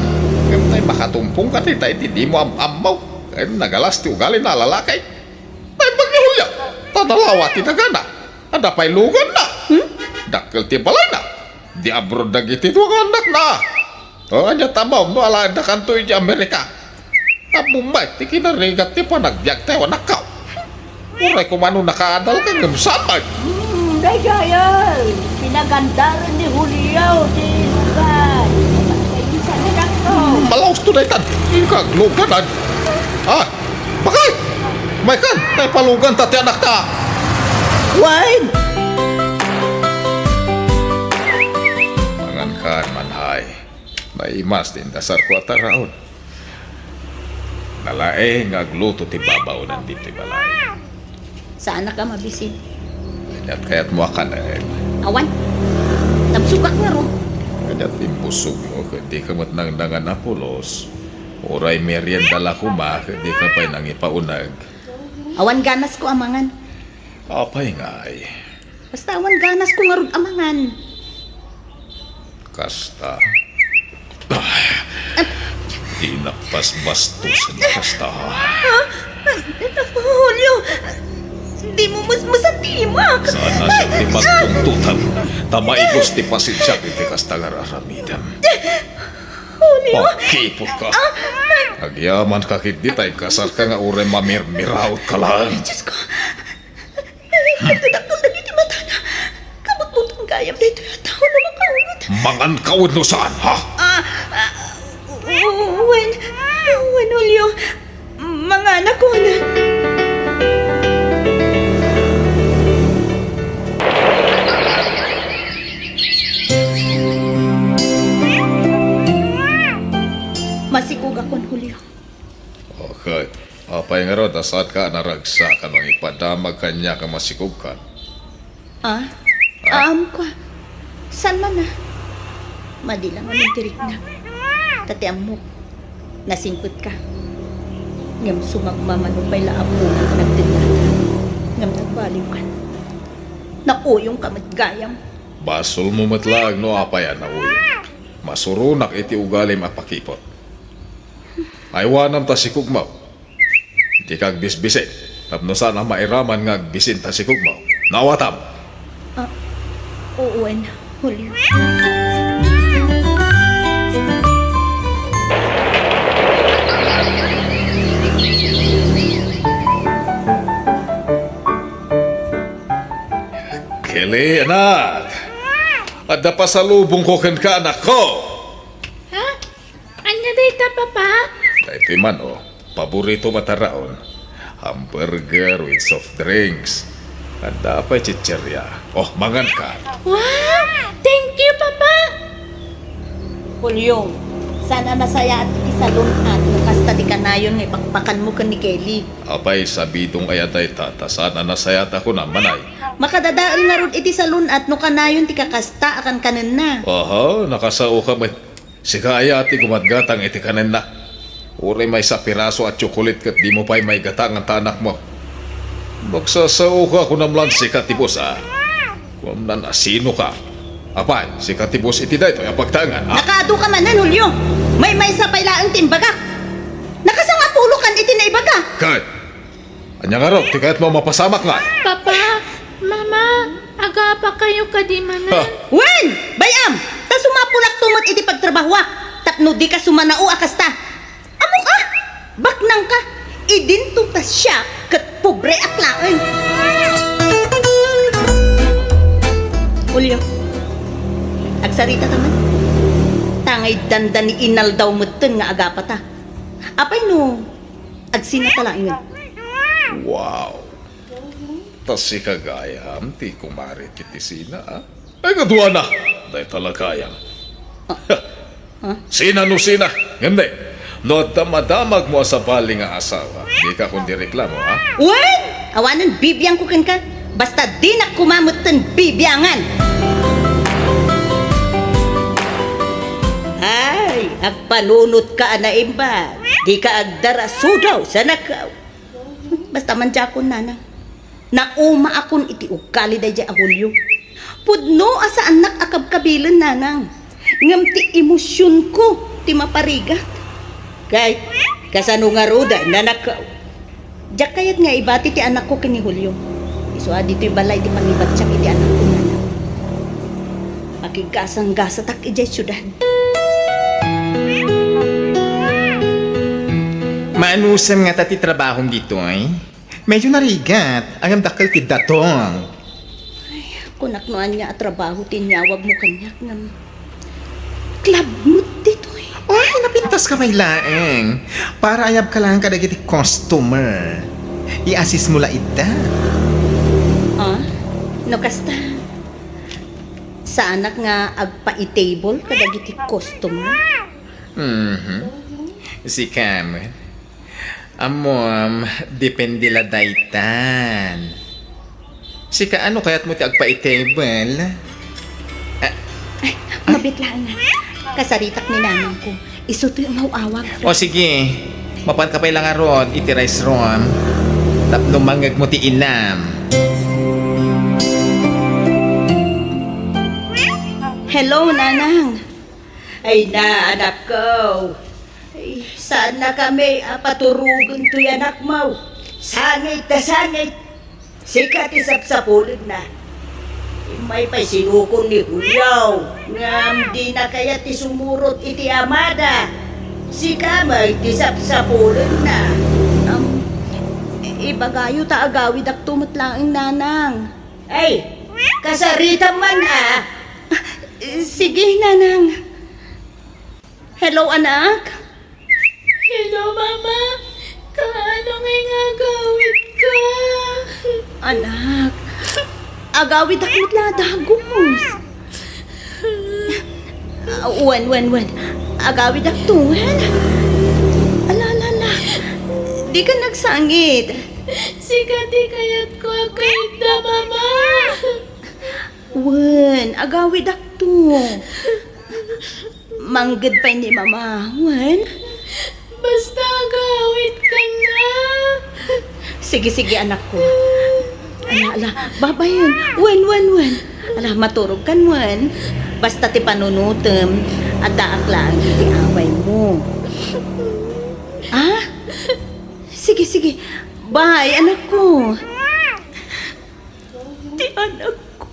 Kaya tayo makatumpong ka ti tayo ti di mo am-amaw. Kaya nagalas ti ugali na lalakay. Tayo pag ni Julio. Tadalawa ti nagana. Ada pa'y lugan na. Dakil ti balay na. Di abroad na giti tuwang anak na. O anya tamaw no alaan na kantoy di Amerika. Abumay ti kinarigat ti panagbiag tayo anak ka. Uray kumano nakaadal ka ng samay. day gayal. Pinagandaran ni Julio di lugar. Isa na lang to. Malaos to na itan. Ikag, luganan. Ah, bakay! May kan, tay palugan tati anak ta. Wine! Mangan kan manhay. Naimas din dasar ko ataraon. Nalae ngagluto ti babaw nandito balay. Saan ka mabisin? Kanyat kaya't mo akan Awan, nabsukak nga ro. Kanyat imbusog mo, hindi ka matnangdangan Apolos. Oray merienda la kuma, hindi ka pa'y nangipaunag. Awan ganas ko amangan. Apay nga ay, Basta awan ganas ko nga ron amangan. kasta. Di napasbastusan kasta. Julio, di mo masatimak. Sana siya ti magtungtutan. Tamaigos ti pasensya kiti kasta nga raramidam. Pagkipot ka. Agyaman ka kit ditay kasar ka nga ure mamirmiraut ka lang. Diyos ko, nagdadakol na giti mata na. Kamot-mutong gayam dito yung tao na makaunod. Mangan kawin no saan, ha? When, Julio, mga anak ko na. Masikog ako, Julio. Okay. Apay nga ron, asad ka naragsa ka nang ipadamag kanya ka masikog ka. Ko. San man na? Madilang ang tirik na. Tati amok. Nasingkot ka. Ngam sumagmamanupay la apo nga nagtinata. Ngam nagbaliw ka. Nauyong ka matgayam. Basol mo matlaag no apay na uyo. Masurunak iti ugali mapakipot. Aywanam ta sikog mo. Di kag bisbisin. Tapno sana mairaman nga agbisin ta sikog mo. Nawatam. Uwan, Julio. Kili, anak. At pasalubong ko kan ka, anak ko. Ha? Anya data, papa? Dahil man, oh, paborito mataraon. Hamburger with soft drinks. At dapat chicherya. Oh, mangan ka. Wow! Thank you, papa! Julio, sana masaya at isalunat. Kasta di ka na yun, may pakpakan mo ka ni Kelly. Apay, sabidong ayatay tata. Sana nasayat ako na manay. Makadadaol nga ron iti salunat no kanayon ti kakasta akan kanan na. Aha, nakasao ka man. Sika ayati gumatgatang iti kanan na. Uri may sa piraso at tsukulit kat di mo pa'y may gatang ang tanak mo. Magsasao ka kung namlan si Katibos, ah. Kung nan asino ka. Apay, si Katibos iti da ito, yung pagtangan, ah. Nakado ka man na, Julio. May sa pailaan timbagak. Nakasangapulukan iti na ibaga. Kahit, anya nga raw, tikayat mo mapasamak nga. Papa, mama, aga pa kayo kadimanan. Ha? Wen! Bayam! Ta sumapulak tumot iti pagtrabaho. Tapno di ka sumanao akasta. Amo ka! Baknang ka! Idinto ta siya kat pobre aklaan. Julio, agsarita taman. Tangay dandan ni inal daw mutten nga agapata. Apay no, agsinatala yun. Wow. Tas si kagayam, ti kumari kitisina, ah. Ay, kadua na. Dahil talagayam. Sina no sina. Hindi. No damadamag mo sa bali nga asawa. Di ka kundi reklamo, ha? Wen! Awanan bibiyang ko kan ka. Basta di na kumamutan bibiyangan. Ay, agpanunot ka na imba. Di ka agdara sudaw sa nakaw. Basta man dyan nana. Nauma akon iti ukali da dyan Julio. Pudno asa anak akab-kabilan nanang. Ngam ti emosyon ko ti maparigat. Kay, kasano nga roda na nakaw. Diyak kayat nga ibati ti anak ko kini Julio. Iso dito yung balay ti pangibat siya iti anak ko nana. Makigasang-gasa tak ijay syudad. Maanusam nga tati trabahong dito ay. Medyo narigat. Ang dakal ti datong. Kung naknoan niya at trabaho, tinyawag mo kanyak ng club mo dito eh. Ay, napintas ka may laeng. Para ayab ka lang kadagiti customer. I-assist mo la ita. Ah, no kasta. Sa anak nga agpa-i-table kadagiti customer. Si Carmen. Amom, depende la daytan. Si kaano kaya't mo ti agpa-table? Mabitlaan na. Kasaritak ni nanang ko. Isuto yung mauawag. O sige, mapan ka pa lang aron, iti rice ron. Tapno mangag mo ti inam. Hello, nanang. Ay na, anak ko. Ay, saan na kami paturugan to'y anak mo? Sangit na sangit. Sikat isap-sapulid na. May pasinukon ni Julio. Ngam di na kaya ti sumurot iti amada. Sika may tisap-sapulid na. Ibagayo ta agawid ak tumatlaang nanang. Ay, kasarita man Sige, nanang. Hello, anak. Hello, Mama. Kaano ngay nga gawin ka? Anak. Agawid ak matladagos. Wen. Agawid ak tuwan. Ala. Di ka nagsangit. Sigati kayat ko kahit na, Mama. Wen, agawid ak to. Manggad pa ni Mama. Wen. Basta agawid ka na. Sige, anak ko. Ala, babayan. Wen. Ala, maturog kan, Wen. Basta ti panunutem at daak lang iaway mo. Ah? Sige. Bye, anak ko. Ti anak ko.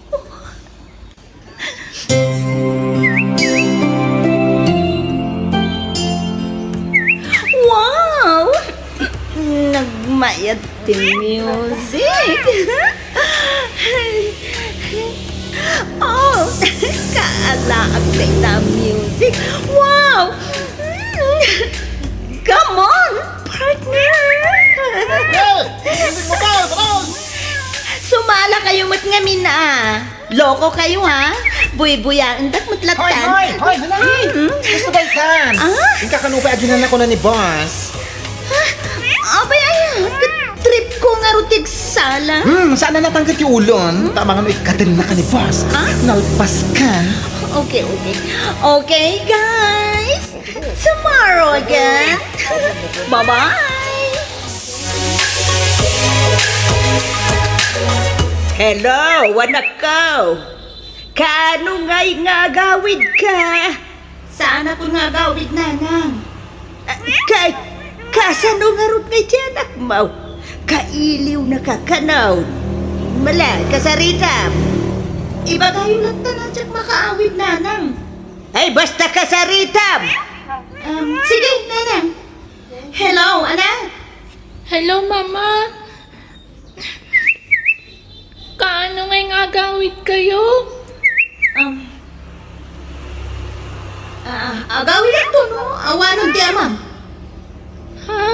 Wow! Nagmayad ti music. Oh, kaalaag na music. Wow! Come on, partner! Sumala kayo mat ngamin na. Loko kayo ha? Buy-buyaan dak matlatan. Hoy, gusto ba ikan? Ika kanupay aginan ako na ni boss. Abay ay, trip ko nga rutig sala. Saan na natanggat yung ulon? Tama nga no, ikatin na ka ni boss. Nalpas ka. Okay. Okay, guys. Tomorrow again. Bye-bye. Hello, anak ko. Kaano nga'y nga gawid ka? Saan ako nga gawid, nanang? Kasano nga ron ngay ti anak mo? Kailiw na kakanaw. Mala, kasarita. Ibagayo lang na dyan makaawid, nanang. Ay, basta kasarita. Sige, nanang. Hello, anak. Hello, Mama. Kaano ngay nga agawid kayo? Agawid lang to, no? Awanon di amam. Ha?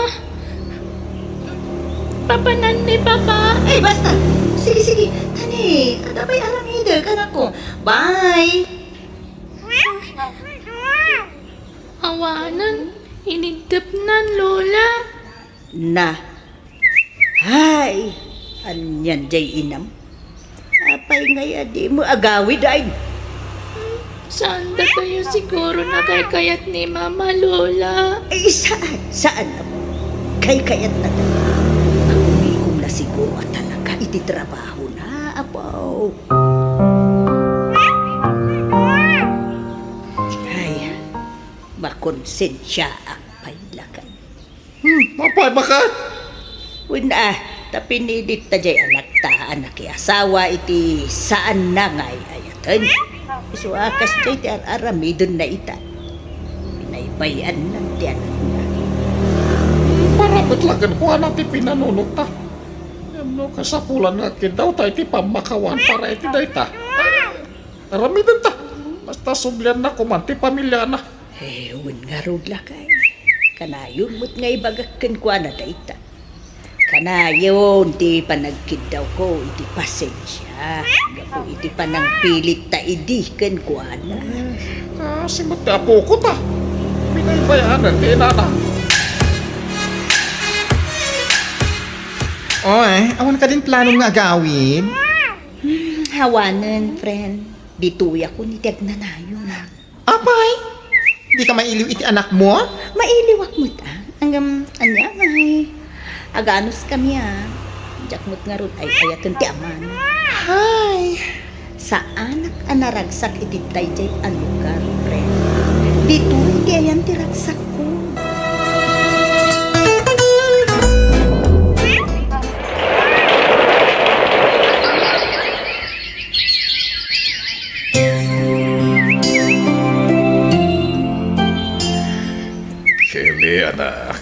Papanan ni Papa? Eh, basta. Sige. Tani, adabay alamida ka na ko. Bye. Awanan. Inidap nan, Lola. Na. Hay. Anyan jay inam. Apay ngaya di mo agawid ay. Saan da tayo siguro nakakayat ni Mama, Lola? Ay, saan na mo? Kay-kayat na na. Ang umigong na siguro at talaga ititrabaho na, apaw. Ay, makonsensya ang pailakan. Mapay baka? Wala, tapinilit ta jay anak ta, anak asawa iti saan na ngay ayatan. So akas jay ti aramidon na ita. Pinaybayan ng ti anak na. Para betlagan ko natin pinanunod ta. Ano kasapulan nga kin daw tayo ti pamakawan para iti day ta. Aramidan ta. Basta sublian na kumanti pamilya na. Ewan nga rod lakay. Kanayon mo't nga ibagakan ko na dayta. Kanayon, di pa nagkidaw ko, iti pasensya. Gapo iti pa nang pilit ta idikan ko na. Kasi magdapo ko ta. Pinaybayanan, di nana. Oy, awan ka din planong nga gawin? Hawanan, friend. Dituya ko ni Tiagnanayon. Apay, di ka mailiw iti anak mo? Mailiwak mo ta. Hanggang, anya ngay. Aganos kami Diyak mo't nga ron ay ayatan ti aman. Ay, Sa anak anaragsak iti tayjay ang lugar, friend. Dito hindi ayan ti ragsak ko. Kelly, anak.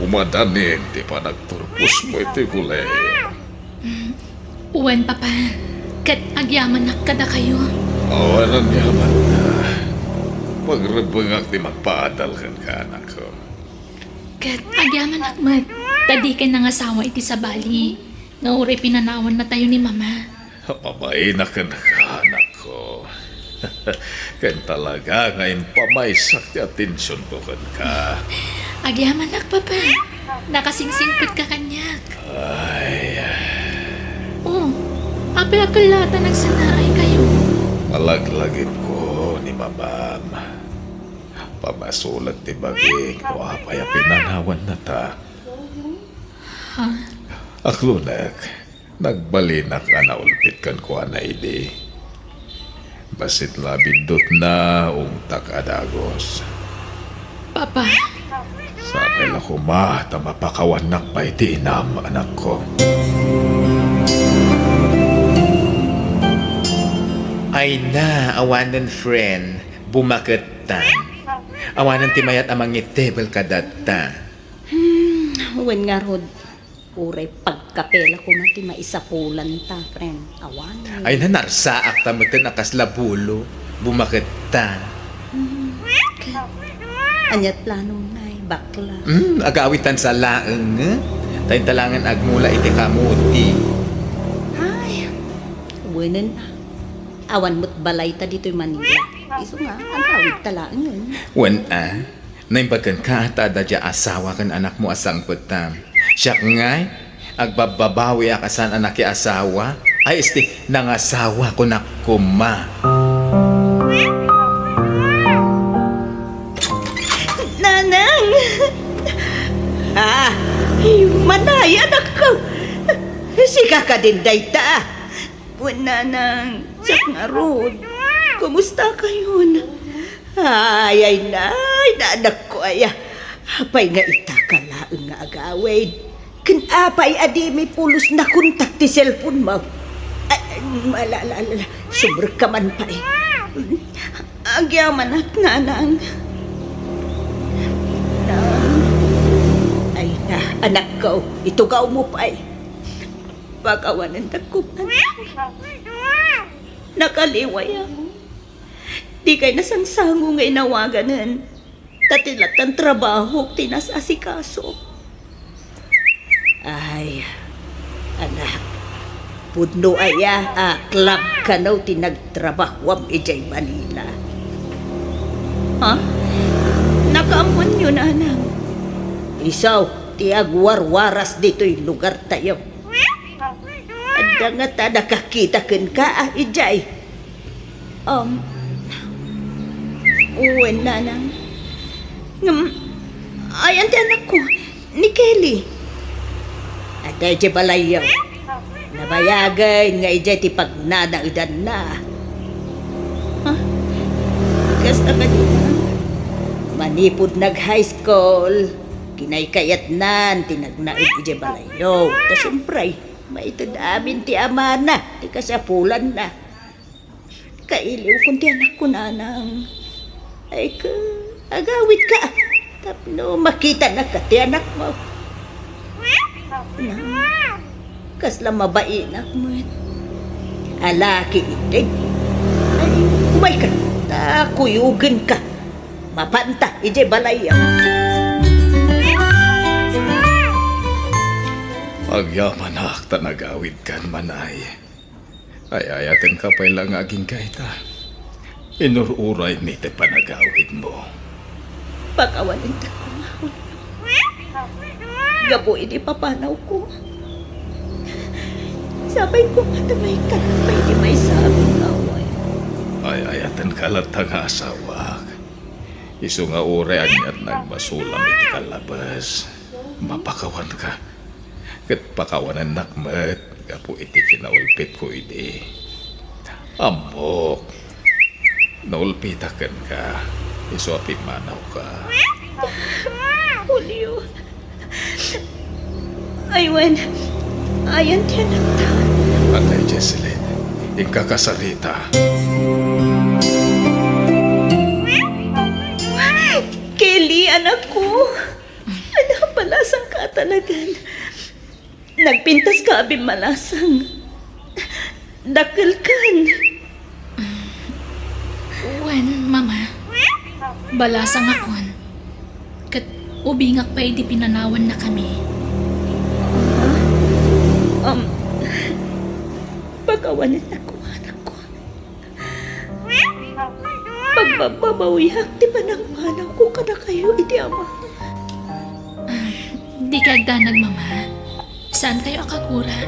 Umadanin, di pa nagturpos mo iti gulay. Uwan, papa. Kat agyaman na kada kayo. Awanan yaman na. Pagrebengak di magpaadalkan ka, anak ko. Kat agyaman akmat. Tadi ka nang asawa iti sa Bali. Nga uri pinanawan na tayo ni mama. Mabay na ka na ka, anak ko. Kan talaga ngayon pamaysak ti atensyon ko kan ka. Agyaman ak, papa. Nakasingsingpit ka kanyak. Ay, Oh, apel akalata nagsanaay kayo. malaglagin ko ni mamam. Pamasulat ti baging, wapay pinanawan na ta. Aklunak, nagbalinak ka na ulpit kan ko na idi. Basit labindot na ungtak adagos. Papa, Sabi la ko ma, tamapakawan nak pa iti inam anak ko. ay na, awanan friend, bumaketan. Awanan ti mayat amang itebel kadata. Uwan nga rod. Uray pagkapela ko mati maisapulan ta, friend. Awan. Ay na, narsaak tamutin akas labulo, bumaketan. Anyat plano na'y bakla. Agawitan sa laeng, tayo talangan agmula iti kamuti. Ay, uwanan na. Awan mo't balay ta dito'y Manila. Iso nga, ang kawit talaan yun. Wan naimbagan ka tada dya asawa kan anak mo asang putam. Siyak ngay, agbababawi akasan anak ki asawa, ay isti nangasawa ko na kuma. Nanang! Manay, anak ko. Sika ka din dayta. Uwan, nanang. Sak nga rod. Kumusta kayo na? Ay, anak ko ay. Apay nga itakalaang nga agawin. Apay adi may pulos na kontak ti cellphone mo. Malalala, subur ka man pa eh. Agyaman at nanang. Ay na, anak ko, itugaw mo pa eh. Pagawanan na ko. Nakaliway ako. Di kay nasangsango ngay nawaganan. Tatilat ang trabaho tinasasikaso. Ay, anak, pudno aya, club ka na tinagtrabahwam ijay Manila. Ha? Nakaamon yun, nanang. Isaw, tiagwarwaras dito'y lugar tayo. Adda nga ta nakakita ken ka, ijay. Uwan, nanang. Ayan ti anak ko, ni Kelly. At ijay balayaw. Nabayagay nga ijay ti pagnanang idan na. Kasta ka din, Manipod nag-high school, kinaykayat nan, tinagnaid ijay balayaw. Ta siyempre, maitadamin ti amana, ti kasapulan na. kailiw kung ti anak ko, nanang. Ay ka, agawit ka. Tapno makita na ka ti anak mo. Kasla mabainak mo. Alaki itig. Umay ka, takuyugan ka. Mapanta, ije balayaw. Pagyaman akta nagawid kan manay. Ay ayaten ka pa lang aging kaita. Inururay ni te panagawid mo. Pagkawalan ta ko mahon. Gabo, hindi papanaw ko. Sabay ko matamay ka na pa hindi may sabing away. Ay ayaten ka latang asawa. Isu nga uray at nagmasulam iti kalabas. Mapakawan ka. Kat pakawanan nakmet. Gapo iti kinaulpit ko iti. Amok. Naulpitakan ka. Isu api manaw ka. Julio. Aywan. Ayan tiyan ta. Atay Jesseline. Ikakasarita. Kelly, anak ko. Anak, palasang ka talagan. Nagpintas ka abim malasang. Dakil kan. Wen, mama. Balasang akon. Kat ubingak pa di pinanawan na kami. Pagawanan ako, anak ko. Pagbabawiyak, di ba nang manaw ko kada kayo, iti ama. Di ka agdanag, mama. Saan kayo akakura?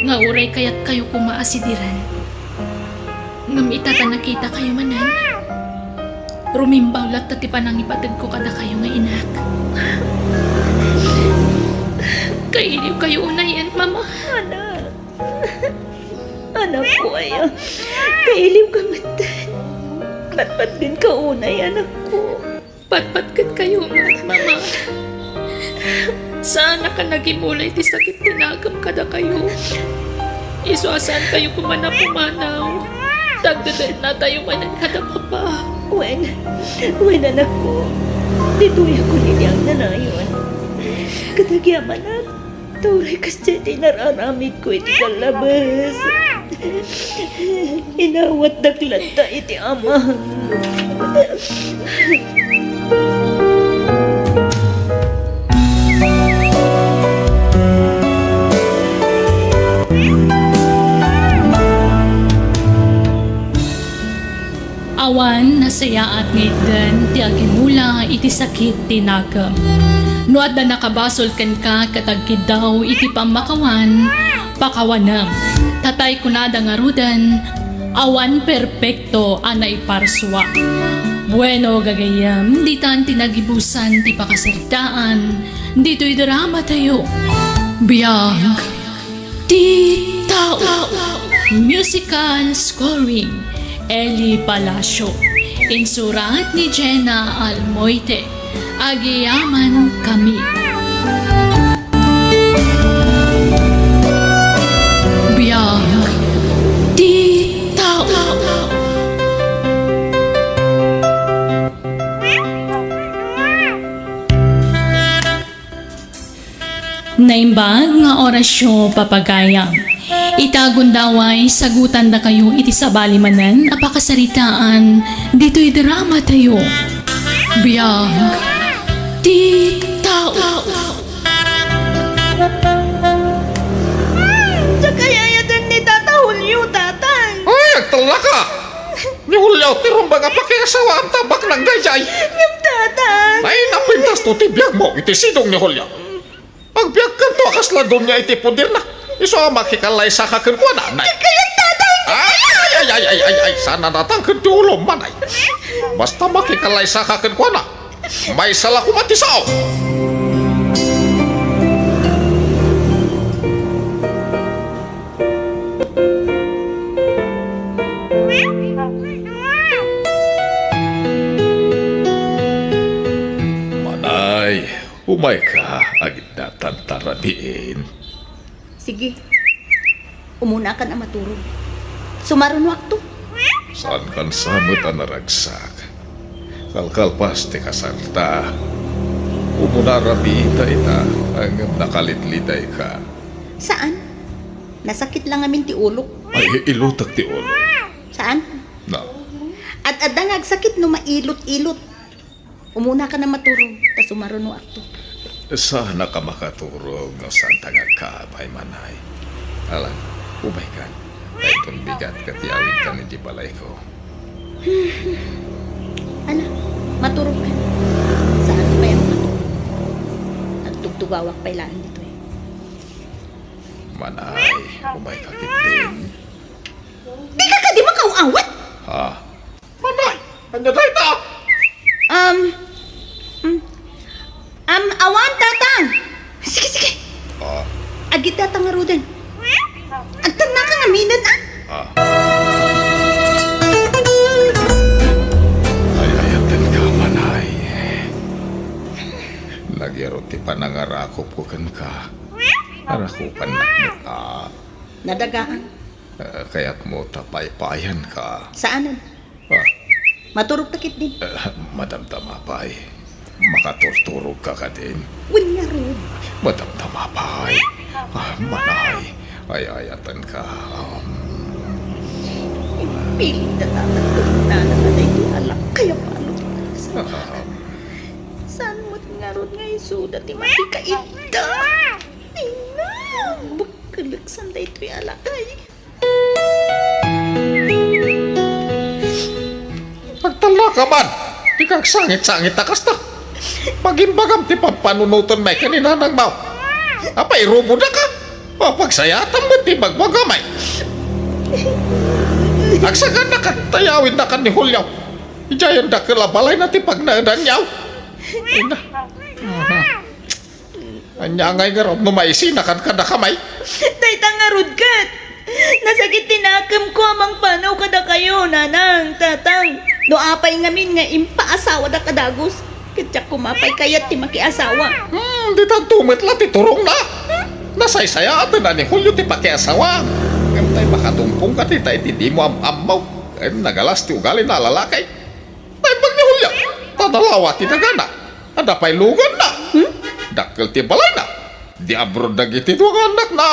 Nga uray kaya't kayo kumaasidiran. Ngam itata nakita kayo manan. Rumimbaw lat tati panang ipadag ko kada kayo nga inak. Kailiw kayo unayan, mama. Anak. Anak ko ay kailiw ka matan. Patpat din ka unay, anak ko. Patpatkat kayo, mama. Sana ka nagimulay ti sakit tinagam kada kayo. Isuasan kayo kumanapumanaw. Dagdadan na tayo manan kada papa. Wen, anak ko. Dituya ko niliyang nanayon. Katagyaman at turay kasi di nararamid ko iti kalabas. Inawat daglanta iti ama. Awan nasaya at ngitdan ti agimula iti sakit tinagam. No adda nakabasol kan ka katagkid daw iti pamakawan, pakawanam. Tatay kunada nga rudan, awan perpekto anay parswa. Bueno gagayam, di tan tinagibusan ti pakasaritaan, dito'y drama tayo. Biyag, ti tao. Musical scoring, Eli Palacio. Insurat ni Jenna Almoite. Agiyaman kami. Biyag, di tao. Naimbag nga orasyon papagayam. Itagundaway, sagutan na kayo iti sabalimanan, apakasaritaan, dito'y drama tayo. Biyag, di tao. Sakayayatan ni Tata Julio, tatay. Ay, agtala ka! Ni Julio, tirong baga pakiasawa ang tabak ng gayay. Yung tatay. Ay, napintas to tibiyag mo, iti sidong ni Julio. Pagbiag ka to, akasla doon niya iti pudir na. Iso ang makikalay sa kakirkuan, anay. Kaya tatay. Ay, sana natang ti ulo manay. Basta makikalay sa kakirkuan na. May sala kumatisaw. Manay, umay ka agit na tantarabiin. Sige. Umuna ka na maturog. Sumaron wakto. Saan kan samot ang naragsak? Kalkalpas ti kasarta. Umunarabi ita ang nakalitlitay ka. Saan? Nasakit lang amin ti ulok. Ay, ilutak ti ulo. Saan? Na, Adangag sakit no mailot-ilot. Umuna ka na maturong, tas umaruno ato. Sana ka makaturog no santa nga kaabay manay. Alam, ubay ka. Ay itong bigat katiyawin ka ni di balay ko. Ana, maturog ka. Saan pa yung maturog? Nagtugtugawak pa ilaan dito eh. Manay, ubay ka kitin. Di ka di makauawat! Ha? Manay, anya day ta? Awan, tatang! Sige, sige. Ah, Agit tatang nga Ruden. Agtan na ka nga minan, ah! ah. Ay, ayatan ka, manay. Nagyaro ti panangarakop ko kan ka. Arakupan na Nadagaan. kaya't mo tapay-payan ka. Saanan? Ah, Maturog takit din. madamdama pa'y. Makaturturog ka ka din. Win nga Rud. Madamdama pa'y. Manay, ay ayatan ka. Pilit na tatang na naman ito alak. Kaya paano? Saan mo't nga Rud nga isuda ti matikaita? Ina! Magkalagsan na ito'y alakay. Pagtala ka man, di kag sangit-sangit na kasta. Pagimbagam ti pampanunutan may kanina nang mau. Apay rubo na ka. Papagsayatan mo ti magbagamay. Agsagan na ka, tayawin na ka ni Hulyaw. Ijayan da kalabalay na ti pagnaadang yaw. Ina. Anya ngay nga ron, numaisinakan ka na kamay. Daytang nga Rud kat. Nasakit tinakam ko amang panaw kada kayo, nanang, tatang. No apay ngamin nga impaasawa da kadagos. Katsak kumapay kayat ti makiasawa. Di ta tumit la ti turong na. Nasaysaya atin na ni Hulyo ti pakiasawa. Ngam tay makatumpong ka ti tay ti di mo amaw. Nagalas ti ugali na lalakay. Tay pag ni Hulyo, tadalawa ti nagana. Ada pa'y lugan na. Dakkel ti balay na. Di abroad na giti tuwang anak na.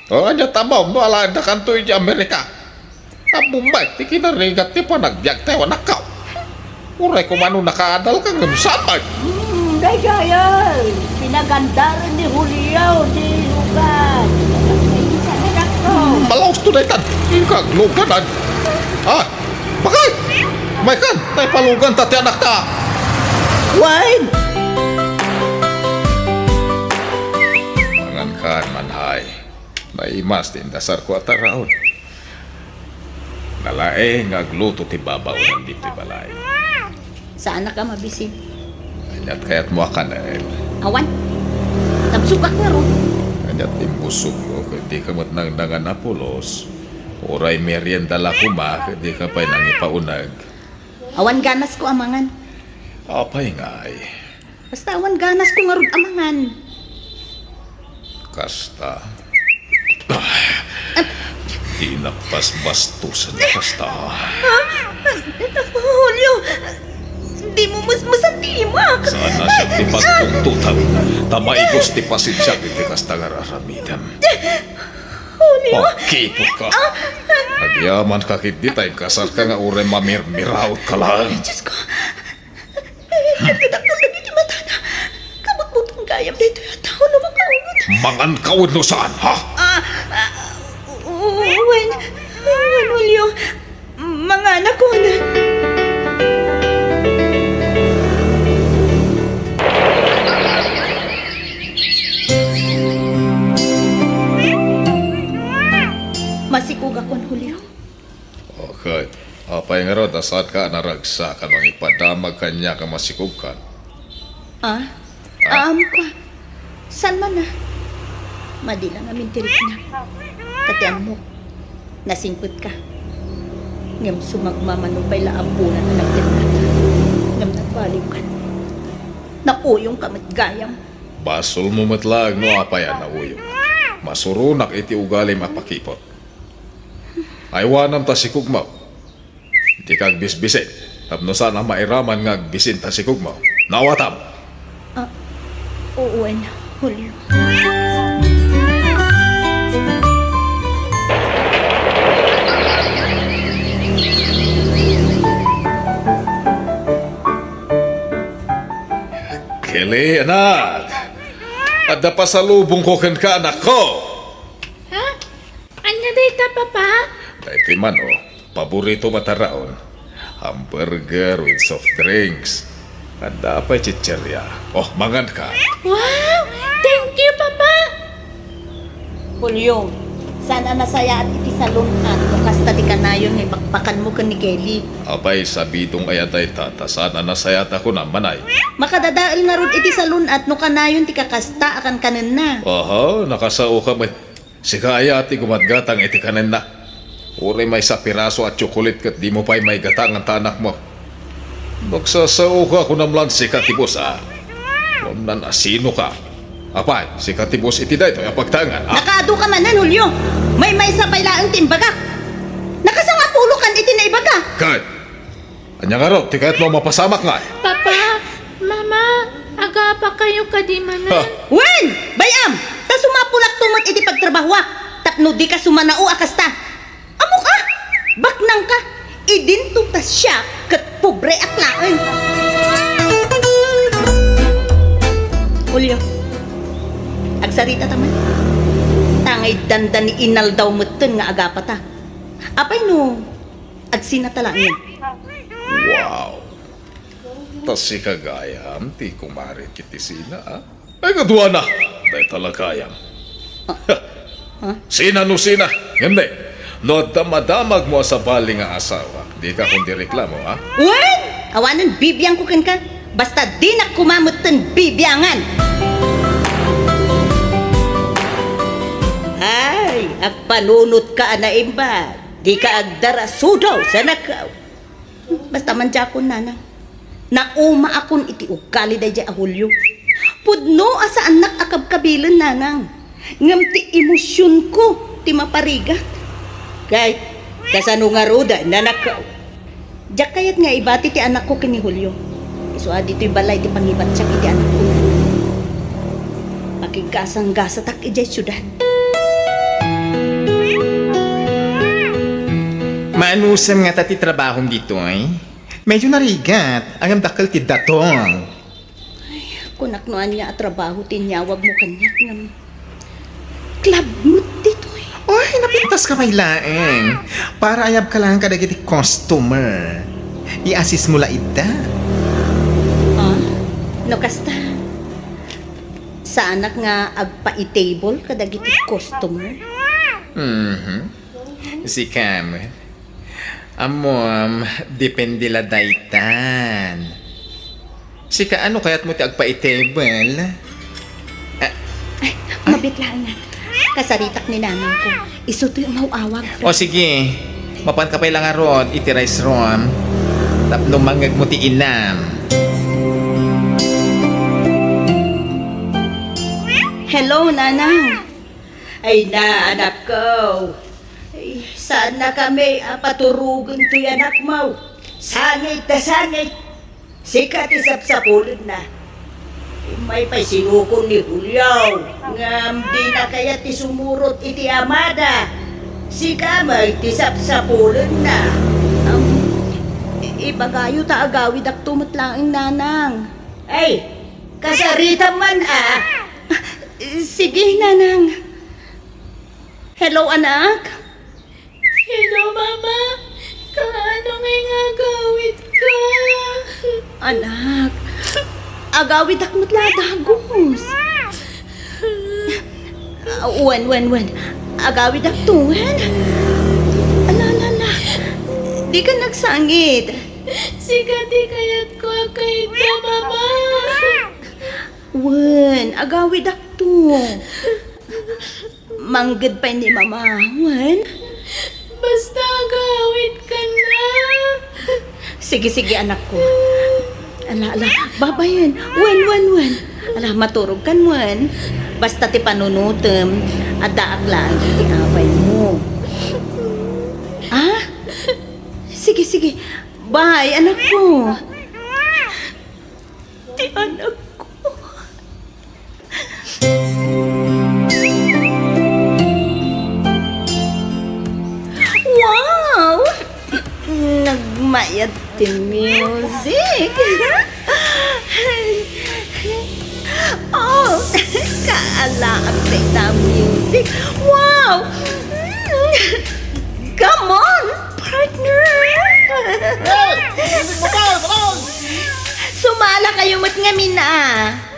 O anya tamaw mo ala da kanto di Amerika. Abumbay ti kinarigat ti panagbiag tayo nakaw. Uray ko mano nakaadal ka ngamsamay. Gayal, pinagandaran ni Julio di lugar. Isa na ako. Malaos to daytan. Ikag luganan. Ah, bakay. May kan, tay palugan tati anak ta. Wine! Mangan kan manhay. Naimas din dasar ko at araon. Nalae ngagluto ti babaw ng dito balay. Saan na ka mabisin? Kanyat kaya't mo akanael. Awan. Nabsugak nga Rud. Kanyat imbusog mo kundi ka matnangdangan na pulos. Uray merienda la kuma kundi ka pa'y nangipaunag. Awan ganas ko amangan. Apay nga ay. Basta awan ganas ko nga Rud amangan. Kasta. Di napasbastusan na kasta. Julio, di mo musmusan timak. Sana siya ti pagtungtutan. Tamaigos ti pasidsiag iti kasta nga raramidam. Julio. Pagkipot ka. Nagyaman ka kiti tayo kasal ka nga ure mamirmiraot ka lang. Diyos ko. Nagdadakol lagi di mata na. Kamot-butong gayam dito yung tao na makaunod. Mangan kawin no saan, ha? Wen, Julio. Mga anak ko na. Masikog ako, Julio. Okay. Apay nga ron, asad ka naragsa ka nang ipadamag kanya ka masikog ka. Ko. San man na? Madi lang amin tirik na. Katiyan mo, nasingkot ka. Ngam sumagmamanupay laabunan na nagtinata. Ngam nagbaliw ka. Nauyong kamit gayam. Basol mo matlag no apayan na uyong. Masurunak iti ugali mapakipot. Aywanam ta si kugmaw. Di kag bisbisin. Tapno sana mairaman nga agbisin ta si kugmaw. Nawatam. Oo, Julio. Kelly, anak. At napasalubong ko kan ka, anak ko. Ha? Anya data, papa? Dahil ti man, paborito mataraon. Hamburger with soft drinks. At dapat chicherya. Oh, mangan ka. Wow! Thank you, papa! Julio, sana nasaya at iti salunat kung kasta di ka na yun ay bakbakan mo ka ni Kelly. Apay, sabitong ayaday tata. Sana nasayata ko na manay. Makadadaal nga ron iti salunat no kanayon ti kakasta akan kanan na. Aha, nakasao ka may. Sika ayati gumatgatang iti kanan na. Uri may sa piraso at tsukulit kat di mo pa'y may gatang ang tanak mo. Nagsasao ka kung namlan si Katibos, Kung nan asino ka. Apay, si Katibos iti da ito yung pagtangan, Nakaado ka manan, Julio. May sa pailaang timbagak. Nakasanga pulo kan iti na ibaga. Kahit, anya nga raw, ti kahit mo mapasamak nga. Papa, mama, aga pa kayo kadimanan. Wen! Bayam! Ta sumapulak tumot iti pagtrabaho. Tapno di ka sumanao akasta. Amo ka! Baknang ka! Idinto ta siya kat pobre aklaan. Julio, agsarita taman. Tangay dandan ni inal daw meten nga agapata. Apay no, agsinatalaan. Wow. Tas si kagayam, ti kumari kiti sina, Ay, kadua na. Dahil talagayam. Sina no sina. Hindi. No damadamag mo sa bali nga asawa. Di ka kundi reklamo, Wen! Awanan bibiyang ko ka. Basta di na kumamot tan bibiyangan. Ay, agpanunot ka na imba. Di ka agdara sudaw sa nakaw. Basta man dyan nanang. Nauma akon iti ukali da dyan Julio. Pudno asa anak akab-kabilan nanang. Ngam ti emosyon ko ti maparigat. Kay kasano nga roda na nakaw. Diyak kayat nga ibati ti anak ko kini Julio. Iso dito'y balay ti pangibat siya iti anak ko. Pakiggasang-gasa tak ijay syudad. Maanusan nga tati trabahong dito ay. Medyo narigat. Ang dakal ti datong. Kunaknoan niya at trabaho tinyawag mo kanyak ng club mo dito eh. Oy, napintas ka may laeng. Para ayab ka lang kadagiti customer. I-assist mo la ita. No kasta. Sa anak nga agpa-i-table kadagiti customer. Si Cam. Amom, depende la daytan. Si ka ano kaya't mo ti agpa-table? Mabitlaan nga. Kasaritak ni nanang ko. Iso to'y umawawag. O sige, mapan ka pa lang aron, iti-rice ron. Tapno mangag mo ti inam. Hello, nanang. Ay na, anak ko. Ay, saan na kami paturugan to'y anak mo? Sangit na sangit. Sikat isap-sapulod na. May pasinukon ni Julio. Ngam di na kaya ti sumurot iti amada. Sika may tisap-sapulod na. Ibagayo ta agawid ak tumatlaing nanang. Ay, kasarita man Sige, nanang. Hello, anak? Hello, mama. Kaano ngay nga gawit ka? Anak, agawid ak matladagos. Wen. Agawid ak tuwen. Ala. Di ka nagsangit. Sigati kayat ko kay ta, mama. Wen, agawid ak to. Manggad pa ni mama. Wen? Basta gawit ka na. Sige, anak ko. Ala, babayan. Wen. Ala, maturog kan, Wen. Basta ti panunutem, at daak lang iti away mo. Sige. Bye, anak ko. Ti anak ko. Wow! Nagmayat ti music. Oh, kaalaan na music. Wow! Come on, partner! Sumala kayo mat ngamin na.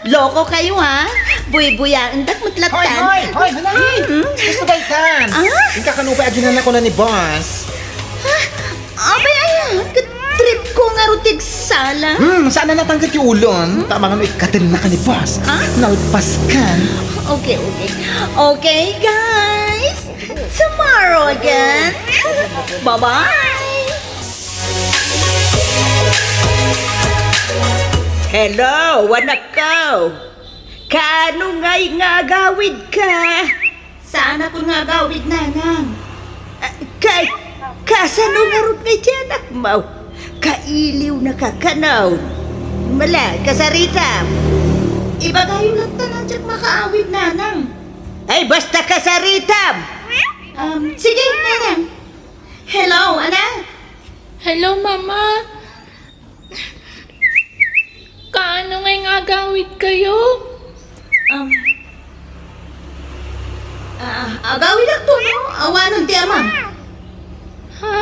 Loko kayo ha? Buy-buyaan dat mutlatan. Hoy, hanahin! Gusto ba ikan? Ika kanupay aginan ako na ni boss. Abay ayan, trip ko nga rutig sala. Saan na natanggat yung ulon? Tama nga no, ikatin na ka ni boss. Nalpas kan. Okay. Okay, guys. Tomorrow again. Bye-bye. Hello, anak ko. Kaano nga'y nga gawid ka? Sana ko nga gawid nanang. Kasano nga rin ngay anak mo? Kailiw na kakanaw. Mala, kasarita. Ibagayo lang tanan dyan makaawid nanang. Ay, basta kasarita. Sige nanang. Hello, anak. Hello, Mama. Kaano nga'y nga agawid kayo? Agawid ako, no? Awanon ti amam. Ha?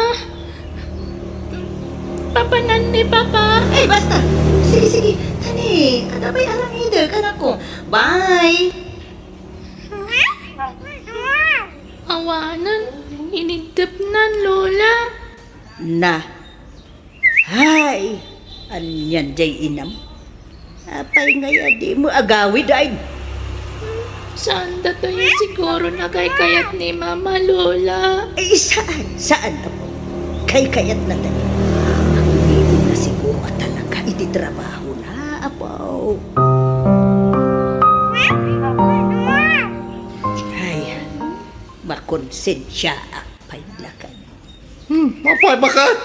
Papa nan ni Papa? Eh, basta. Sige. Tani, kada ba'y alam hider ka na ko. Bye. Awanan, inidap nan, Lola. Na. Hay, anyan jay inam. Apay ngaya di mo agawid ay. Saan datoy siguro nagay-kayat ni Mama, Lola? Ay, saan na po? Kay-kayat na tayo. Hindi na siguro talaga ititrabaho na, apaw. Ay, makonsensya apay lakan. Mapay bakat?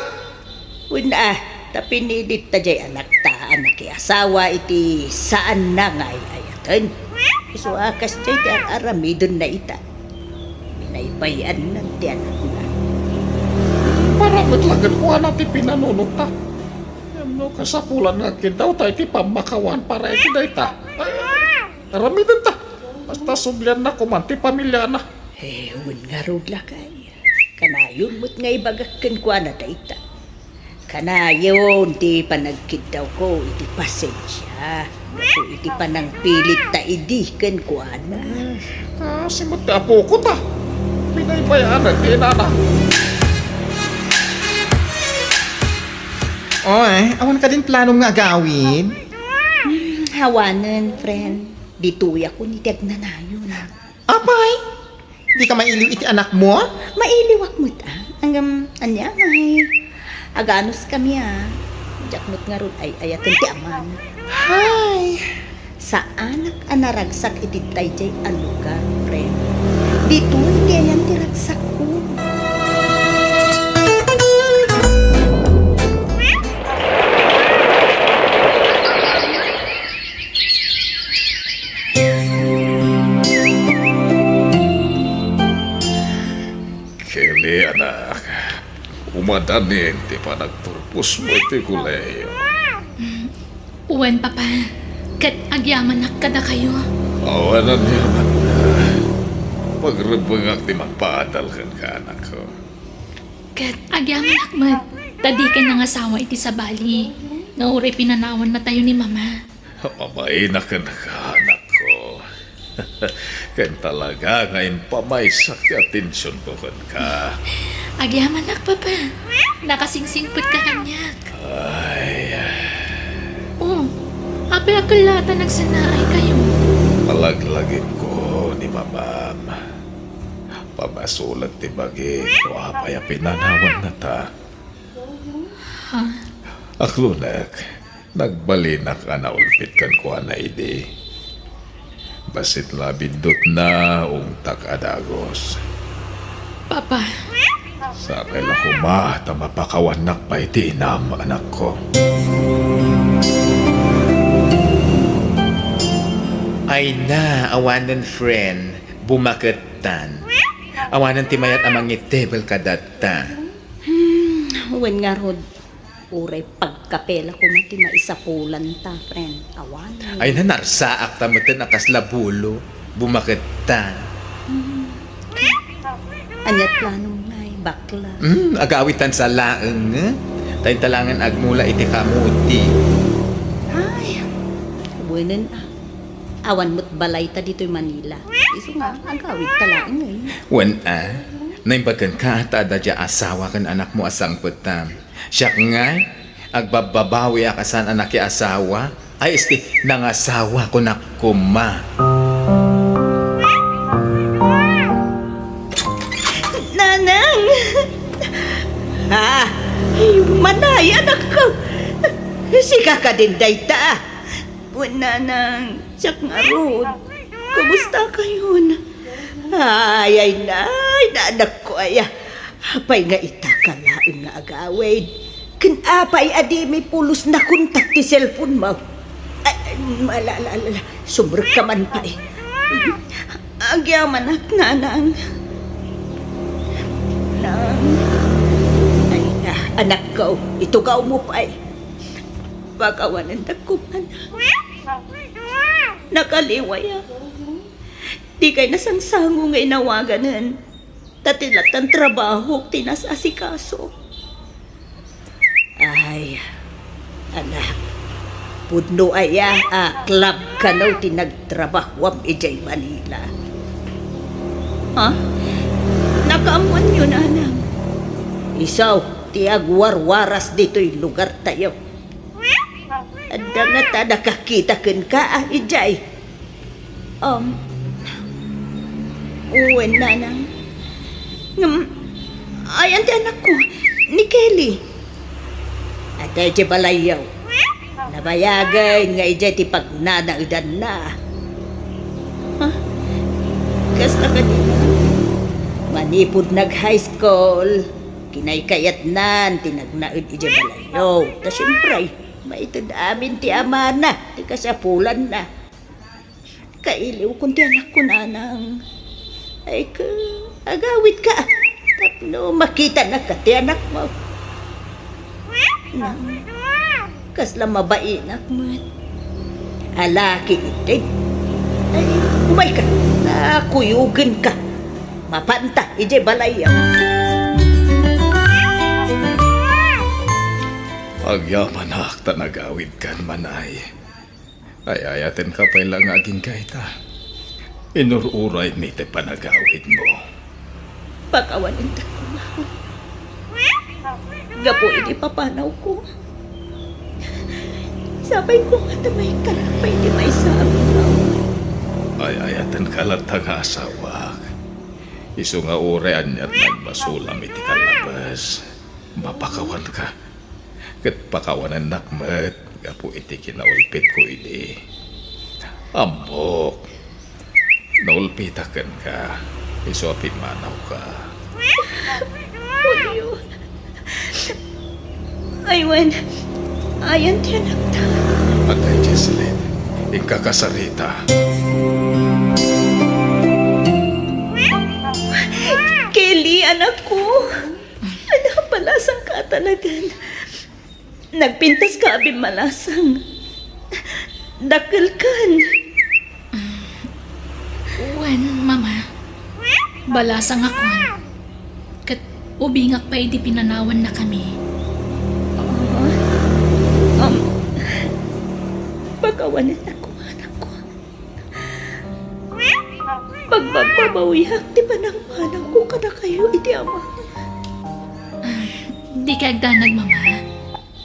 Una, tapinilit ta jay anak ta, anak asawa iti saan na ngay ayatan. So akas jay jan aramidon na ita. Minaybayan na ti anak na. Para matlagan ko natin pinanunod ta. Ano kasapulan nga daw tayo ti pamakawan para iti day ta. Aramidan ta. Basta sublian na kumanti pamilya na. Un nga rod lakay. Kanayon mo't ngay bagakkan ko na ita. Kanayon ti panagkid daw ko iti pasensya. Naku iti panang pilit ta idikan ko na. Kasi matapo ko ta. Pinaybayan na ti nana. Oy, awan ka din planong nga agawid? Hawanan, friend. Dituya ko ni Teg na nayon. Apay? Di ka mailiw iti anak mo? Mailiwak mo ta. Anya ay. Aganos kami Jaknot nga ron ay ayatan ti aman. Hay! Sa anak anaragsak iti tayjay alugar, friend. Dito hindi ayan ti ragsak ko. Kili anak, umadanin ti panagpurpos mo ti kuleyo. Uwan, Papa. Kat agyaman kada kayo. Awanan yaman na. Pagrabangak ti magpaadal kan ka anak ko. Kat agyaman akmat. Tadi ka nang asawa iti sa bali. Nauri pinanawan na tayo ni Mama. Mamay na ka anak ko. Kan talaga ngayon pamaysak ti atensyon ko kan ka. Agyaman ak, Papa. Nakasingsingput ka kanyak. Ay, Oh, api akalata nagsanaay kayo. malaglagin ko ni mamam. Pamasulag ti bagi ko apay a pinanawan na ta. Aklunak, nagbalinak ka na ulpit kan ko na idi. Basit labindot na ungtak adagos. Papa, Sa kaila kumata mapakawanak pa iti inam anak ko. Ay na, awanan friend, bumakatan. Awanan ti mayat amang itebel kadatta. Uwan nga rod. Uray pagkapela ko mati maisapulan ta, friend. Awan. Ay nanarsaak tamatan akas labulo. Bumakit ta. Anyat planong ngay, bakla. Agawitan sa laeng. Tayo talangan agmula iti kamuti. Ay, buwanan awan mo't balay ta dito'y Manila. Iso nga, agawid talaan ngayon. Wan naimbagan ka at adadya asawa kan anak mo asang putam. Siya nga, agbababawi akasan anak ki asawa. Ay isti, nangasawa ko na kuma. Nanang! Ay, manay, anak ko! Sika ka din, dayta! Nanang, siyak nga rod. Kumusta kayo? Ay, anak ko, ay. Apay nga itakalaang nga agawid. Kinapay adi may pulos na kontak ti cellphone mo. Ay, malala, sumrek ka man pa eh. Agyaman at nanang. Ay na, anak ko, itugaw mo pa eh. Pagkawanan na ko man. Nakaliway ako. Di kay nasangsango nga inawaganan. Tatilat ang trabaho, tinasasikaso. Ay, anak, pudno aya, club ka na tinagtrabahwam ijay Manila. Ha? Nakaamuan yun, anak. Isaw, tiagwarwaras dito'y lugar tayo. Ada nga ta nakakita kan ka, ijay. Uwan, nanang. Ayan ti anak ko, ni Kelly. At ay ti balayaw. Nabayagay nga ijay ti pagnanaidan na. Ha? Kas na kanina. Manipod nag-high school. Kinaykayat nan, tinagnaid ijay balayaw. Ta siyempre, maitid amin ti amana, ti kasapulan na. Kailiw kung ti anak ko, nanang. Ay ka, agawid ka. Tapno, makita na ka ti anak mo. Nang, kasla mabainak mo. Alaki itig. Ay, umay ka. Nakuyugin ka. Mapanta, ije balayaw. Agyaman hakta nagawid kan manay. Ay ayaten ka pa lang aging kaita. Inururay ni te panagawid mo. Pagkawanin ta ko na. Gapo hindi papanaw ko. Sabay ko nga may kalapay di may sabi na. Ay ayaten ka lang nga asawa. Isu nga urean niya't nagbasulam iti kalabas. Mapakawan ka. Kat pakawanan nakmet. Gapo iti kinaulpit ko ini. Ambok. Naulpitakan ka. Isotin manaw ka. Julio. Aywan. Ayan tiyan ang ta. Patay, Jesseline. Ikakasarita. Kelly, anak ko. Ano palasang ka talagan. Nagpintas ka abing malasang. Dakilkan. Wen, mama. Balasang ako. Kat ubingak pa di pinanawan na kami. Pagkawanan ako, anak ko. Pagbabawiyak, di ba nang manang ko ka na kayo, iti ama? Di ka agdanag, mama.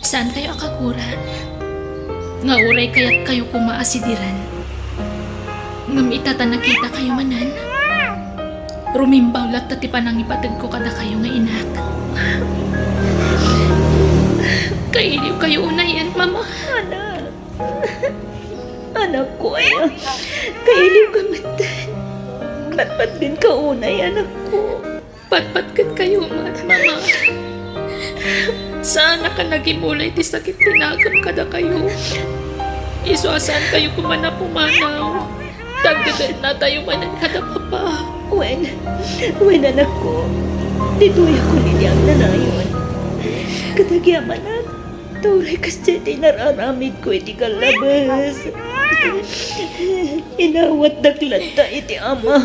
Saan kayo akakura? Nga uray kaya't kayo kumaasidiran. Ngam itata nakita kayo manan. Rumimbaw lat tati panang ipatag ko kada kayo nga inak. Kailiw kayo unayan, mama. Anak ko ay, kailiw gamitan. Patpat din ka unay, anak ko. Patpatkat kayo, mama. Sana ka nagimulay ti sakit tinagam kada kayo. Isuasan kayo kumana pumanaw. Tagdadan na tayo manan kada papa. Wen, anak ko. Dito ako niyang nanayon. Katagyaman at Turay kasi di nararamid ko iti kalabas. Inawat daglata iti ama.